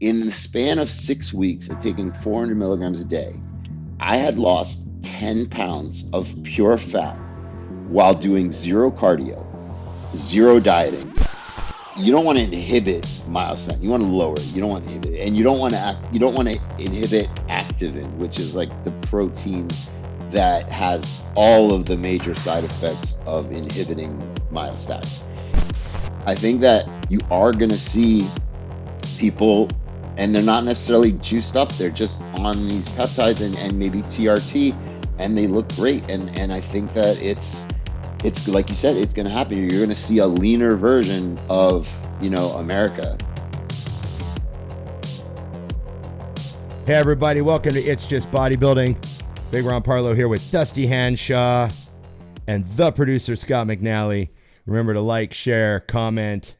In the span of 6 weeks of taking 400 milligrams a day, I had lost 10 pounds of pure fat while doing zero cardio, zero dieting. You don't want to inhibit myostatin. You want to lower it. You don't want to inhibit it, and you don't want to inhibit activin, which is like the protein that has all of the major side effects of inhibiting myostatin. I think that you are going to see people, and they're not necessarily juiced up, they're just on these peptides and maybe TRT, and they look great. And I think that it's like you said, it's going to happen. You're going to see a leaner version of, America. Hey everybody, welcome to It's Just Bodybuilding. Big Ron Partlow here with Dusty Hanshaw and the producer Scott McNally. Remember to like, share, comment,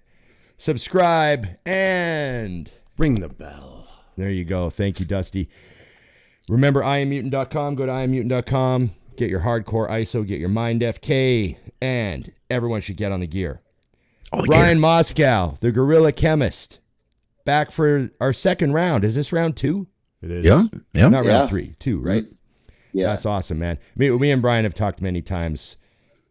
subscribe, and ring the bell. There you go. Thank you, Dusty. Remember IamMutant.com. Go to IamMutant.com. Get your hardcore ISO, get your Mind FK, and everyone should get on the gear. Bryan Moskow, the Guerrilla Chemist, back for our second round. Is this round 2? It is. Yeah. Not round 3, 2, right? Yeah. That's awesome, man. Me and Bryan have talked many times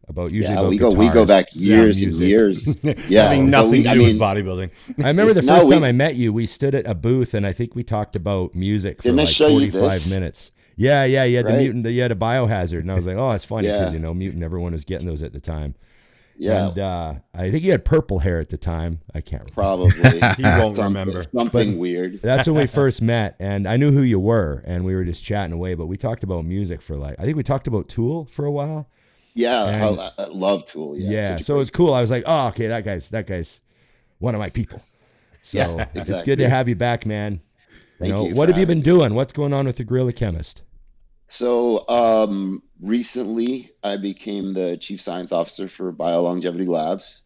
about we go back years and years. Yeah, having nothing to do with bodybuilding. I remember the first time I met you, we stood at a booth, and I think we talked about music for like 45 minutes. Yeah, you had the Mutant, you had a Biohazard, and I was like, oh, it's funny because Mutant, everyone was getting those at the time. Yeah, and I think you had purple hair at the time. I can't remember. Probably. He won't remember. Something weird. That's when we first met, and I knew who you were, and we were just chatting away. But we talked about music for I think we talked about Tool for a while. Yeah, I love Tool. Yeah, so it was cool. I was like, oh, okay, that guy's one of my people. So exactly. It's good to have you back, man. Thank you. What have you been doing? What's going on with the Guerrilla Chemist? So recently, I became the Chief Science Officer for BioLongevity Labs,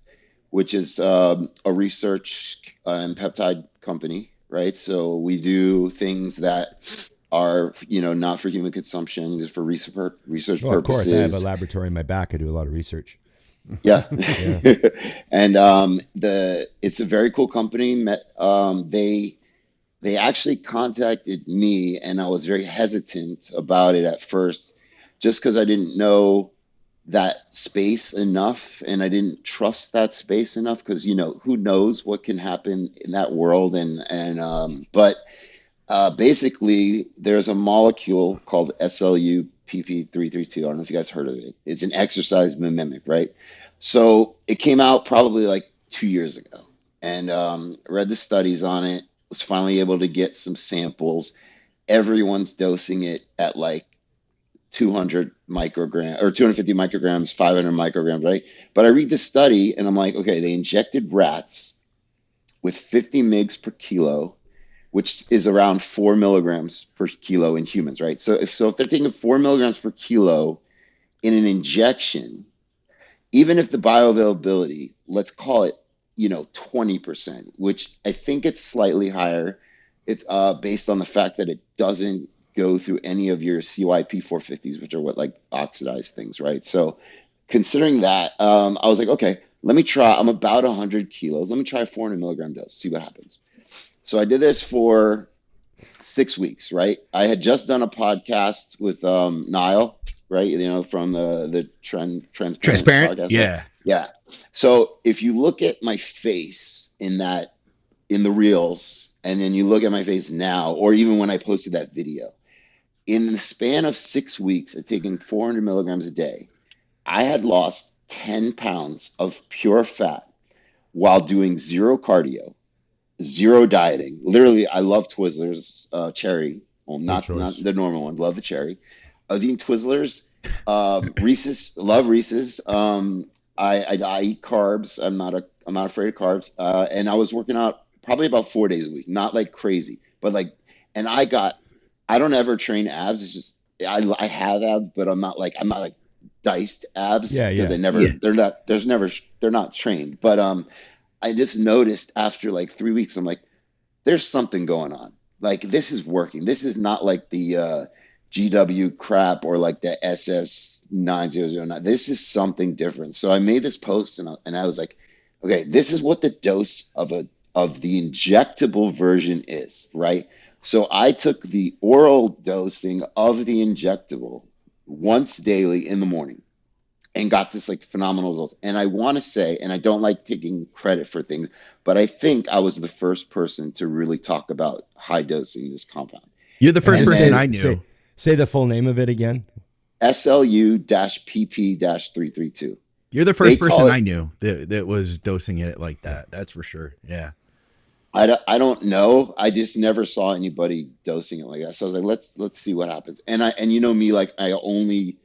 which is a research and peptide company, right? So we do things that are, not for human consumption, just for research purposes. Of course, I have a laboratory in my back. I do a lot of research. Yeah. And it's a very cool company. They actually contacted me, and I was very hesitant about it at first, just because I didn't know that space enough, and I didn't trust that space enough, because who knows what can happen in that world. But basically, there's a molecule called SLU-PP332. I don't know if you guys heard of it. It's an exercise mimic, right? So it came out probably like 2 years ago, and read the studies on it. Was finally able to get some samples. Everyone's dosing it at like 200 micrograms or 250 micrograms, 500 micrograms, right? But I read the study and I'm like, okay, they injected rats with 50 mgs per kilo, which is around 4 milligrams per kilo in humans, right? So if they're taking 4 milligrams per kilo in an injection, even if the bioavailability, let's call it 20%, which I think it's slightly higher. It's based on the fact that it doesn't go through any of your CYP 450s, which are what like oxidized things, right? So considering that, I was like, okay, let me try. I'm about 100 kilos. Let me try a 400 milligram dose, see what happens. So I did this for 6 weeks, right? I had just done a podcast with Niall, right? From the Transparent podcast. Yeah. Yeah. So if you look at my face in the reels, and then you look at my face now, or even when I posted that video, in the span of 6 weeks of taking 400 milligrams a day, I had lost 10 pounds of pure fat while doing zero cardio, zero dieting. Literally, I love Twizzlers, cherry. Well, not the normal one. Love the cherry. I was eating Twizzlers, Reese's. Love Reese's. I eat carbs. I'm not afraid of carbs. And I was working out probably about 4 days a week, not like crazy, but and I don't ever train abs. It's just, I have abs, but I'm not like diced abs. Because they're not trained. But, I just noticed after like 3 weeks, I'm like, there's something going on. Like, this is working. This is not like the, GW crap or like the SS9009. This is something different. So I made this post and I was like, okay, this is what the dose of a of the injectable version is, right? So I took the oral dosing of the injectable once daily in the morning and got this like phenomenal results. And I want to say, and I don't like taking credit for things, but I think I was the first person to really talk about high dosing this compound. You're the first And person then I knew. Say the full name of it again. SLU-PP-332. You're the They first call person it, I knew that was dosing it like that. That's for sure. Yeah. I don't know. I just never saw anybody dosing it like that. So I was like, let's see what happens. And you know me, like I only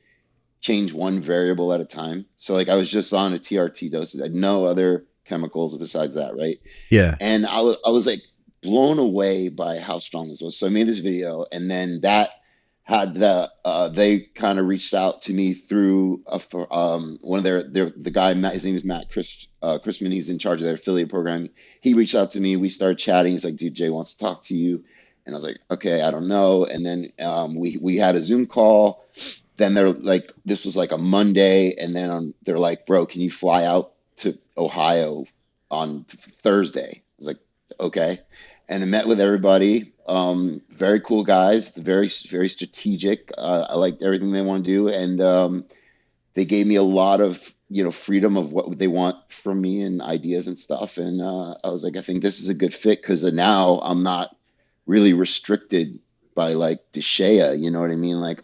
change one variable at a time. So like I was just on a TRT dosage. I had no other chemicals besides that, right? Yeah. And I was like blown away by how strong this was. So I made this video, and then that had they kind of reached out to me through one of the guy, Matt, his name is Matt Chrisman. He's in charge of their affiliate program. He reached out to me. We started chatting. He's like, dude, Jay wants to talk to you. And I was like, okay, I don't know. And then we had a Zoom call. Then they're like, this was like a Monday, and then they're like, bro, can you fly out to Ohio on Thursday? I was like, okay. And I met with everybody. Very cool guys, very, very strategic. I liked everything they want to do. And they gave me a lot of, freedom of what they want from me and ideas and stuff. And I was like, I think this is a good fit, because now I'm not really restricted by like DSHEA, you know what I mean? Like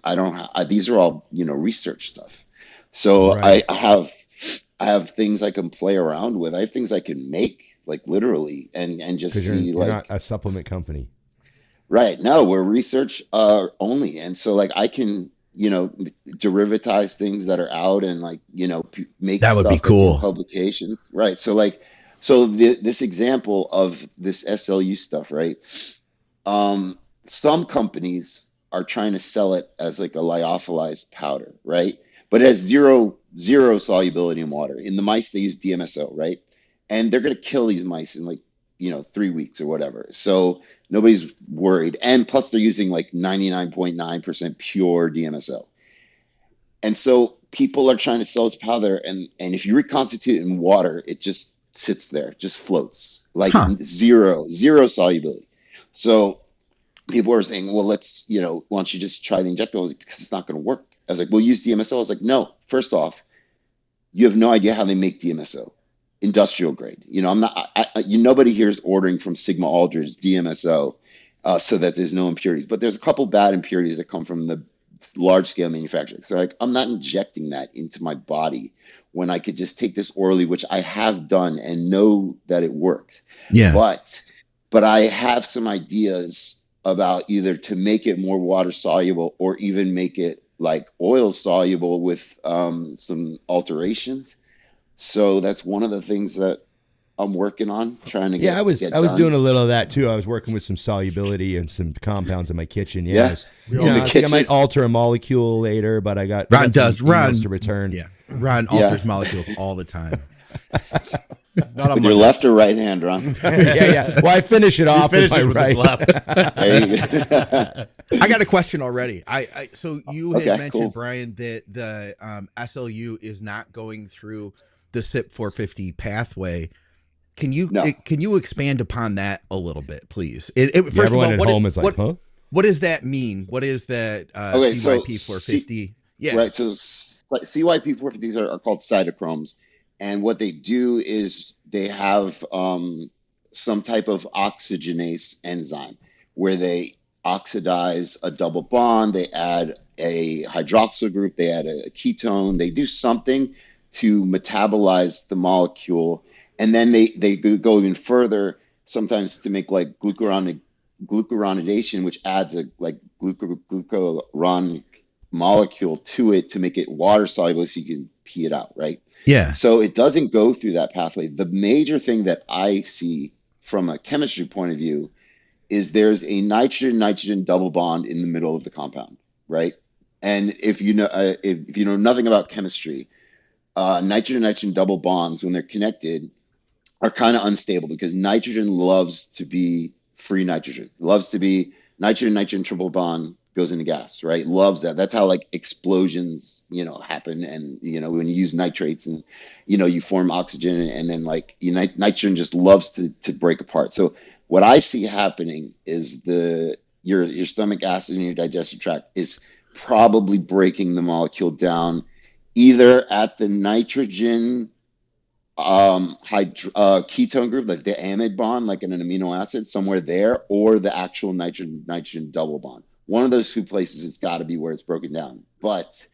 these are all, research stuff. So Right. I have things I can play around with. I have things I can make, like literally, and just Because see you're like, not a supplement company. right. No, we're research only. And so like I can, derivatize things that are out, and like, make That would be stuff that's in cool. publications. Right. So like, this example of this SLU stuff, right? Some companies are trying to sell it as like a lyophilized powder, right? But it has zero solubility in water. In the mice, they use DMSO, right? And they're going to kill these mice in like, 3 weeks or whatever. So nobody's worried. And plus, they're using like 99.9% pure DMSO. And so people are trying to sell this powder, and if you reconstitute it in water, it just sits there, just floats, like Huh. zero solubility. So people are saying, well, why don't you just try the injectable, because it's not going to work. I was like, we'll use DMSO. I was like, no, first off, you have no idea how they make DMSO, industrial grade. I'm not, nobody here is ordering from Sigma Aldridge DMSO so that there's no impurities, but there's a couple bad impurities that come from the large scale manufacturing. So like, I'm not injecting that into my body when I could just take this orally, which I have done and know that it works. Yeah. But I have some ideas about either to make it more water soluble or even make it like oil soluble with some alterations. So that's one of the things that I'm working on, trying to get I was done. doing a little of that too. I was working with some solubility and some compounds in my kitchen. Yeah. I think I might alter a molecule later, but I got Ron some does. emails to return. Yeah. Ron alters molecules all the time. Not on With your Mondays. left or right hand, Ron? yeah. Well, I finish it off with my Finishes with his right. left. There you go. I got a question already. So you had Okay, mentioned, cool. Bryan, that the SLU is not going through the CYP 450 pathway. Can you expand upon that a little bit, please? First Everyone of all, at home is like, huh? What does that mean? What is that Okay, so CYP 450? Yeah. Right. So CYP 450s are called cytochromes. And what they do is they have some type of oxygenase enzyme where they oxidize a double bond, they add a hydroxyl group, they add a ketone, they do something to metabolize the molecule. And then they go even further, sometimes to make like glucuronidation, which adds a like glucuron molecule to it to make it water soluble so you can pee it out, right? Yeah. So it doesn't go through that pathway. The major thing that I see from a chemistry point of view is there's a nitrogen-nitrogen double bond in the middle of the compound, right? And if you know nothing about chemistry, nitrogen-nitrogen double bonds, when they're connected, are kind of unstable because nitrogen loves to be free nitrogen. It loves to be nitrogen-nitrogen triple bond goes into gas, right? Loves that. That's how like explosions, happen. And, when you use nitrates and, you form oxygen, and then like nitrogen just loves to break apart. So what I see happening is your stomach acid in your digestive tract is probably breaking the molecule down either at the nitrogen ketone group, like the amide bond, like in an amino acid, somewhere there, or the actual nitrogen double bond. One of those two places, it's got to be where it's broken down. But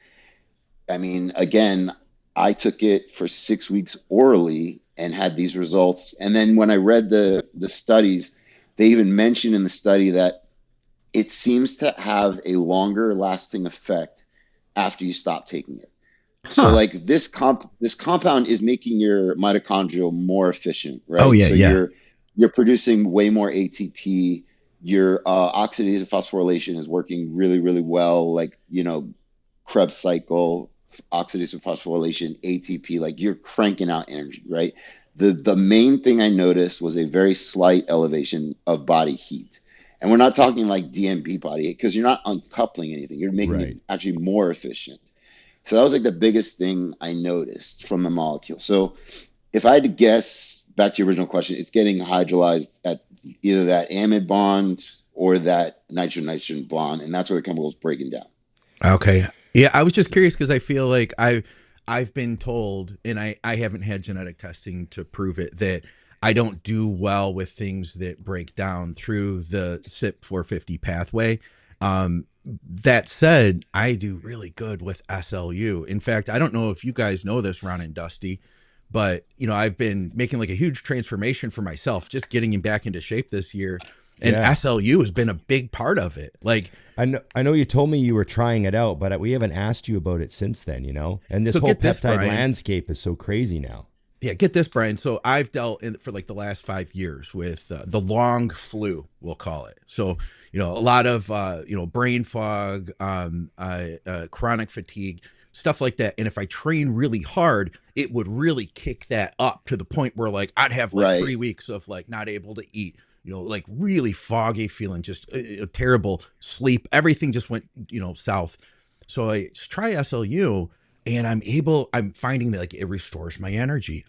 I mean, again, I took it for 6 weeks orally and had these results. And then when I read the studies, they even mentioned in the study that it seems to have a longer lasting effect after you stop taking it. So like this compound is making your mitochondrial more efficient, right? Oh yeah, so yeah. you're producing way more ATP. Your oxidative phosphorylation is working really, really well. Like, Krebs cycle, oxidative phosphorylation, ATP, like you're cranking out energy, right? The main thing I noticed was a very slight elevation of body heat. And we're not talking like DMB body heat, because you're not uncoupling anything. You're making it actually more efficient. So that was like the biggest thing I noticed from the molecule. So if I had to guess, back to your original question, it's getting hydrolyzed at either that amide bond or that nitrogen bond, and that's where the chemical is breaking down. Okay. Yeah, I was just curious because I feel like I've been told, and I haven't had genetic testing to prove it, that I don't do well with things that break down through the CYP450 pathway. That said, I do really good with SLU. In fact, I don't know if you guys know this, Ron and Dusty, but I've been making like a huge transformation for myself, just getting back into shape this year. And SLU has been a big part of it. Like, I know you told me you were trying it out, but we haven't asked you about it since then, And this whole peptide landscape is so crazy now. Yeah, get this, Brian. So I've dealt for like the last 5 years with the long flu, we'll call it. So, a lot of, brain fog, chronic fatigue, stuff like that. And if I train really hard, it would really kick that up to the point where like I'd have like 3 weeks of like not able to eat, like really foggy feeling, just terrible sleep. Everything just went, south. So I try SLU and I'm finding that like it restores my energy.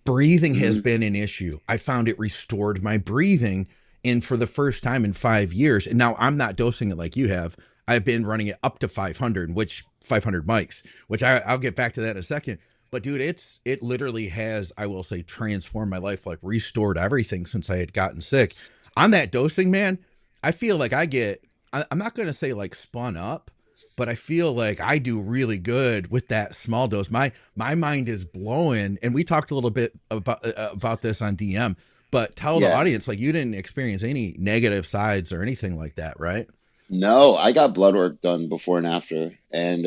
Breathing has been an issue. I found it restored my breathing, and for the first time in 5 years, and now I'm not dosing it like you have. I've been running it up to 500, which 500 mics, which I'll get back to that in a second. But dude, it literally has, I will say, transformed my life, like restored everything since I had gotten sick. On that dosing, man, I feel like I'm not going to say like spun up, but I feel like I do really good with that small dose. My mind is blowing, and we talked a little bit about this on DM. But tell the audience, like, you didn't experience any negative sides or anything like that, right? No, I got blood work done before and after, and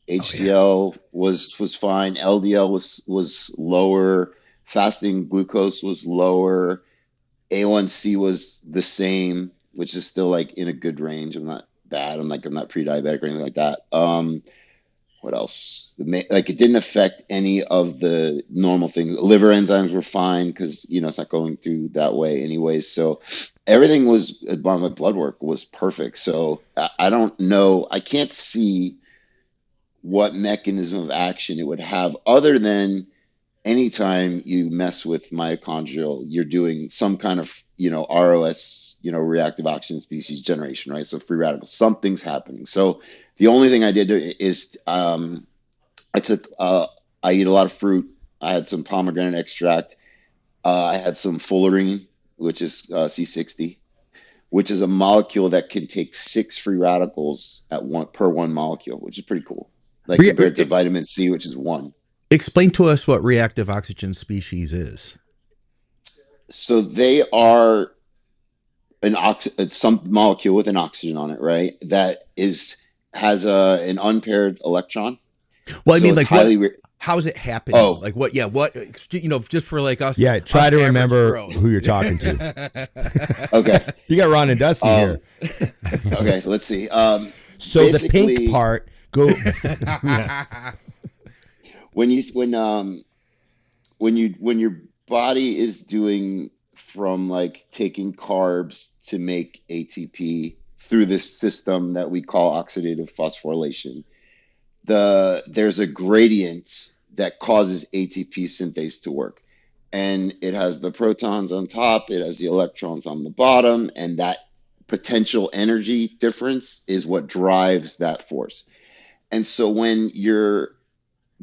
HDL was fine. LDL was lower. Fasting glucose was lower. A1C was the same, which is still like in a good range. I'm not bad. I'm not pre-diabetic or anything like that. What else? Like it didn't affect any of the normal things. Liver enzymes were fine because it's not going through that way anyways. So everything was, my blood work was perfect. So I don't know. I can't see what mechanism of action it would have other than anytime you mess with mitochondrial, you're doing some kind of, ROS, reactive oxygen species generation, right? So free radicals, something's happening. So the only thing I did is I eat a lot of fruit. I had some pomegranate extract. I had some fullerene, which is C60, which is a molecule that can take 6 free radicals at one molecule, which is pretty cool. Like compared to vitamin C, which is 1. Explain to us what reactive oxygen species is. So they are some molecule with an oxygen on it, right? That has an unpaired electron. Well, I mean, like, how's it happening? Oh, like what? Yeah, what? Just for like us. Yeah, try to remember bros. who you're talking to. Okay, you got Ron and Dusty here. Okay, let's see. So the pink part go. When your body is doing from like taking carbs to make ATP, through this system that we call oxidative phosphorylation. There's a gradient that causes ATP synthase to work. And it has the protons on top, it has the electrons on the bottom, and that potential energy difference is what drives that force. And so when you're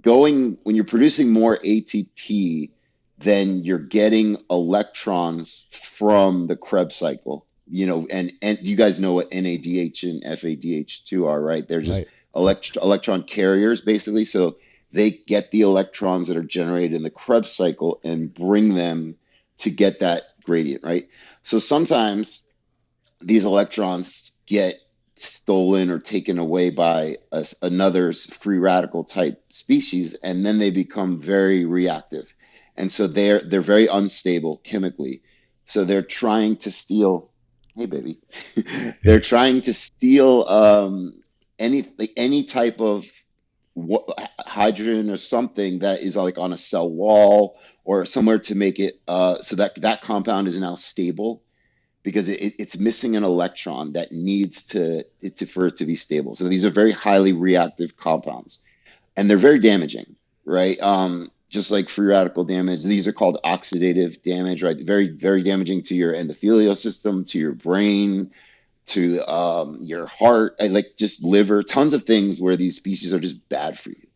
producing more ATP, then you're getting electrons from the Krebs cycle, and you guys know what NADH and FADH2 are, right? They're just electron carriers, basically. So they get the electrons that are generated in the Krebs cycle and bring them to get that gradient, right? So sometimes these electrons get stolen or taken away by another free radical type species, and then they become very reactive. And so they're very unstable chemically. So they're trying to steal, hey baby, they're trying to steal any type of hydrogen or something that is like on a cell wall or somewhere to make it so that compound is now stable, because it's missing an electron that needs for it to be stable. So these are very highly reactive compounds, and they're very damaging, right? Just like free radical damage, these are called oxidative damage, right? Very, very damaging to your endothelial system, to your brain, to your heart, like just liver, tons of things where these species are just bad for you.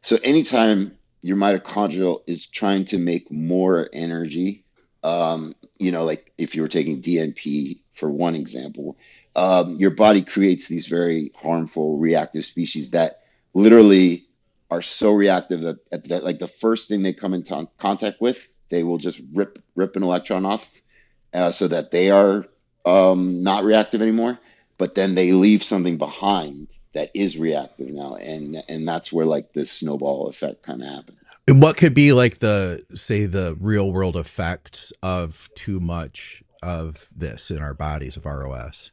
So anytime your mitochondrial is trying to make more energy, like if you were taking DNP for one example, your body creates these very harmful reactive species that literally are so reactive that like the first thing they come into contact with, they will just rip an electron off, so that they are not reactive anymore. But then they leave something behind that is reactive now, and that's where like this snowball effect kind of happens. And what could be like the real world effects of too much of this in our bodies of ROS?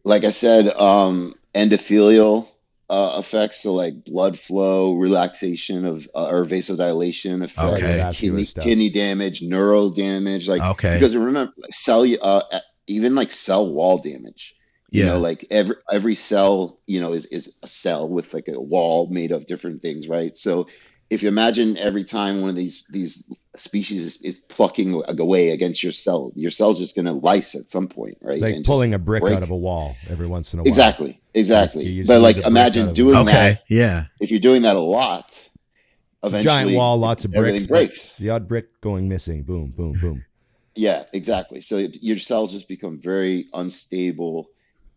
Like I said, endothelial effects, so like blood flow, relaxation of or vasodilation effects, kidney damage, neural damage, because remember, even like cell wall damage. Like every cell, is a cell with like a wall made of different things, right? So if you imagine every time one of these species is plucking away against your cell's just going to lyse at some point, right? It's like and pulling a brick out of a wall every once in a while. Exactly. But like imagine doing that. Yeah. If you're doing that a lot, eventually giant wall, lots of bricks, everything breaks. The odd brick going missing. Boom, boom, boom. Yeah, exactly. So your cells just become very unstable,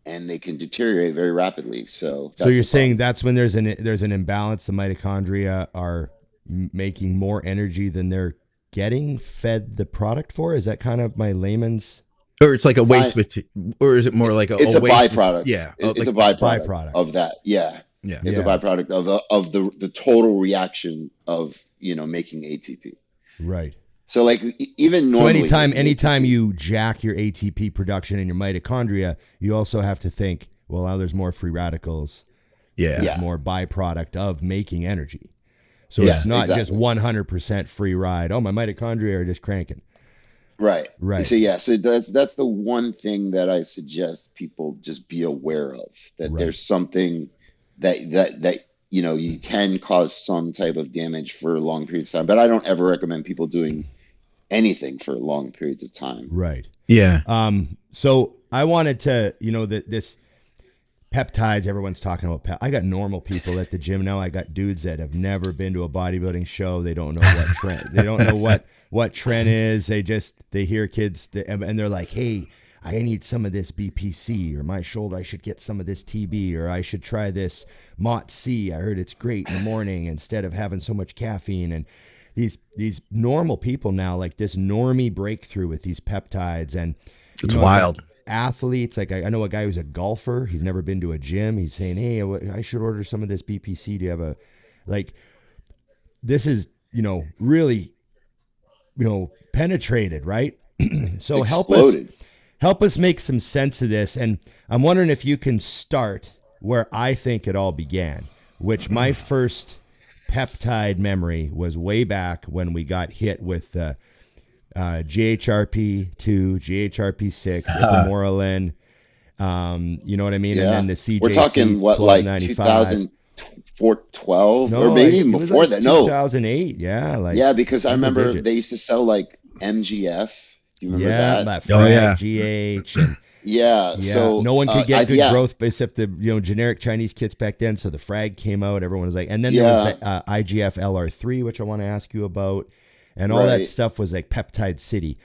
and they can deteriorate very rapidly. So you're saying that's when there's an imbalance. The mitochondria are making more energy than they're getting fed the product for. Is that kind of my layman's? Or it's like a waste material, or is it more like it's a byproduct? Yeah, it's a byproduct of that. Yeah, it's a byproduct of the total reaction of making ATP. Right. So like even normally, so anytime you jack your ATP production in your mitochondria, you also have to think, well, now there's more free radicals. Yeah. There's more byproduct of making energy. So it's not just 100% free ride. Oh, my mitochondria are just cranking. Right. Right. So that's the one thing that I suggest people just be aware of, that there's something that you can cause some type of damage for long periods of time, but I don't ever recommend people doing anything for long periods of time. Right. Yeah. So I wanted to, this peptides, everyone's talking about I got normal people at the gym now. I got dudes that have never been to a bodybuilding show. They don't know what trend. They don't know what trend is. They hear kids and they're like, hey, I need some of this BPC, or my shoulder, I should get some of this TB, or I should try this MOT-C. I heard it's great in the morning instead of having so much caffeine. And these normal people now, like this normie breakthrough with these peptides, and it's wild. Athletes, like I know a guy who's a golfer. He's never been to a gym. He's saying, hey, I should order some of this BPC. Do you have this is, really, penetrated, right? So help us make some sense of this. And I'm wondering if you can start where I think it all began, which my first peptide memory was way back when we got hit with GHRP2, GHRP6, ipamorelin, You know what I mean? And Yeah. then the We're CJC talking what, like 1295. 2012 or No, maybe even it was before like that. No. 2008. Yeah, like Yeah, because I single remember they digits. used to sell like MGF. Do you remember Yeah, that? that Oh frag yeah. GH and Yeah. yeah, So, no one could I get good yeah, growth except the generic Chinese kits back then. So the frag came out. Everyone was like, and then there was yeah, the IGF LR3, which I want to ask you about, and all that right. stuff was like Peptide City.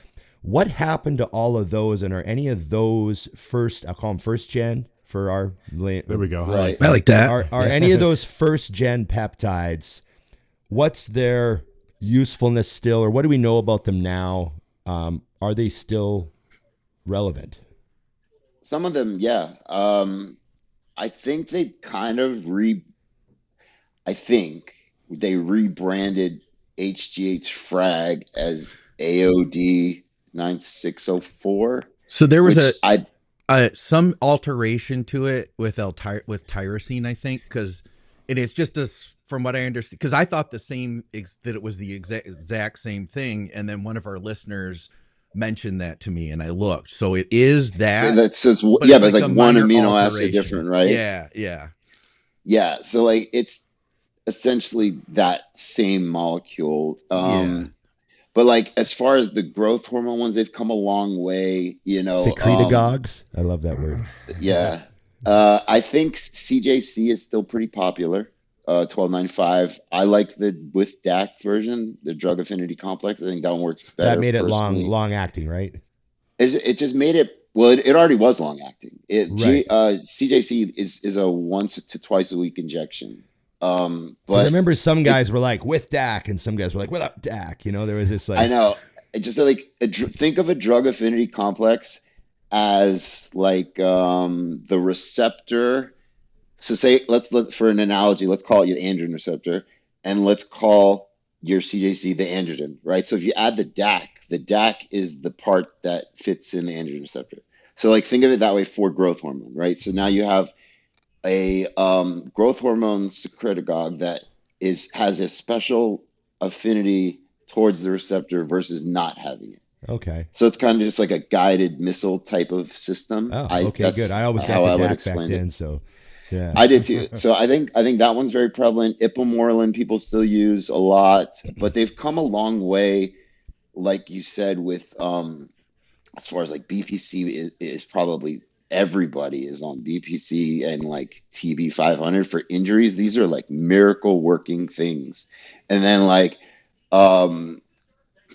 What happened to all of those, and are any of those first? I'll call them first gen for our. There we go. I Right. like I that. like that. Are any of those first gen peptides? What's their usefulness still, or what do we know about them now? Are they still relevant? Some of them, yeah. I think they kind of I think they rebranded HGH Frag as AOD 9604, So there was which I some alteration to it with with tyrosine, I think, because it is just as from what I understand. Because I thought the same that it was the exact same thing, and then one of our listeners mentioned that to me, and I looked. So it is that, that says but yeah, it's but like like a one minor amino acid alteration. different, right? Yeah, yeah, Yeah, so like it's essentially that same molecule. yeah. But like as far as the growth hormone ones, they've come a long way, Secretagogues. I love that word. yeah. I think CJC is still pretty popular. 1295. I like the with DAC version, the drug affinity complex. I think that one works That better made it long, personally. long acting, right? It just made it well, it already was long acting. Right. CJC is a once to twice a week injection. Because I But remember some it guys were like with DAC, and some guys were like without DAC. There was this I like know. It just like think of a drug affinity complex as like the receptor. So say let for an analogy, let's call it your androgen receptor, and let's call your CJC the androgen, right? So if you add the DAC is the part that fits in the androgen receptor. So like think of it that way for growth hormone, right? So now you have a growth hormone secretagogue that has a special affinity towards the receptor versus not having it. okay. So it's kind of just like a guided missile type of system. Oh, I okay, good. That's I always got how the I would DAC back explain it. then, so yeah. I did too. So I think that one's very prevalent. Ipamorelin people still use a lot, but they've come a long way, like you said, with as far as like BPC is probably everybody is on BPC and like TB 500 for injuries. These are like miracle working things. And then like um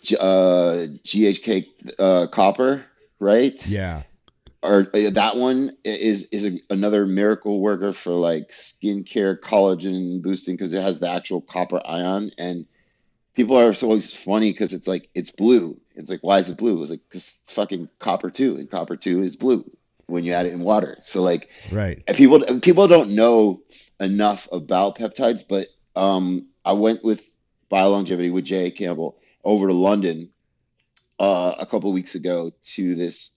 GHK copper, right? Yeah. Or that one is another miracle worker for like skincare, collagen boosting because it has the actual copper ion. And people are so always funny because it's like it's blue. It's like why is it blue? It's like because it's fucking copper too, and copper too is blue when you add it in water. So like Right. and people don't know enough about peptides, but I went with BioLongevity with Jay Campbell over to London a couple of weeks ago to this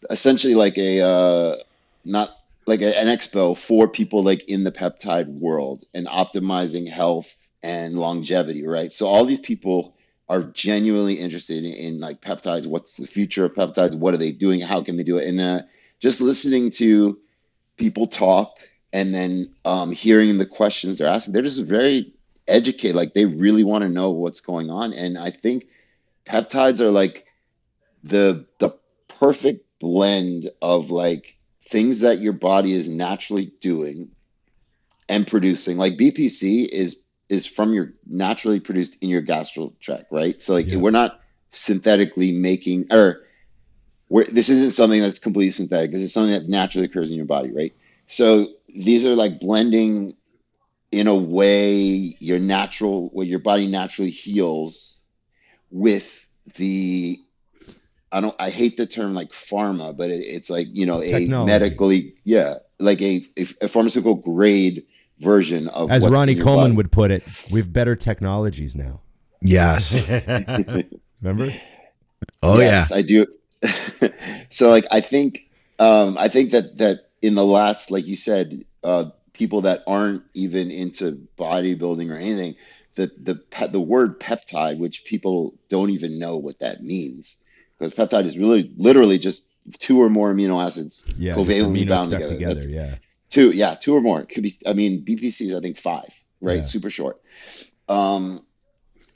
essentially like a not like an expo for people like in the peptide world and optimizing health and longevity, right? So all these people are genuinely interested in like peptides. What's the future of peptides? What are they doing? How can they do it? And just listening to people talk and then hearing the questions they're asking, they're just very educated. Like they really want to know what's going on. And I think peptides are like the perfect blend of like things that your body is naturally doing and producing. Like BPC is from your naturally produced in your gastral tract, right? So like Yeah. we're not synthetically making this isn't something that's completely synthetic. This is something that naturally occurs in your body, right? So these are like blending in a way what your body naturally heals with the I hate the term like pharma, but it's like, a Technology. medically, yeah, like a pharmaceutical grade version of As what's Ronnie in your Coleman body. would put it, we've better technologies now. Yes. Remember? Oh Yes, I do. So like I think that in the last, like you said, people that aren't even into bodybuilding or anything, the word peptide, which people don't even know what that means, because peptide is really literally just two or more amino acids Yeah, just covalently amino bound stuck together. together. Yeah. Two or more. It could be, I mean, BPC is, I think, five, right? Yeah. Super short. And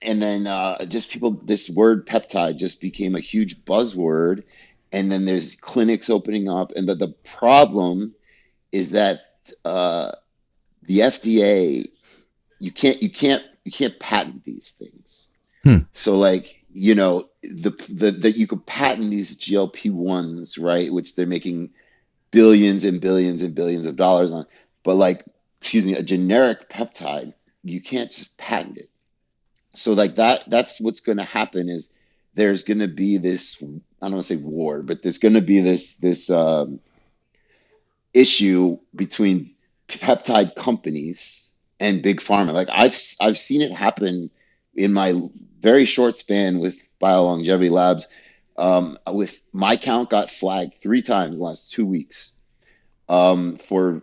then just people, this word peptide just became a huge buzzword. And then there's clinics opening up. And the problem is that the FDA, you can't patent these things. So like, you know, the you could patent these GLP-1s, right? Which they're making billions and billions and billions of dollars on. But like, excuse me, a generic peptide, you can't just patent it. So like that's what's going to happen is there's going to be this, I don't want to say war, but there's going to be this issue between peptide companies and big pharma. Like I've seen it happen in my very short span with BioLongevity Labs. With my count got flagged 3 times in the last 2 weeks for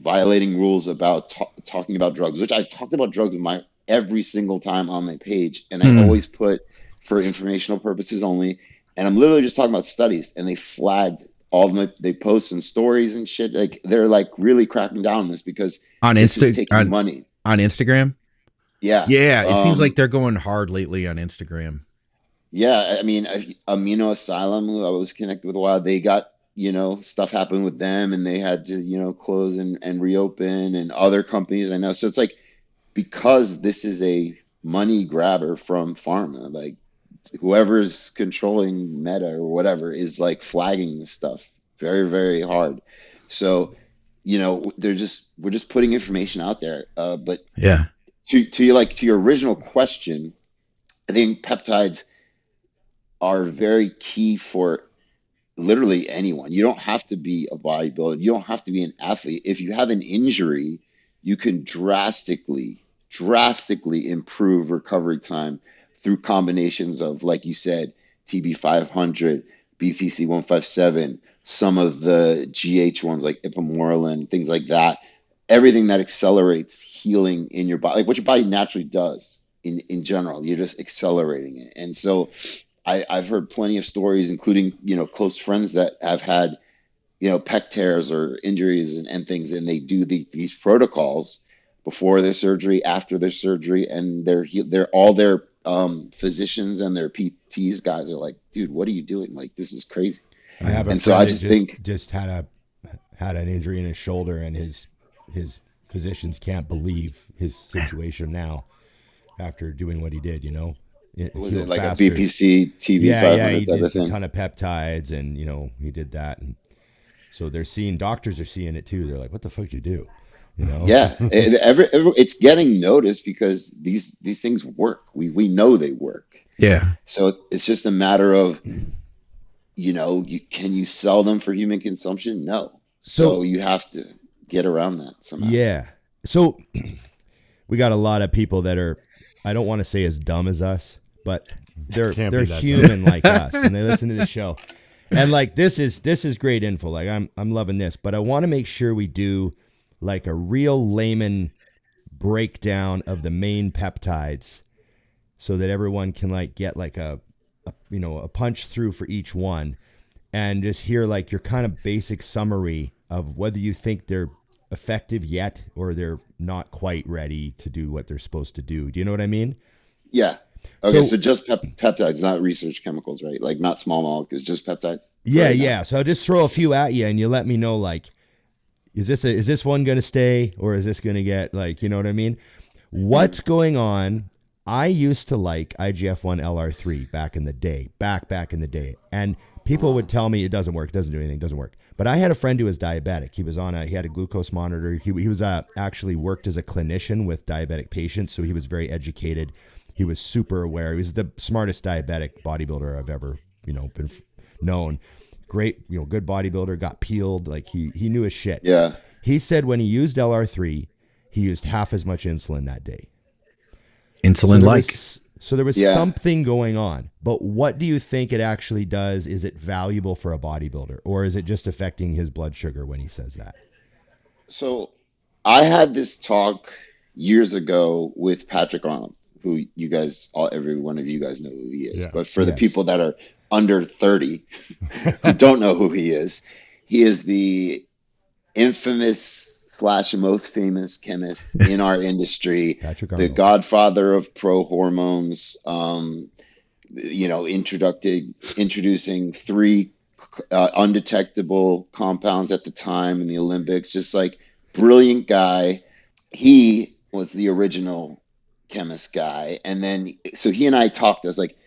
violating rules about talking about drugs, which I've talked about drugs with my every single time on my page, and I always put for informational purposes only. And I'm literally just talking about studies, and they flagged all of my, they post in stories and shit. Like they're like really cracking down on this because on this is taking money. On Instagram. Yeah. Yeah. It seems like they're going hard lately on Instagram. Yeah. I mean, Amino Asylum, who I was connected with a while, they got, you know, stuff happened with them and they had to, you know, close and reopen, and other companies I know. So it's like, because this is a money grabber from pharma, like whoever's controlling Meta or whatever is like flagging this stuff very, very hard. So, you know, we're just putting information out there. But yeah, to your original question, I think peptides are very key for literally anyone. You don't have to be a bodybuilder. You don't have to be an athlete. If you have an injury, you can drastically improve recovery time through combinations of, like you said, TB500, BPC 157, some of the GH ones like ipamorelin, things like that. Everything that accelerates healing in your body, like what your body naturally does in general, you're just accelerating it. And so I've heard plenty of stories, including, you know, close friends that have had, you know, pec tears or injuries and things, and they do these protocols before their surgery, after their surgery, and they're all their physicians and their PTs guys are like, dude, what are you doing? Like, this is crazy. I have a and friend so I that just think just had an injury in his shoulder, and his physicians can't believe his situation now after doing what he did. You know, was it healed like faster. a BPC TV Yeah, 500 he type did of a thing? ton of peptides, and you know, he did that, and so doctors are seeing it too. They're like, what the fuck did you do? You know? Yeah, it's getting noticed because these things work. We know they work. yeah. So it's just a matter of, you know, can you sell them for human consumption? No. So you have to get around that somehow. Yeah. So we got a lot of people that are, I don't want to say as dumb as us, but they're human like us, and they listen to the show. And like this is great info. Like I'm loving this, but I want to make sure we do like a real layman breakdown of the main peptides, so that everyone can like get like a you know, a punch through for each one, and just hear like your kind of basic summary of whether you think they're effective yet or they're not quite ready to do what they're supposed to do. Do you know what I mean? Yeah. Okay, so just peptides, not research chemicals, right? Like not small molecules, just peptides. Yeah, right yeah. So I'll just throw a few at you, and you let me know, like, is this one going to stay, or is this going to get, like, you know what I mean? What's going on? I used to like IGF-1 LR3 back in the day, back in the day, and people would tell me it doesn't work, doesn't do anything, doesn't work. But I had a friend who was diabetic. He was he had a glucose monitor. He was actually worked as a clinician with diabetic patients, so he was very educated. He was super aware. He was the smartest diabetic bodybuilder I've ever, you know, been known. Great, you know, good bodybuilder, got peeled. Like he knew his shit. Yeah. He said when he used LR3, he used half as much insulin that day. Insulin-like. So there was something going on. But what do you think it actually does? Is it valuable for a bodybuilder, or is it just affecting his blood sugar when he says that? So I had this talk years ago with Patrick Arnold, who you guys, every one of you guys know who he is. Yeah. But for the people that are under 30 who don't know who he is. He is the infamous slash most famous chemist in our industry, Patrick the Arnold. godfather of pro hormones. Introducing three undetectable compounds at the time in the Olympics. Just like brilliant guy. He was the original chemist guy, and then so he and I talked. I was like,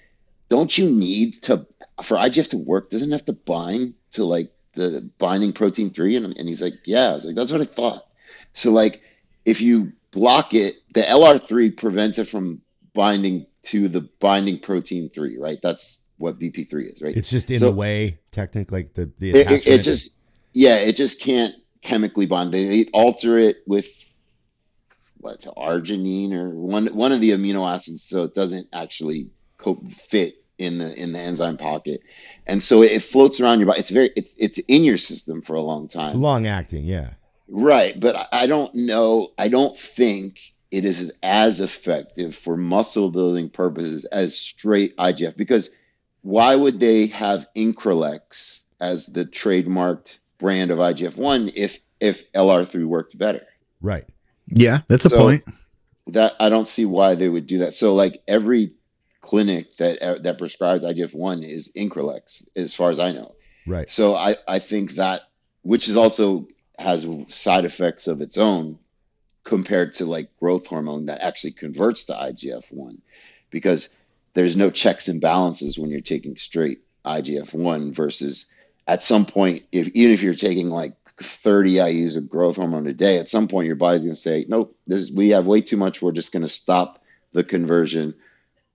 "Don't you need to for IGF to work? Doesn't it have to bind to like the binding protein 3?" And he's like, "Yeah." I was like, "That's what I thought." So like, if you block it, the LR3 prevents it from binding to the binding protein 3, right? That's what BP3 is, right? It's just in the So way, technically, like the it, attachment. it just, yeah, it just can't chemically bond. They alter it with what, arginine or one of the amino acids, so it doesn't actually fit in the enzyme pocket, and so it floats around your body. It's in your system for a long It's time. long acting, yeah. Right, but I don't know. I don't think it is as effective for muscle building purposes as straight IGF, because why would they have Increlex as the trademarked brand of IGF-1 if LR3 worked better? Right. Yeah, that's a So point. that I don't see why they would do that. So like every clinic that prescribes IGF-1 is Increlex, as far as I know. Right. So I think that, which is also has side effects of its own compared to like growth hormone that actually converts to IGF-1, because there's no checks and balances when you're taking straight IGF-1 versus at some point, even if you're taking like 30 IUs of growth hormone a day, at some point your body's going to say, nope, we have way too much. We're just going to stop the conversion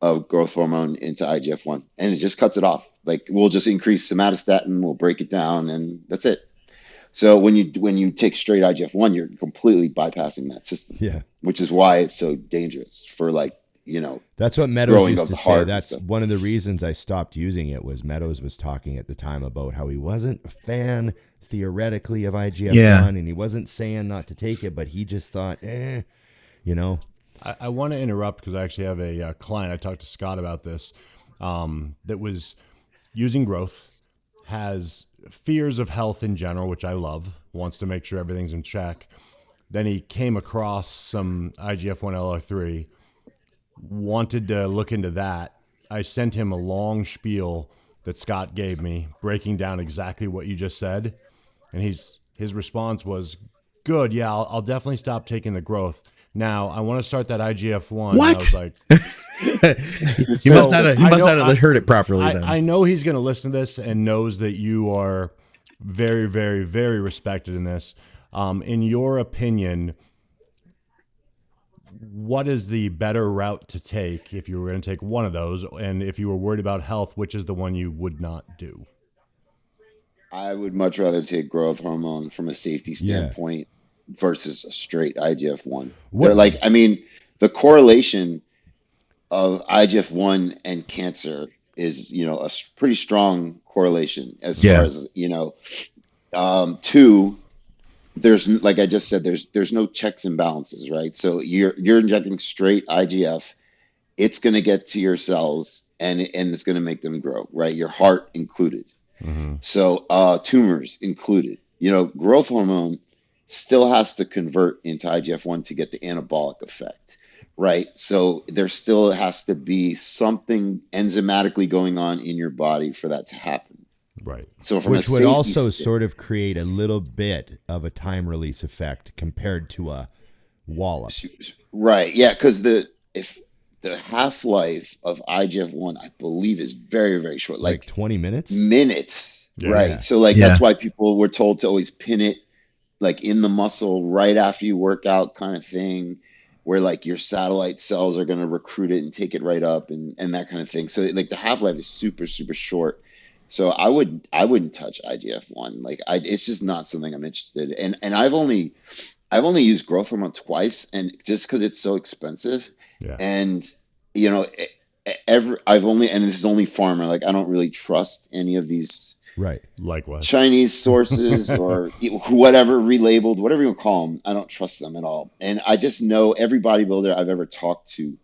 of growth hormone into IGF-1, and it just cuts it off. Like we'll just increase somatostatin, we'll break it down, and that's it. So when you take straight IGF-1, you're completely bypassing that system. Yeah. Which is why it's so dangerous for like, That's what Meadows growing used of to the say. heart and That's stuff. one of the reasons I stopped using it. Was Meadows was talking at the time about how he wasn't a fan theoretically of IGF-1, Yeah. and he wasn't saying not to take it, but he just thought, you know. I want to interrupt because I actually have a client. I talked to Scott about this that was using growth, has fears of health in general, which I love, wants to make sure everything's in check. Then he came across some IGF-1 LR3, wanted to look into that. I sent him a long spiel that Scott gave me, breaking down exactly what you just said. And his response was, good, yeah, I'll definitely stop taking the growth. Now, I want to start that IGF-1. What? And I was like, He So, must not have, he I must know- not have heard it properly then. I know he's going to listen to this and knows that you are very, very, very respected in this. In your opinion, what is the better route to take if you were going to take one of those? And if you were worried about health, which is the one you would not do? I would much rather take growth hormone from a safety standpoint versus a straight IGF-1. What- They're like, I mean, the correlation of IGF-1 and cancer is, a pretty strong correlation as Yeah. far as, two, there's, like I just said, there's no checks and balances, right? So you're injecting straight IGF, it's going to get to your cells and it's going to make them grow, right? Your heart included. So tumors included. Growth hormone still has to convert into IGF-1 to get the anabolic effect, right? So there still has to be something enzymatically going on in your body for that to happen. Right. So from Which a would safety also sort of create a little bit of a time release effect compared to a wallop. right, yeah, because the half-life of IGF-1, I believe, is very, very short, Like 20 minutes? minutes, Yeah. right? Yeah. So like Yeah. that's why people were told to always pin it like in the muscle right after you work out, kind of thing, where like your satellite cells are going to recruit it and take it right up and that kind of thing. So like the half-life is super, super short. So I wouldn't touch IGF-1. Like it's just not something I'm interested in. And I've only used growth hormone twice, and just because it's so expensive. Yeah. And and this is only pharma. Like I don't really trust any of these Right. Likewise. Chinese sources or whatever, relabeled, whatever you call them. I don't trust them at all. And I just know every bodybuilder I've ever talked to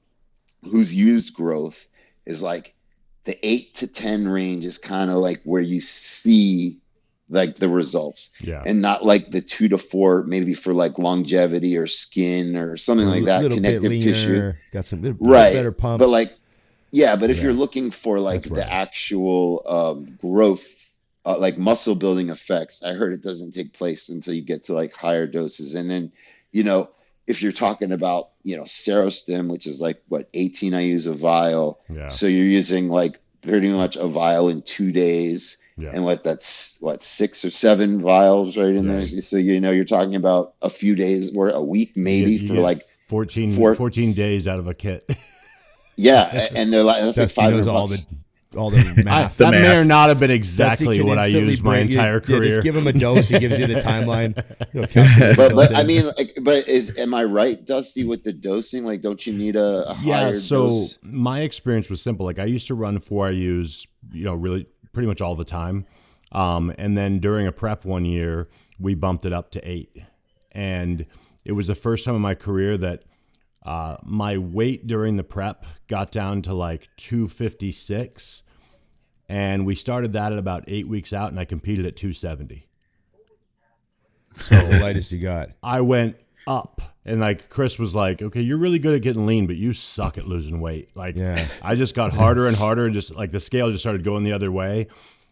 who's used growth is like, the 8 to 10 range is kind of like where you see like the results, Yeah. and not like the 2 to 4, maybe for like longevity or skin or something Or like a that, little bit connective tissue. leaner, got some Right. better But pumps. like, yeah, but if Yeah, you're looking for like that's the right. actual growth, like muscle building effects, I heard it doesn't take place until you get to like higher doses. And then, you know, if you're talking about, Serostim, which is like what, 18 IUs a vial. Yeah. So you're using like pretty much a vial in 2 days. Yeah. And that's what, 6 or 7 vials right in there. Yeah. So, you're talking about a few days or a week maybe You for get like 14, four. 14 days out of a kit. Yeah. And they're like, that's like Dusty knows 500 all bucks. the math. That may math. or not have been Dusty exactly can what I instantly used my bring you- entire yeah, career. just give him a dose. He gives you the timeline. He'll calculate But built I in. mean, like, am I right, Dusty, with the dosing? Like, don't you need a Yeah, higher so dose? my experience was simple. Like I used to run 4 IUs, really pretty much all the time. And then during a prep one year, we bumped it up to 8. And it was the first time in my career that my weight during the prep got down to like 256. And we started that at about 8 weeks out, and I competed at 270. So the lightest you got. I went up, and like Chris was like, okay, you're really good at getting lean, but you suck at losing weight. Like, Yeah. I just got harder and harder, and just like the scale just started going the other way.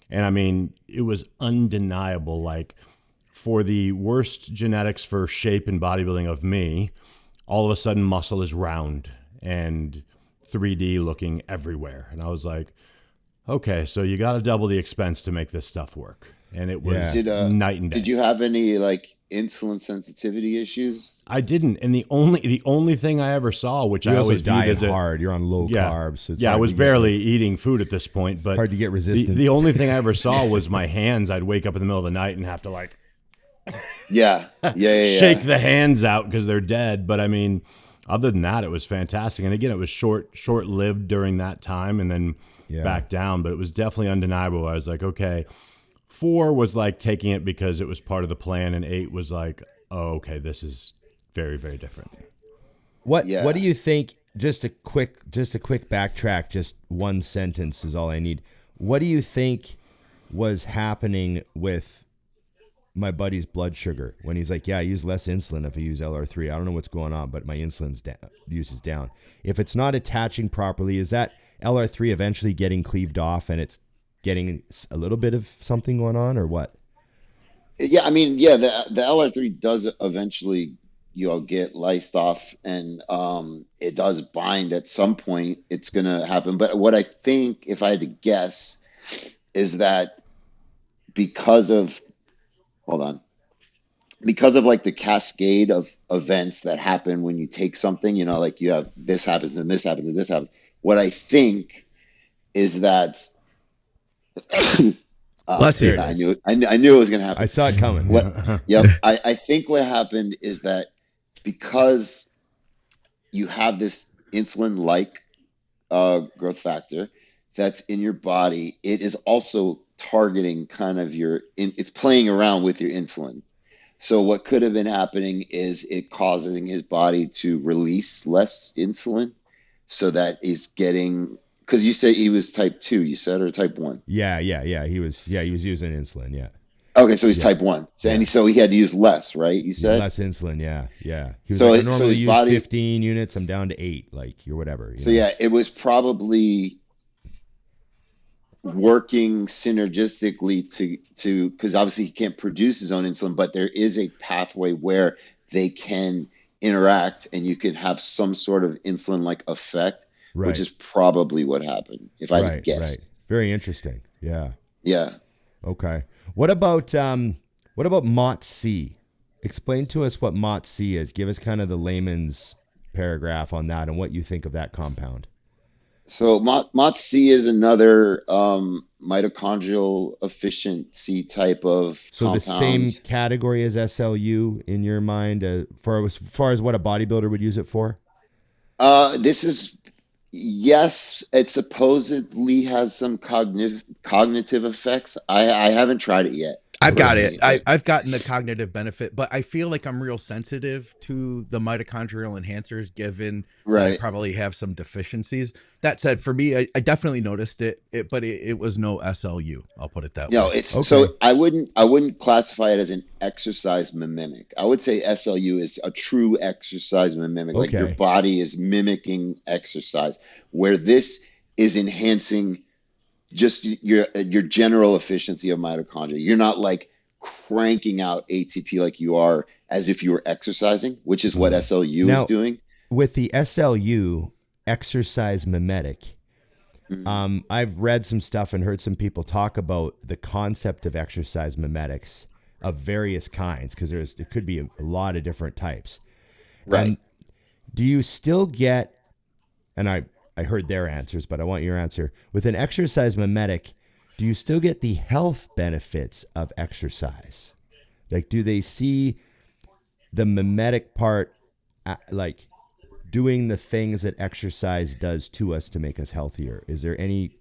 And I mean, it was undeniable. Like, for the worst genetics for shape and bodybuilding of me, all of a sudden muscle is round and 3D looking everywhere. And I was like, okay, so you got to double the expense to make this stuff work. And it was Yeah. night and day. Did you have any like insulin sensitivity issues? I didn't, and the only thing I ever saw, which You I also always viewed diet as a hard. You're on low yeah, carbs. So it's yeah, I hard was to get, barely eating food at this point, but hard to get resistant. the only thing I ever saw was my hands. I'd wake up in the middle of the night and have to like Yeah. Yeah. shake the hands out because they're dead. But I mean, other than that, it was fantastic. And again, it was short lived during that time, and then back down. But it was definitely undeniable. I was like, okay. 4 was like taking it because it was part of the plan, and 8 was like, oh, okay, this is very, very different. What Yeah. do you think? Just a quick backtrack. Just one sentence is all I need. What do you think was happening with my buddy's blood sugar when he's like, yeah, I use less insulin if I use LR3. I don't know what's going on, but my insulin's use is down. If it's not attaching properly, is that LR3 eventually getting cleaved off and it's getting a little bit of something going on, or what? Yeah. I mean, yeah, the LR3 does eventually, get lysed off, and it does bind at some point. It's gonna happen. But what I think, if I had to guess, is that because of hold on. Because of like the cascade of events that happen when you take something, like you have this happens and this happens and this happens. What I think is that Bless you. I knew it was going to happen. I saw it coming. Yep. I think what happened is that because you have this insulin-like growth factor that's in your body, it is also targeting kind of it's playing around with your insulin. So what could have been happening is it causing his body to release less insulin, so that is getting, because you said he was type 2, you said, or type 1? Yeah. He was using insulin. Yeah. Okay, so he's type 1. So, so he had to use less, right? You said? Less insulin. Yeah. He was So like, I so normally his use body, 15 units. I'm down to 8, like, or whatever. So yeah, it was probably working synergistically to because obviously he can't produce his own insulin, but there is a pathway where they can interact and you can have some sort of insulin-like effect, Right. which is probably what happened, if I had to guess. Right. Very interesting. Yeah. Yeah. Okay. What about MOT-C? Explain to us what MOT-C is. Give us kind of the layman's paragraph on that and what you think of that compound. So MOT-C is another mitochondrial efficiency type of So compound. the same category as SLU in your mind, for as far as what a bodybuilder would use it for? This is, yes, it supposedly has some cognitive effects. I haven't tried it yet. I've got it. personally. But I've gotten the cognitive benefit, but I feel like I'm real sensitive to the mitochondrial enhancers, given that I right. probably have some deficiencies. That said, for me, I definitely noticed but it was no SLU. I'll put it that You know, way. it's Okay. so I wouldn't classify it as an exercise mimic. I would say SLU is a true exercise mimic. Like your Okay. body is mimicking exercise, where this is enhancing just your general efficiency of mitochondria. You're not like cranking out ATP like you are as if you were exercising, which is what SLU is Now, doing. with the SLU, exercise mimetic, Mhm. I've read some stuff and heard some people talk about the concept of exercise mimetics of various kinds, because it could be a lot of different types. Right. And do you still get, and I heard their answers, but I want your answer. With an exercise mimetic, do you still get the health benefits of exercise? Like, do they see the mimetic part, like doing the things that exercise does to us to make us healthier? Is there any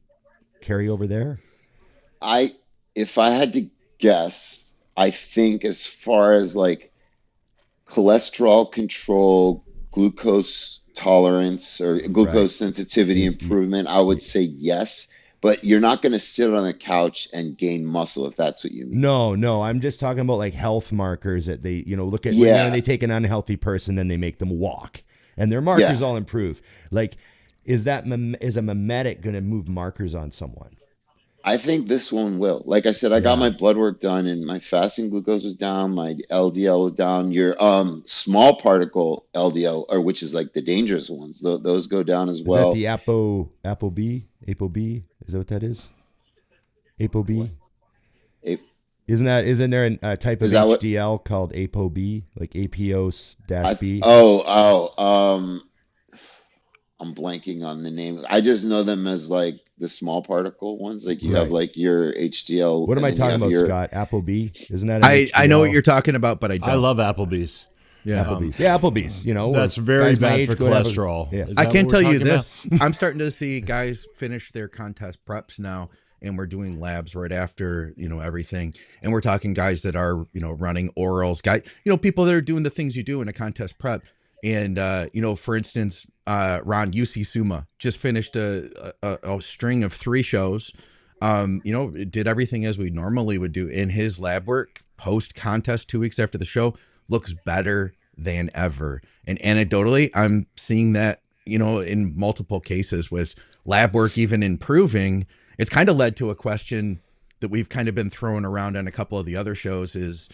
carryover there? I if I had to guess, I think as far as like cholesterol control, glucose tolerance, or Right. glucose sensitivity It's improvement, I would say yes. But you're not going to sit on a couch and gain muscle if that's what you mean. no. I'm just talking about like health markers that they, look at when Yeah, they take an unhealthy person, then they make them walk, and their yeah. markers all improve. Like, is a mimetic going to move markers on someone? I think this one will. Like I said, I got Yeah. my blood work done and my fasting glucose was down, my LDL was down. Your small particle LDL, or which is like the dangerous ones, those go down as Is that well. the ApoB? Is that what that is? What? ApoB? It, Isn't there a type of is that what HDL called ApoB, like I APO-B? I'm blanking on the name. I just know them as like the small particle ones. Like you have Right. like your HDL What am and I then you talking have about, your Scott? ApoB? Isn't that an I know what HDL? you're talking about, but I I don't. love Applebee's. Yeah. Applebee's. Yeah, Applebee's. Where That's very guys my bad age for go to Applebee's. cholesterol. Yeah. Is I that can what we're tell you talking about? this. I'm starting to see guys finish their contest preps now, and we're doing labs right after, everything. And we're talking guys that are, running orals, people that are doing the things you do in a contest prep. And, for instance, Ron UC Suma just finished a string of 3 shows. Did everything as we normally would do in his lab work post contest 2 weeks after the show, looks better than ever. And anecdotally, I'm seeing that, in multiple cases with lab work even improving. It's kind of led to a question that we've kind of been throwing around on a couple of the other shows is,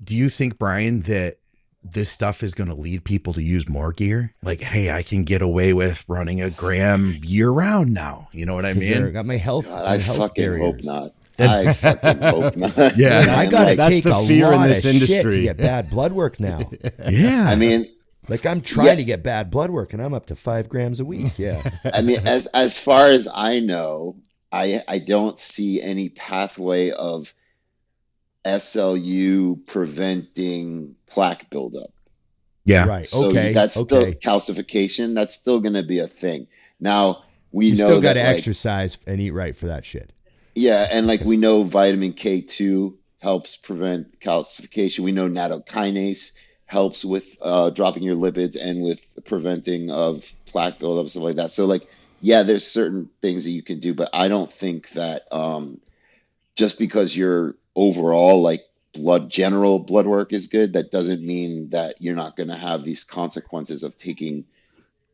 do you think, Bryan, that this stuff is going to lead people to use more gear? Like, hey, I can get away with running a gram year round now. You know what I Because they're mean? got my health God, my I health fucking hope barriers. not. I fucking hope not, Yeah. Man, I man. gotta Like, That's take the a fear in lot this of shit to industry. get bad blood work now. I Yeah. mean, Like, I'm yeah. trying to get bad blood work, and I'm up to 5 grams a week. Yeah. I mean, as far as I know, I don't see any pathway of SLU preventing plaque buildup. Yeah. Right. So Okay. that's still Okay. calcification. That's still going to be a thing. Now we You still know got to that like exercise and eat right for that shit. yeah, and like Okay. we know vitamin K2 helps prevent calcification. We know nattokinase helps with dropping your lipids and with preventing of plaque buildup, stuff like that. So like yeah, there's certain things that you can do, but I don't think that just because your overall like general blood work is good, that doesn't mean that you're not going to have these consequences of taking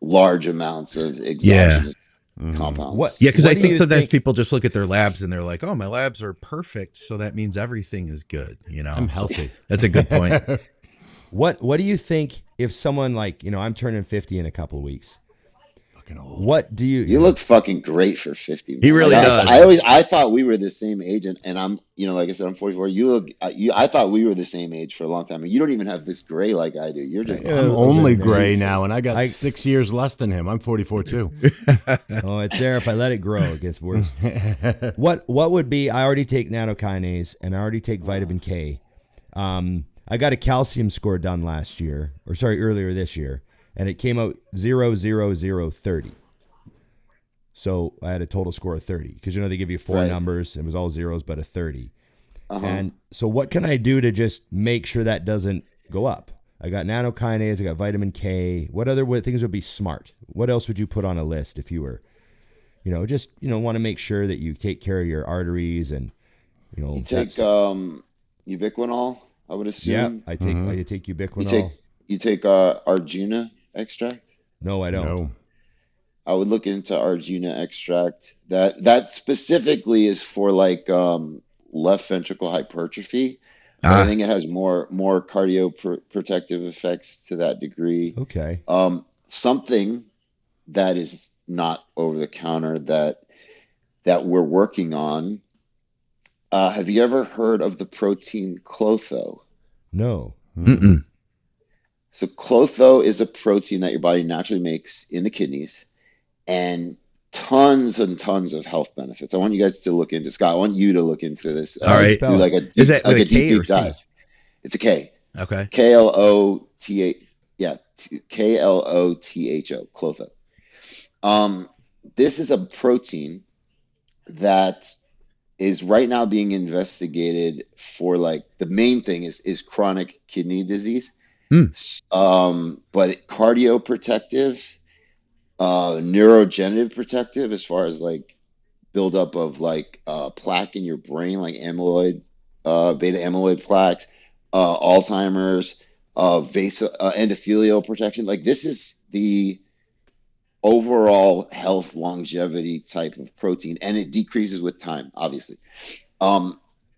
large amounts of Yeah. exogenous What compounds Yeah. Cause I What do into think you it. sometimes think? people just look at their labs and they're like, oh, my labs are perfect. So that means everything is good, I'm So healthy. that's a good point. What do you think if someone like I'm turning 50 in a couple of weeks? Fucking old. What do you? You look fucking great for 50, He man. Like really does. I thought we were the same age, and I'm, like I said, I'm 44. You look, I thought we were the same age for a long time. And you don't even have this gray like I do. You're just Yeah, a I'm little only bit, man. gray now, and I got I 6 years less than him. I'm 44 too. Oh, it's there. If I let it grow, it gets worse. What would be? I already take nattokinase and I already take vitamin K. I got a calcium score done earlier this year, and it came out 00030. So I had a total score of 30 because they give you 4 right. numbers. It was all zeros, but a 30. Uh-huh. And so what can I do to just make sure that doesn't go up? I got nanokinase, I got vitamin K. What things would be smart? What else would you put on a list if you were, just, want to make sure that you take care of your arteries and, You take ubiquinol, I would yeah, assume. I take You ubiquinol. take Arjuna extract. No, I don't. No. I would look into Arjuna extract. That specifically is for like left ventricle hypertrophy, but I Ah, think it has more protective effects to that degree. Okay. Something that is not over the counter that we're working on. Have you ever heard of the protein Klotho? No. mm-mm. So Klotho is a protein that your body naturally makes in the kidneys, and tons and tons of health benefits. I want you guys to look into Scott. I want you to look into this. All right. Do like a Is deep, that with a K or deep C? dive. It's a K. Okay. Klotho. Yeah, Klotho. Klotho. This is a protein that is right now being investigated for, like, the main thing is chronic kidney disease. Mm. But cardioprotective, neurogenerative protective, as far as like buildup of like plaque in your brain, like amyloid, beta amyloid plaques, Alzheimer's, endothelial protection. Like, this is the overall health longevity type of protein, and it decreases with time, obviously.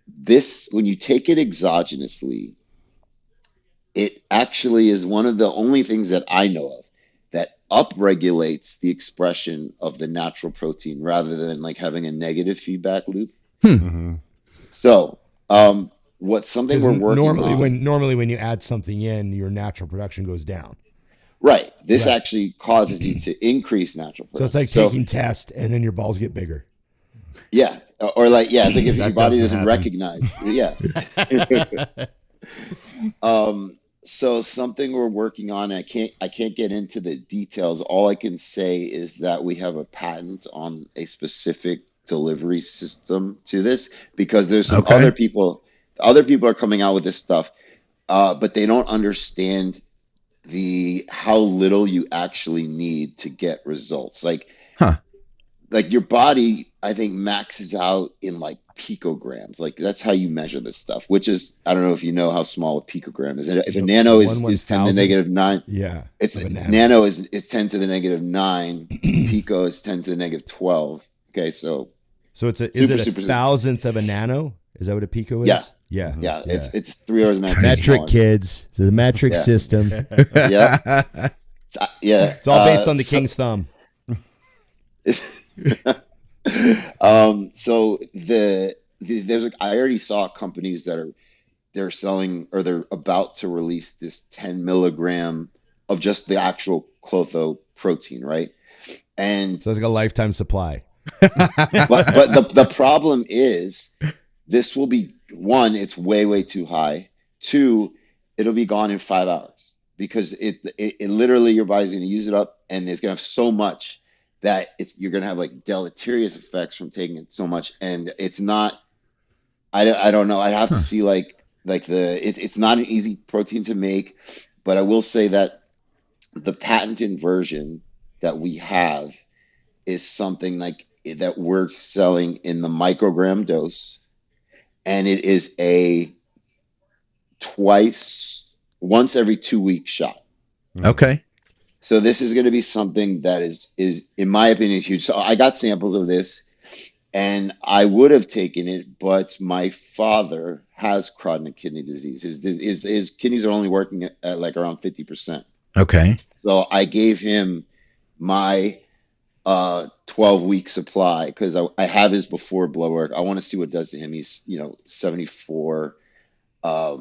This, when you take it exogenously, it actually is one of the only things that I know of that upregulates the expression of the natural protein rather than like having a negative feedback loop. Mm-hmm. So, what's something we're working on? Normally when you add something in, your natural production goes down. Right. This Right. actually causes you to increase natural So it's production. like taking test and then your balls get bigger. Yeah. Or like, yeah, it's like if That your body doesn't doesn't happen. recognize. Yeah. So something we're working on, I can't get into the details. All I can say is that we have a patent on a specific delivery system to this, because there's some Okay. other people are coming out with this stuff, but they don't understand how little you actually need to get results. Huh. Like your body, I think, maxes out in like picograms. Like, that's how you measure this stuff, which is, I don't know if you know how small a picogram is. If a nano is 10 to the negative 9, Yeah. it's of a nano is 10 to the negative 9, pico is 10 to the negative 12. Okay, so So is it super, a super, thousandth of a nano? Is that what a pico is? Yeah. Yeah. yeah, it's 3 orders of magnitude Metric, smaller. kids. It's a metric Yeah. system. Yeah, yeah. It's all based on the king's thumb. So I already saw companies that they're selling, or they're about to release this 10 milligram of just the actual Klotho protein, right? And So it's like a lifetime supply. but the problem is, this will be, one, it's way too high. Two, it'll be gone in 5 hours, because it literally, your body's going to use it up, and it's going to have so much that you're going to have like deleterious effects from taking it so much. And it's not, I don't know. I'd have to see it's not an easy protein to make, but I will say that the patented version that we have is something like that we're selling in the microgram dose, and it is a once every 2 week shot. Okay. So this is going to be something that is in my opinion is huge. So I got samples of this, and I would have taken it, but my father has chronic kidney disease. His kidneys are only working at like around 50%. Okay. So I gave him my 12-week supply, because I have his before blood work. I want to see what it does to him. He's 74. A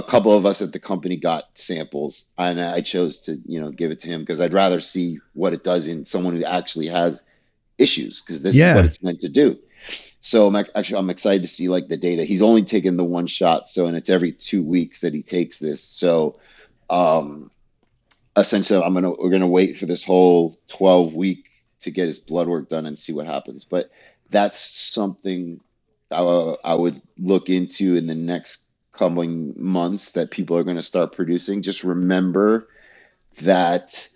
couple of us at the company got samples, and I chose to give it to him, because I'd rather see what it does in someone who actually has issues, because this is what it's meant to do. So I'm excited to see like the data. He's only taken the one shot, and it's every 2 weeks that he takes this. So essentially we're gonna wait for this whole 12-week to get his blood work done and see what happens. But that's something I would look into in the next coming months that people are going to start producing. Just remember that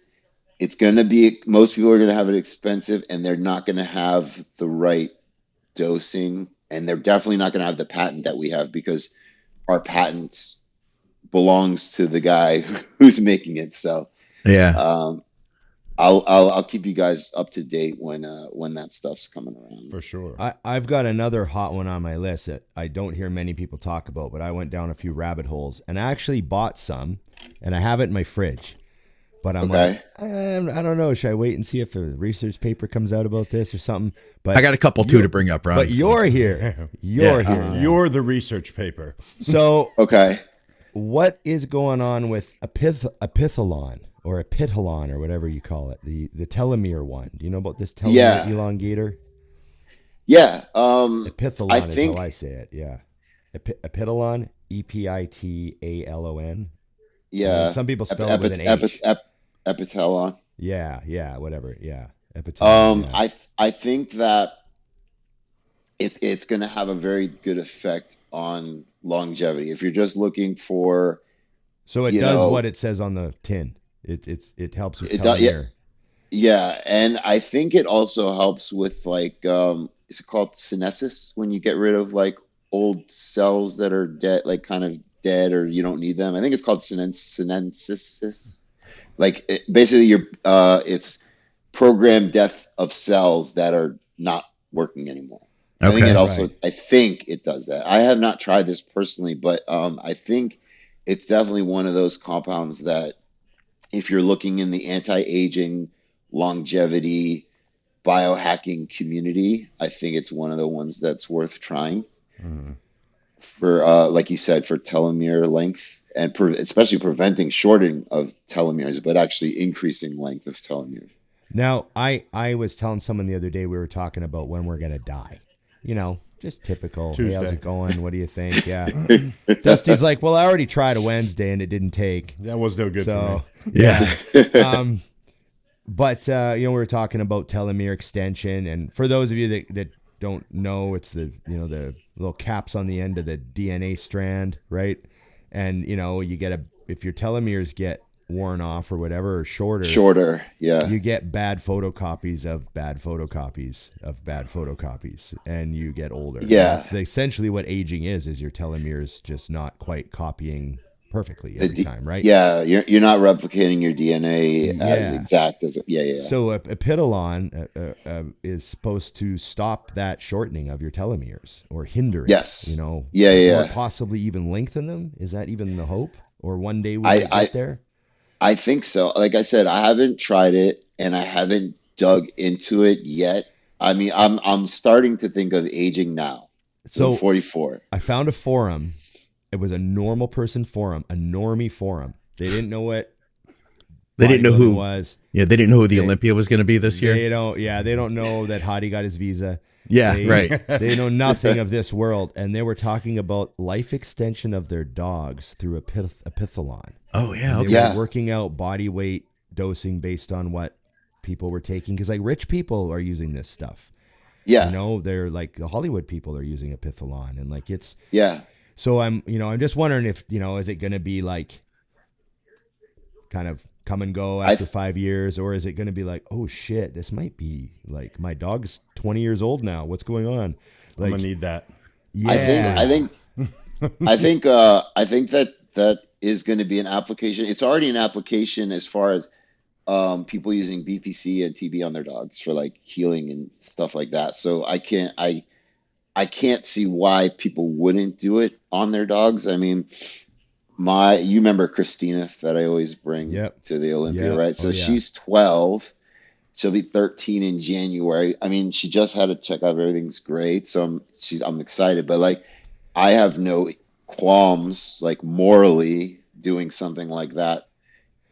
it's going to be, most people are going to have it expensive, and they're not going to have the right dosing, and they're definitely not going to have the patent that we have, because our patent belongs to the guy who's making it. So Yeah. um, I'll keep you guys up to date when that stuff's coming around. For sure. I've got another hot one on my list that I don't hear many people talk about, but I went down a few rabbit holes and I actually bought some, and I have it in my fridge. But I'm Okay. like, I don't know. Should I wait and see if a research paper comes out about this or something? But I got a couple too to bring up, Ron. But you're here. You're here. now. You're the research paper. So Okay. what is going on with Epitalon or Epitalon or whatever you call it, the telomere one? Do you know about this telomere Yeah. elongator? Yeah. Epithalon I is think how I say it. Yeah. Epitalon, Epitalon. yeah. And some people spell it with an H. Epitalon. Yeah, whatever. Yeah. Epitalon. Yeah. I think that it's going to have a very good effect on longevity. If you're just looking for, So it you does know, what it says on the tin. It helps with it does, yeah, telomere. yeah, and I think it also helps with like, is it called senescence, when you get rid of like old cells that are dead, like kind of dead, or you don't need them. I think it's called senescence. Like basically, it's programmed death of cells that are not working anymore. I think Okay. it also, Right. I think it does that. I have not tried this personally, but I think it's definitely one of those compounds that, if you're looking in the anti-aging, longevity, biohacking community, I think it's one of the ones that's worth trying for, like you said, for telomere length, and especially preventing shorting of telomeres, but actually increasing length of telomeres. Now, I was telling someone the other day, we were talking about when we're going to die. You know, just typical. Hey, how's Tuesday. it going? What do you think? Yeah. Dusty's like, well, I already tried a Wednesday and it didn't take. That was no good for So, me. yeah. But, we were talking about telomere extension. And for those of you that don't know, it's the little caps on the end of the DNA strand, right? And, you get if your telomeres get worn off or whatever, or Shorter, yeah. you get bad photocopies of bad photocopies of bad photocopies, and you get older. Yeah. That's essentially what aging is your telomeres just not quite copying perfectly every time, right? Yeah, you're not replicating your DNA as Yeah. exact as yeah. So Epitalon is supposed to stop that shortening of your telomeres, or hinder it. Yes. Or possibly even lengthen them. Is that even the hope? Or one day we might get there? I think so. Like I said, I haven't tried it and I haven't dug into it yet. I mean, I'm starting to think of aging now. So I'm 44. I found a forum. It was a normal person forum, a normie forum. They didn't know what They didn't know who bodybuilding was. Yeah, they didn't know who the Olympia was going to be this year. They don't know that Hottie got his visa. Yeah, right. They know nothing of this world, and they were talking about life extension of their dogs through Epitalon. Oh yeah, And okay. they were working out body weight dosing based on what people were taking, because like rich people are using this stuff. Yeah. They're like the Hollywood people are using Epitalon, and like it's Yeah. So I'm just wondering if is it going to be like kind of come and go after 5 years, or is it going to be like, oh shit, this might be like my dog's 20 years old now. What's going on? Like, I'm gonna need that. yeah, I think that is going to be an application. It's already an application as far as people using BPC and TB on their dogs for like healing and stuff like that. So I can't see why people wouldn't do it on their dogs. I mean, you remember Christina that I always bring to the Olympia, right? So she's 12. She'll be 13 in January. I mean, she just had a checkup. Everything's great. So I'm excited, but like, I have no qualms, like morally, doing something like that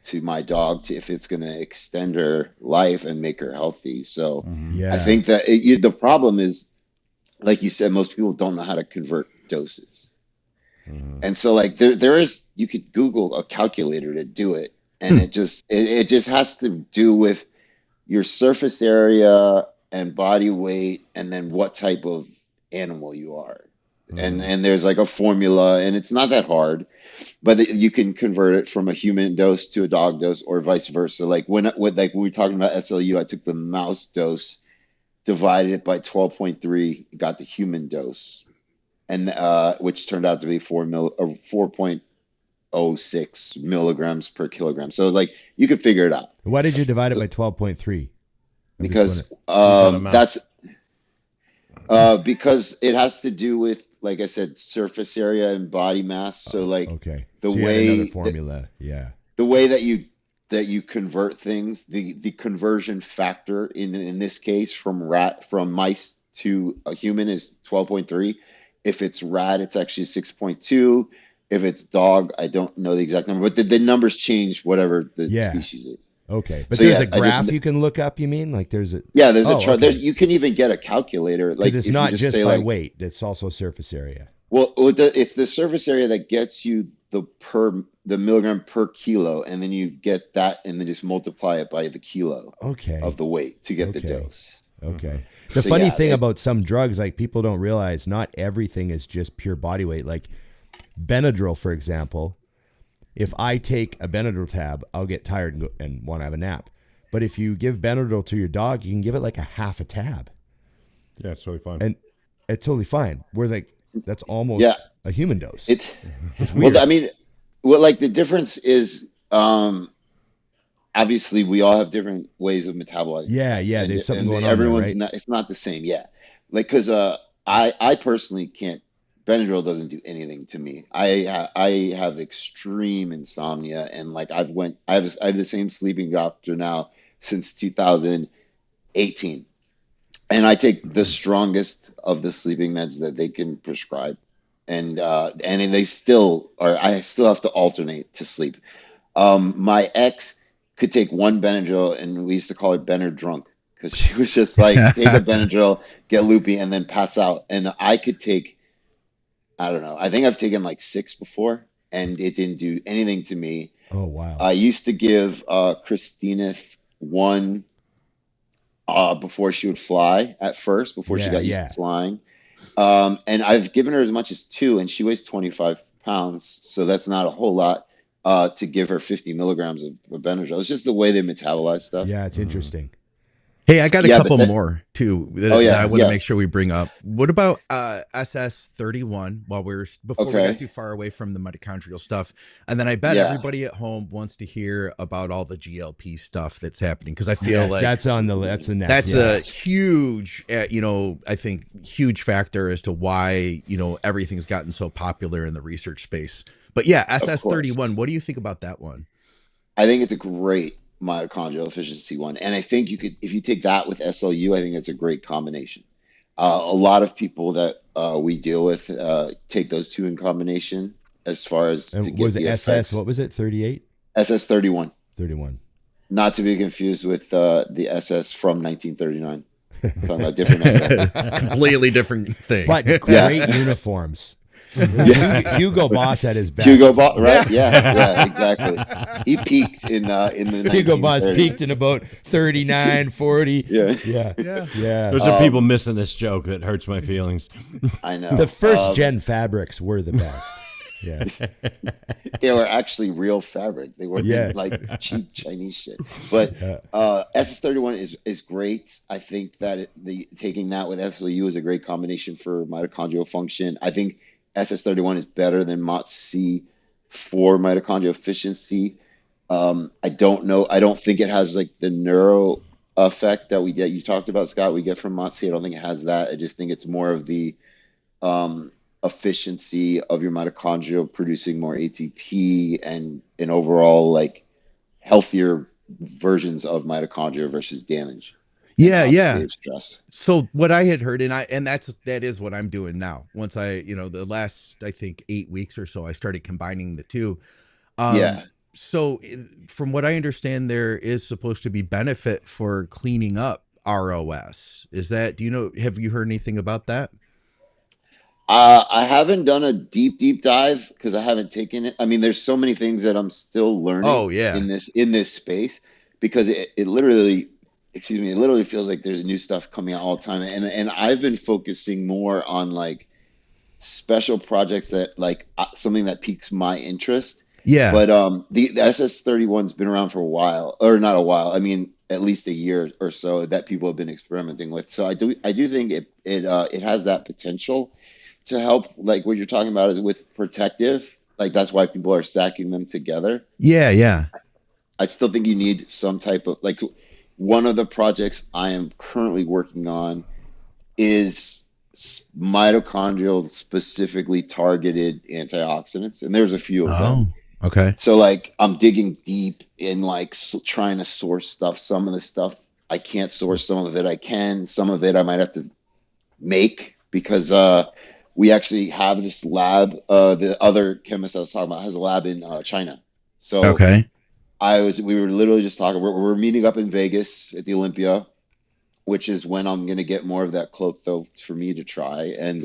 to my dog if it's going to extend her life and make her healthy. So I think that the problem is, like you said, most people don't know how to convert doses. And so like you could Google a calculator to do it. And it just has to do with your surface area and body weight, and then what type of animal you are. And there's like a formula, and it's not that hard, but you can convert it from a human dose to a dog dose, or vice versa. Like when we were talking about SLU, I took the mouse dose, divided it by 12.3, got the human dose, and which turned out to be 4.06 milligrams per kilogram. So like you could figure it out. Why did you divide it by 12.3? Because because it has to do with, like I said, surface area and body mass. So like okay, the so you had way another formula, the way that you convert things, the conversion factor in this case from mice to a human is 12.3. If it's rat, it's actually 6.2. If it's dog, I don't know the exact number, but the numbers change whatever the species is. Okay, but So there's yeah, a graph you can look up. You mean like there's a there's a chart. okay. You can even get a calculator. Like Because it's if not you just say by like, weight; it's also surface area. well, it's the surface area that gets you the milligram per kilo, and then you get that, and then just multiply it by the kilo Okay. of the weight to get the Okay. dose. Okay. The So, funny yeah, thing about some drugs, like people don't realize, not everything is just pure body weight. Like Benadryl, for example, if I take a Benadryl tab, I'll get tired and want to have a nap. But if you give Benadryl to your dog, you can give it like a half a tab, Yeah, it's totally fine. and it's totally fine. Whereas like that's almost Yeah. a human dose. It's weird. well, I mean, well, like the difference is, obviously we all have different ways of metabolizing Yeah, stuff, yeah. and There's something and going on there, everyone's right? not. It's not the same. Yeah, like because I personally can't. Benadryl doesn't do anything to me. I have extreme insomnia, and like I have the same sleeping doctor now since 2018, and I take the strongest of the sleeping meds that they can prescribe, and they still are. I still have to alternate to sleep. My ex could take one Benadryl, and we used to call her Benner drunk because she was just like take a Benadryl, get loopy, and then pass out. And I could take, I don't know, I think I've taken like six before, and it didn't do anything to me. Oh wow. I used to give Christina one before she would fly at first, before she Yeah, got used yeah. to flying. And I've given her as much as two, and she weighs 25 pounds, so that's not a whole lot to give her 50 milligrams of Benadryl. It's just the way they metabolize stuff. Yeah, it's interesting. Hey, I got a Yeah, but couple then, more too oh that I yeah, want to yeah, make sure we bring up. What about SS31 before we got okay, too far away from the mitochondrial stuff? And then I bet yeah, everybody at home wants to hear about all the GLP stuff that's happening because I feel Yes, like that's the next. that's Yeah. a huge, I think huge factor as to why, everything's gotten so popular in the research space. But yeah, of course. SS31, what do you think about that one? I think it's a great mitochondrial efficiency one, and I think you could, if you take that with SLU, I think it's a great combination. A lot of people that we deal with take those two in combination as far as to And was get it the SS? effects. What was it? 38? SS31. 31. Not to be confused with the SS from 1939. Talking about different SS. Completely different thing. But Yeah, great uniforms. yeah. Hugo Boss at his Hugo best. Boss, right? Yeah, yeah, exactly. He peaked in the Hugo Boss 1930s. peaked in about 39, 40. Yeah, Yeah. Yeah. Yeah. There's some people missing this joke that hurts my feelings. I The know. first gen fabrics were the best. Yeah. They were actually real fabric. They weren't Yeah. like cheap Chinese shit. But Yeah. SS31 is great. I think that taking that with SLU is a great combination for mitochondrial function. I think SS31 is better than MOT-C for mitochondrial efficiency. I don't know. I don't think it has like the neuro effect that you talked about, Scott. We get from MOT-C. I don't think it has that. I just think it's more of the efficiency of your mitochondria producing more ATP and an overall like healthier versions of mitochondria versus damage and Yeah, yeah. oxidative stress. So what I had heard, and that is what I'm doing now. Once the last I think 8 weeks or so, I started combining the two. Yeah. So from what I understand, there is supposed to be benefit for cleaning up ROS. Do have you heard anything about that? I haven't done a deep dive because I haven't taken it. I mean, there's so many things that I'm still learning Oh yeah. in this space because it literally excuse me, it literally feels like there's new stuff coming out all the time. And I've been focusing more on like special projects that like something that piques my interest. Yeah. But the SS31's been around for a while, or not a while. I mean, at least a year or so that people have been experimenting with. So I do think it has that potential to help, like what you're talking about is with protective. Like that's why people are stacking them together. Yeah. Yeah. I still think you need some type of like one of the projects I am currently working on is mitochondrial specifically targeted antioxidants, and there's a few of them. Oh, okay. So like I'm digging deep in like trying to source stuff. Some of the stuff I can't source, some of it I can, some of it I might have to make because we actually have this lab. The other chemist I was talking about has a lab in China. So Okay. we were literally just talking. We're meeting up in Vegas at the Olympia, which is when I'm gonna get more of that Klotho for me to try. And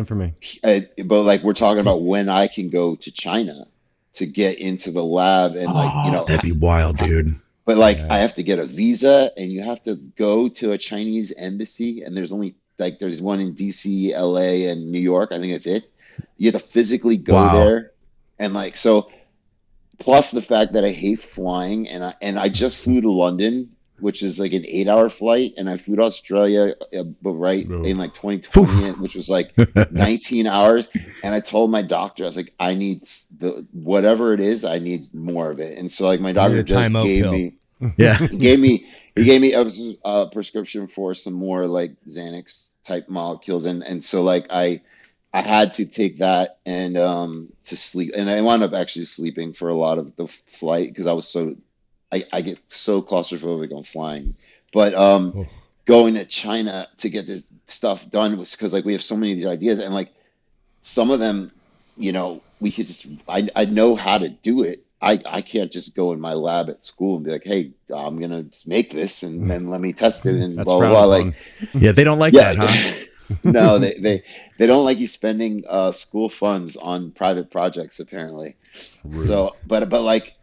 for me. But like we're talking about when I can go to China to get into the lab and like Oh, that'd be wild, dude. but like I Yeah. have to get a visa and you have to go to a Chinese embassy and there's only like there's one in DC, LA, and New York. I think that's it. You have to physically go Wow. there and like so. Plus the fact that I hate flying and I just flew to London, which is like an 8 hour flight, and I flew to Australia, but right in like 2020, which was like 19 hours. And I told my doctor, I was like, I need the whatever it is, I need more of it. And so like my need doctor a just timeout gave pill. me Yeah. he gave me a prescription for some more like Xanax type molecules, and so like I had to take that and to sleep, and I wound up actually sleeping for a lot of the flight because I get so claustrophobic on flying. But Oh. going to China to get this stuff done was because like we have so many of these ideas, and like some of them, we could just I know how to do it. I can't just go in my lab at school and be like, hey, I'm gonna make this and then let me test it and That's blah blah frowned blah. upon. Like, Yeah. They don't like yeah. that, huh? No, they don't like you spending school funds on private projects apparently. Rude. So, but like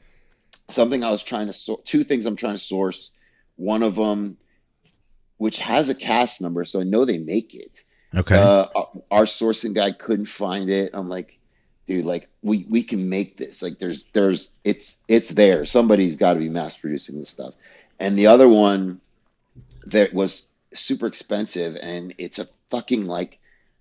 something I was trying to two things I'm trying to source. One of them, which has a cast number, so I know they make it. Okay. Our sourcing guy couldn't find it. I'm like, dude, like we can make this. Like it's there. Somebody's got to be mass producing this stuff. And the other one that was super expensive and it's a fucking like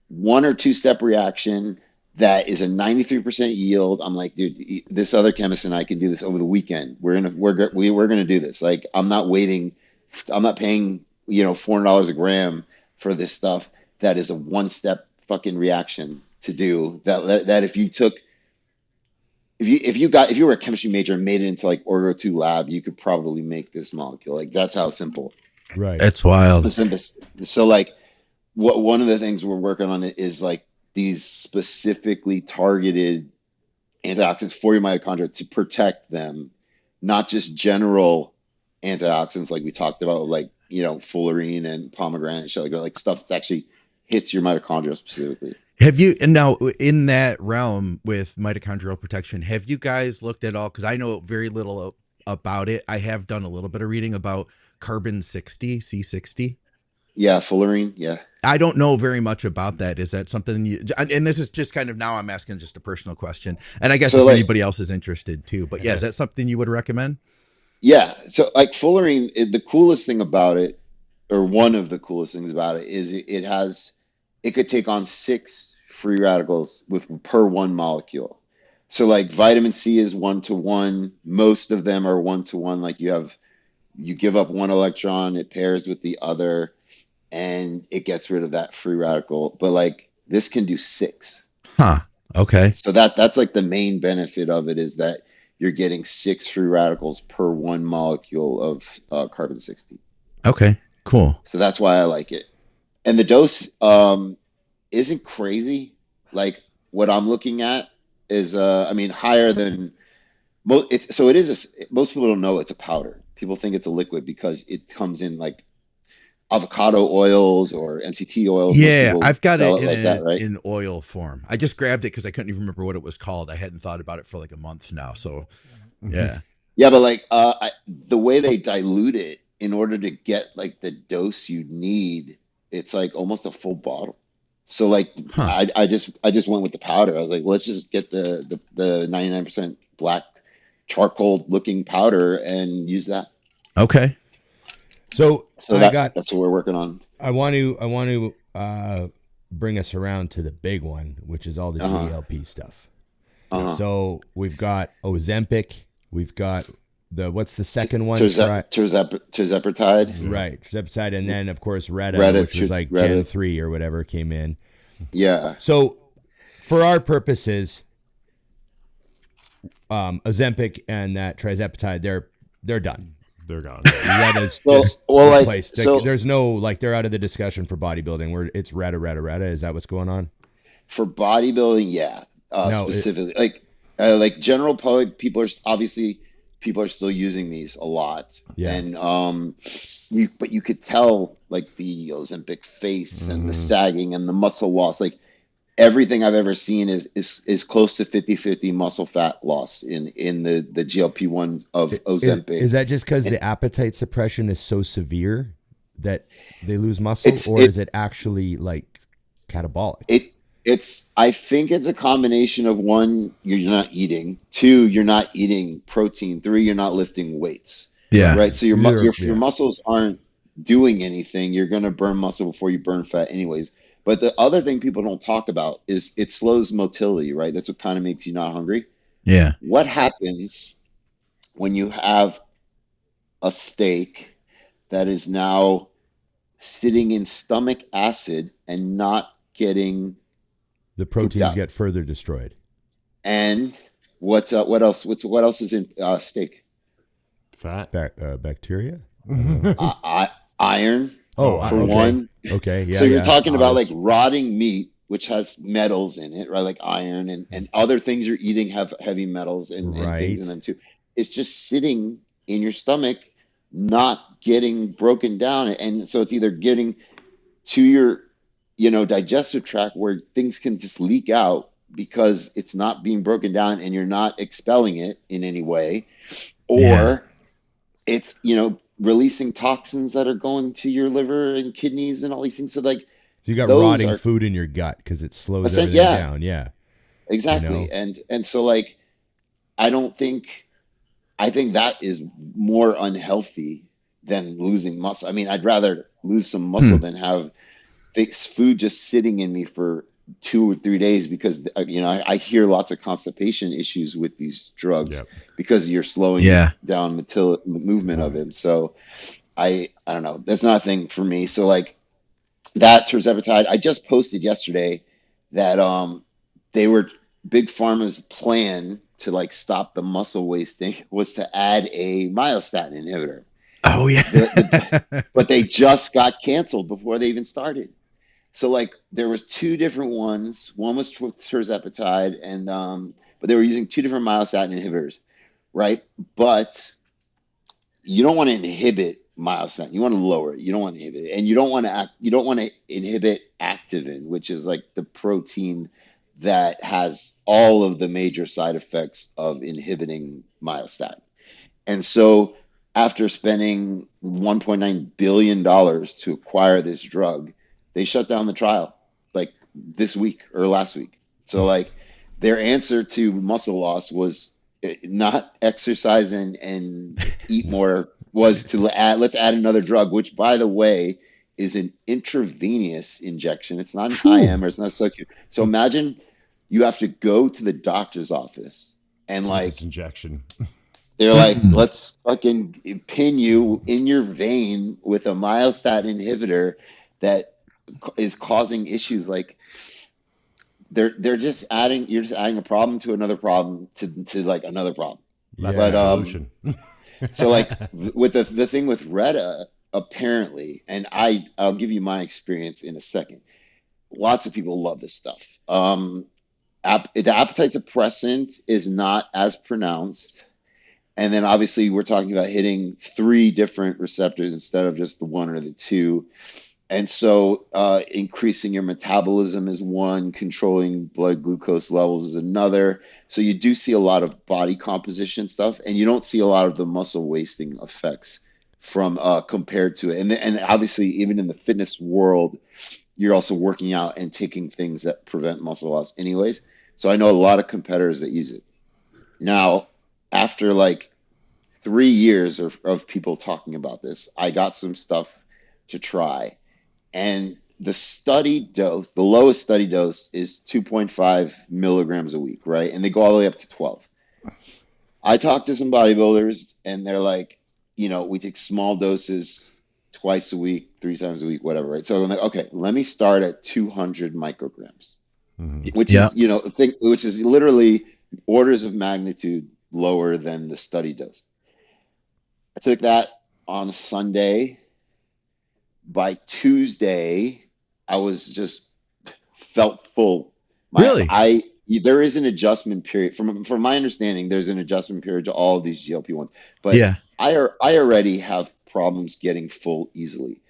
1 or 2 step reaction that is a 93% yield. I'm like, dude, this other chemist and I can do this over the weekend. We're gonna do this. Like, I'm not waiting. I'm not paying $400 a gram for this stuff that is a 1 step fucking reaction to do that if you took if you were a chemistry major and made it into like Orgo 2 lab, you could probably make this molecule. Like that's how simple. Right. That's wild. So like one of the things we're working on is like these specifically targeted antioxidants for your mitochondria to protect them, not just general antioxidants like we talked about, like fullerene and pomegranate and shit like that, like stuff that actually hits your mitochondria specifically. Have you, and now in that realm with mitochondrial protection, have you guys looked at all? Because I know very little about it. I have done a little bit of reading about carbon 60, C60. Yeah, fullerene. Yeah. I don't know very much about that. Is that something you, and this is just kind of now I'm asking just a personal question. And I guess So if like, anybody else is interested too, but yeah, is that something you would recommend? yeah. So like fullerene, the coolest thing about it, or one of the coolest things about it, is it could take on 6 free radicals per one molecule. So like vitamin C is 1 to 1. Most of them are 1 to 1. Like you give up one electron, it pairs with the other, and it gets rid of that free radical. But like this can do 6. Huh. Okay. So that's like the main benefit of it is that you're getting 6 free radicals per one molecule of carbon 60. Okay. Cool. So that's why I like it. And the dose isn't crazy. Like what I'm looking at is I mean higher than most. So it is most people don't know it's a powder. People think it's a liquid because it comes in like avocado oils or MCT oils. Most Yeah, people I've got sell it it like that, right? in oil form. I just grabbed it because I couldn't even remember what it was called. I hadn't thought about it for like a month now. So yeah. Yeah, but like the way they dilute it in order to get like the dose you need, it's like almost a full bottle. So like I just went with the powder. I was like, let's just get the 99% black charcoal looking powder and use that. Okay. So that's what we're working on. I want to bring us around to the big one, which is all the GLP stuff. So we've got Ozempic, we've got what's the second one? Tirzepatide. Right, Tirzepatide, and then of course Reta, which was like Gen 3 or whatever came in. Yeah. So for our purposes, Ozempic and that Tirzepatide, they're done. They're gone. Reta's just replaced. There's no like they're out of the discussion for bodybuilding. Where it's Reta. Is that what's going on? For bodybuilding, yeah. Specifically, like general public, people are still using these a lot. Yeah. And but you could tell like the Ozempic face and the sagging and the muscle loss, like everything I've ever seen is close to 50-50 muscle fat loss in the GLP-1 of Ozempic. Is that just because the appetite suppression is so severe that they lose muscle, or is it actually like catabolic? I think it's a combination of 1, you're not eating, 2, you're not eating protein, 3, you're not lifting weights. Yeah. Right. So your muscles aren't doing anything. You're going to burn muscle before you burn fat anyways. But the other thing people don't talk about is it slows motility, right? That's what kind of makes you not hungry. Yeah. What happens when you have a steak that is now sitting in stomach acid and not getting the proteins get further destroyed? And what else? What else is in steak? Fat. Bacteria. Iron. For one. Okay. Yeah. So you're talking about like rotting meat, which has metals in it, right? Like iron and other things you're eating have heavy metals and things in them too. It's just sitting in your stomach, not getting broken down. And so it's either getting to your, digestive tract where things can just leak out because it's not being broken down and you're not expelling it in any way, or it's, releasing toxins that are going to your liver and kidneys and all these things. So like you got rotting food in your gut because it slows everything down. Yeah, exactly. And so like, I think that is more unhealthy than losing muscle. I mean, I'd rather lose some muscle than have this food just sitting in me for 2 or 3 days because, I hear lots of constipation issues with these drugs because you're slowing down the movement of it. So I don't know. That's not a thing for me. So like that Tirzepatide, I just posted yesterday that they were Big Pharma's plan to like stop the muscle wasting was to add a myostatin inhibitor. Oh yeah. But they just got canceled before they even started. So like there was 2 different ones. One was for Tirzepatide and but they were using 2 different myostatin inhibitors, right? But you don't want to inhibit myostatin. You want to lower it. You don't want to inhibit it. And you don't want to inhibit activin, which is like the protein that has all of the major side effects of inhibiting myostatin. And so after spending $1.9 billion to acquire this drug, they shut down the trial like this week or last week. So like their answer to muscle loss was not exercise and eat more, was let's add another drug, which by the way is an intravenous injection. It's not an IM or it's not a subcu. So imagine you have to go to the doctor's office and like this injection. They're like, let's fucking pin you in your vein with a myostatin inhibitor that is causing issues. Like you're just adding a problem to another problem to like another problem. That's But the solution. so like with the thing with Reta, apparently, and I'll give you my experience in a second. Lots of people love this stuff. The appetite suppressant is not as pronounced. And then obviously we're talking about hitting 3 different receptors instead of just the 1 or the 2. And so increasing your metabolism is one, controlling blood glucose levels is another. So you do see a lot of body composition stuff, and you don't see a lot of the muscle wasting effects from compared to it. And obviously, even in the fitness world, you're also working out and taking things that prevent muscle loss, anyways. So I know a lot of competitors that use it. Now, after like 3 years of people talking about this, I got some stuff to try. And the study dose, the lowest study dose is 2.5 milligrams a week, right? And they go all the way up to 12. I talked to some bodybuilders and they're like, we take small doses twice a week, 3 times a week, whatever, right? So I'm like, okay, let me start at 200 micrograms, which Yeah. is, which is literally orders of magnitude lower than the study dose. I took that on Sunday. By Tuesday, I was just felt full. Really? There is an adjustment period. From my understanding, there's an adjustment period to all of these GLP-1s. But Yeah. I already have problems getting full easily.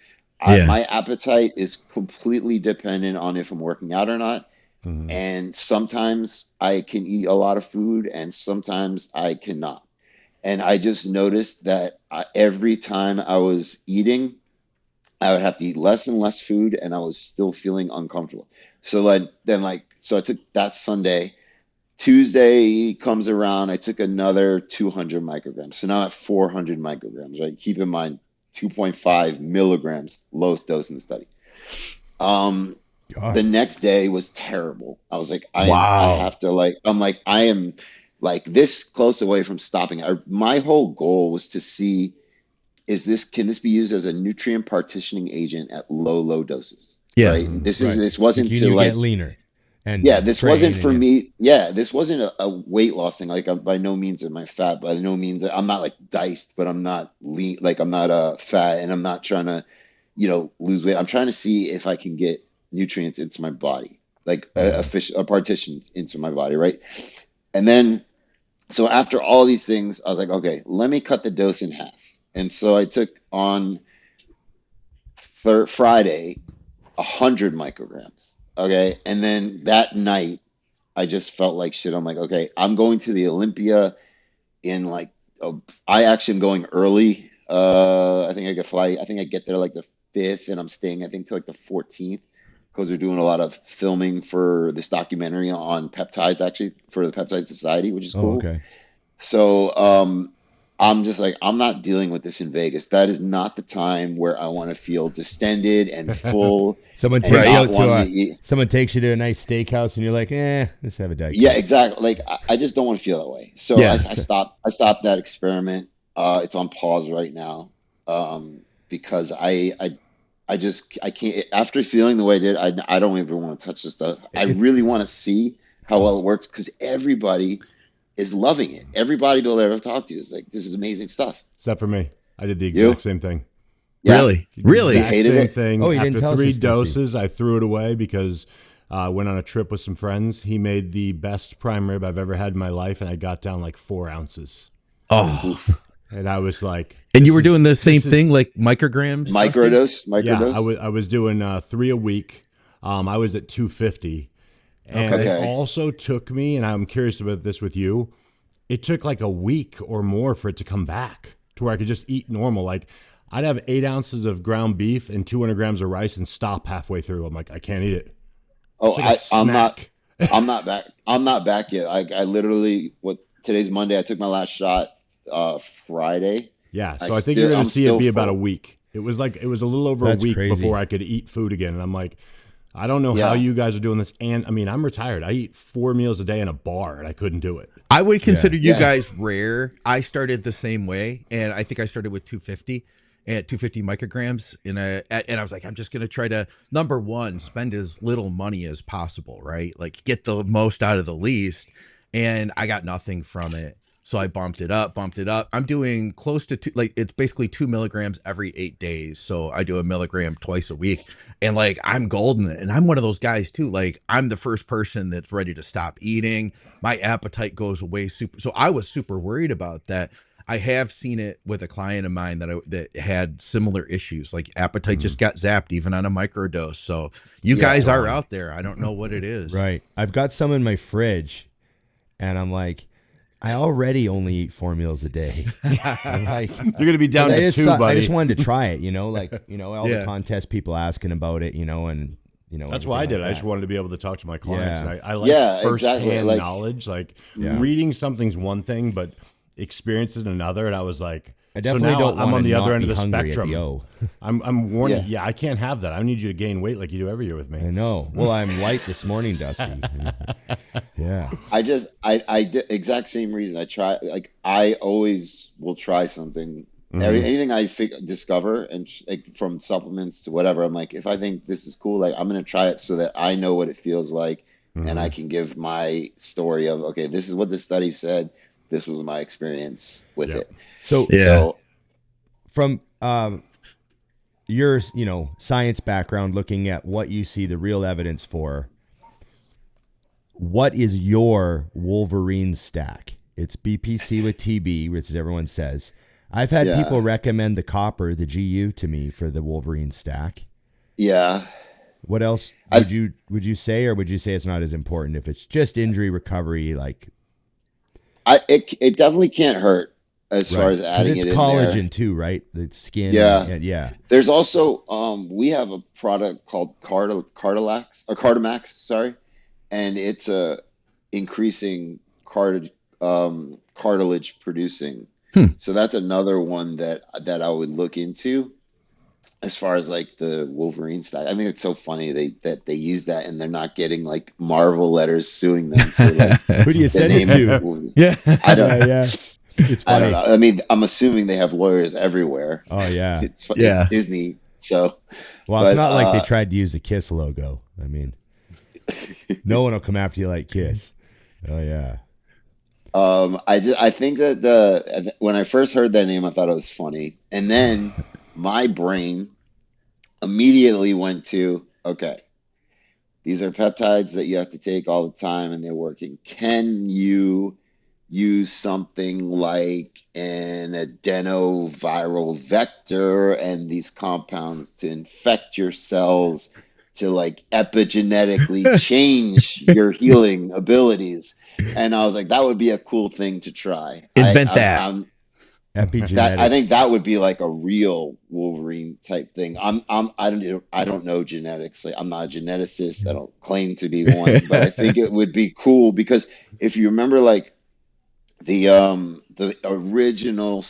Yeah. My appetite is completely dependent on if I'm working out or not. Mhm. And sometimes I can eat a lot of food and sometimes I cannot. And I just noticed that every time I was eating, I would have to eat less and less food, and I was still feeling uncomfortable. So so I took that Sunday. Tuesday comes around, I took another 200 micrograms. So now at 400 micrograms, right? Keep in mind, 2.5 milligrams, lowest dose in the study. The next day was terrible. I was like, I Wow. have to I am like this close away from stopping. My whole goal was to see, can this be used as a nutrient partitioning agent at low doses? Yeah. Right. Right. This wasn't Can to you like, get leaner? And this train wasn't and for yeah. me. Yeah, this wasn't a weight loss thing. Like by no means am I fat, by no means I'm not like diced, but I'm not lean. Like I'm not fat, and I'm not trying to, lose weight. I'm trying to see if I can get nutrients into my body, like a partition into my body, right? And then, so after all these things, I was like, okay, let me cut the dose in half. And so I took on Friday 100 micrograms. Okay. And then that night, I just felt like shit. I'm like, okay, I'm going to the Olympia in like, I actually am going early. I think I get there like the 5th, and I'm staying, I think, till like the 14th, because they're doing a lot of filming for this documentary on peptides, actually, for the Peptide Society, which is Oh, cool. okay. So, I'm just like, I'm not dealing with this in Vegas. That is not the time where I want to feel distended and full Someone and takes you not out wanting to to eat. someone takes you to a nice steakhouse and you're like, let's have a Diet Yeah, Coke. exactly. Like I just don't want to feel that way. So Yeah. I stopped that experiment. It's on pause right now. Because I can't, after feeling the way I did, I don't even want to touch this stuff. I really want to see how well it works, because everybody is loving it. Every bodybuilder I've ever talked to is like, this is amazing stuff. Except for me. I did the You? exact same thing. Yeah. Really? Really? You hated Same it? thing. Oh, you didn't After tell us 3 this, Dusty. doses, I threw it away because I went on a trip with some friends. He made the best prime rib I've ever had in my life, and I got down like 4 ounces. Oh. Oof. And I was like, And you were doing the same thing, like micrograms? Microdose? yeah, Microdose? I was doing 3 a week. I was at 250. And Okay. it also took me, and I'm curious about this with you, it took like a week or more for it to come back to where I could just eat normal. Like I'd have 8 ounces of ground beef and 200 grams of rice and stop halfway through. I'm like, I can't eat it. Oh, It's like a I'm not. snack. I'm not back. I'm not back yet. I literally, today's Monday. I took my last shot Friday. Yeah, so I think you're going to see it be about a week. It was a little over That's a week crazy. before I could eat food again. And I'm like, I don't know Yeah. how you guys are doing this. And I mean, I'm retired. I eat 4 meals a day in a bar, and I couldn't do it. I would consider you Yeah. guys rare. I started the same way, and I think I started with 250 at 250 micrograms. And I was like, I'm just going to try to, number one, spend as little money as possible, right? Like get the most out of the least. And I got nothing from it. So I bumped it up. I'm doing close to it's basically 2 milligrams every 8 days. So I do a milligram twice a week, and like I'm golden. And I'm one of those guys too. Like I'm the first person that's ready to stop eating. My appetite goes away super. So I was super worried about that. I have seen it with a client of mine that had similar issues. Like appetite just got zapped even on a microdose. So you guys are out there. I don't know what it is. Right. I've got some in my fridge, and I'm like, I already only eat 4 meals a day. Like, You're going to be down to 2, buddy. I just wanted to try it, all Yeah. the contest people asking about it, and That's why I did. like I just that. wanted to be able to talk to my clients. Yeah. And I like exactly. firsthand Like, knowledge. Like reading something's one thing, but experience is another. And I was like, I definitely so now don't I'm want on to the other not end of be the hungry at the spectrum. O. I'm warning. Yeah. Yeah, I can't have that. I need you to gain weight like you do every year with me. I know. Well, I'm light this morning, Dusty. Yeah. I did exact same reason. I try, like, I always will try something. Anything I discover, and like from supplements to whatever, I'm like, if I think this is cool, like I'm gonna try it so that I know what it feels like, and I can give my story of, okay, this is what the study said. This was my experience with it. So from your science background, looking at what you see the real evidence for, what is your Wolverine stack? It's BPC with TB, which everyone says. I've had people recommend the copper, the GU, to me for the Wolverine stack. Yeah. What else would you say, or would you say it's not as important if it's just injury recovery? Like, it definitely can't hurt as far as adding it's it in collagen there. too, right? The skin. Yeah. Yeah. There's also we have a product called Cardimax, sorry, and it's a increasing cartilage producing. So that's another one that I would look into as far as like the Wolverine stack. I think it's so funny that they use that and they're not getting like Marvel letters suing them for like Who do you send it to? Yeah. I don't Yeah. It's funny. I don't know. I mean, I'm assuming they have lawyers everywhere. Oh yeah. It's Disney, so Well, it's not like they tried to use the Kiss logo. I mean, no one will come after you like Kiss. Oh yeah. I think that when I first heard that name, I thought it was funny, and then my brain immediately went to, okay, these are peptides that you have to take all the time, and they're working. Can you use something like an adenoviral vector and these compounds to infect your cells to like epigenetically change your healing abilities? And I was like, that would be a cool thing to try. Invent that. Epigenetics. I think that would be like a real Wolverine type thing. I don't know genetics. Like, I'm not a geneticist. I don't claim to be one, but I think it would be cool because if you remember, like the original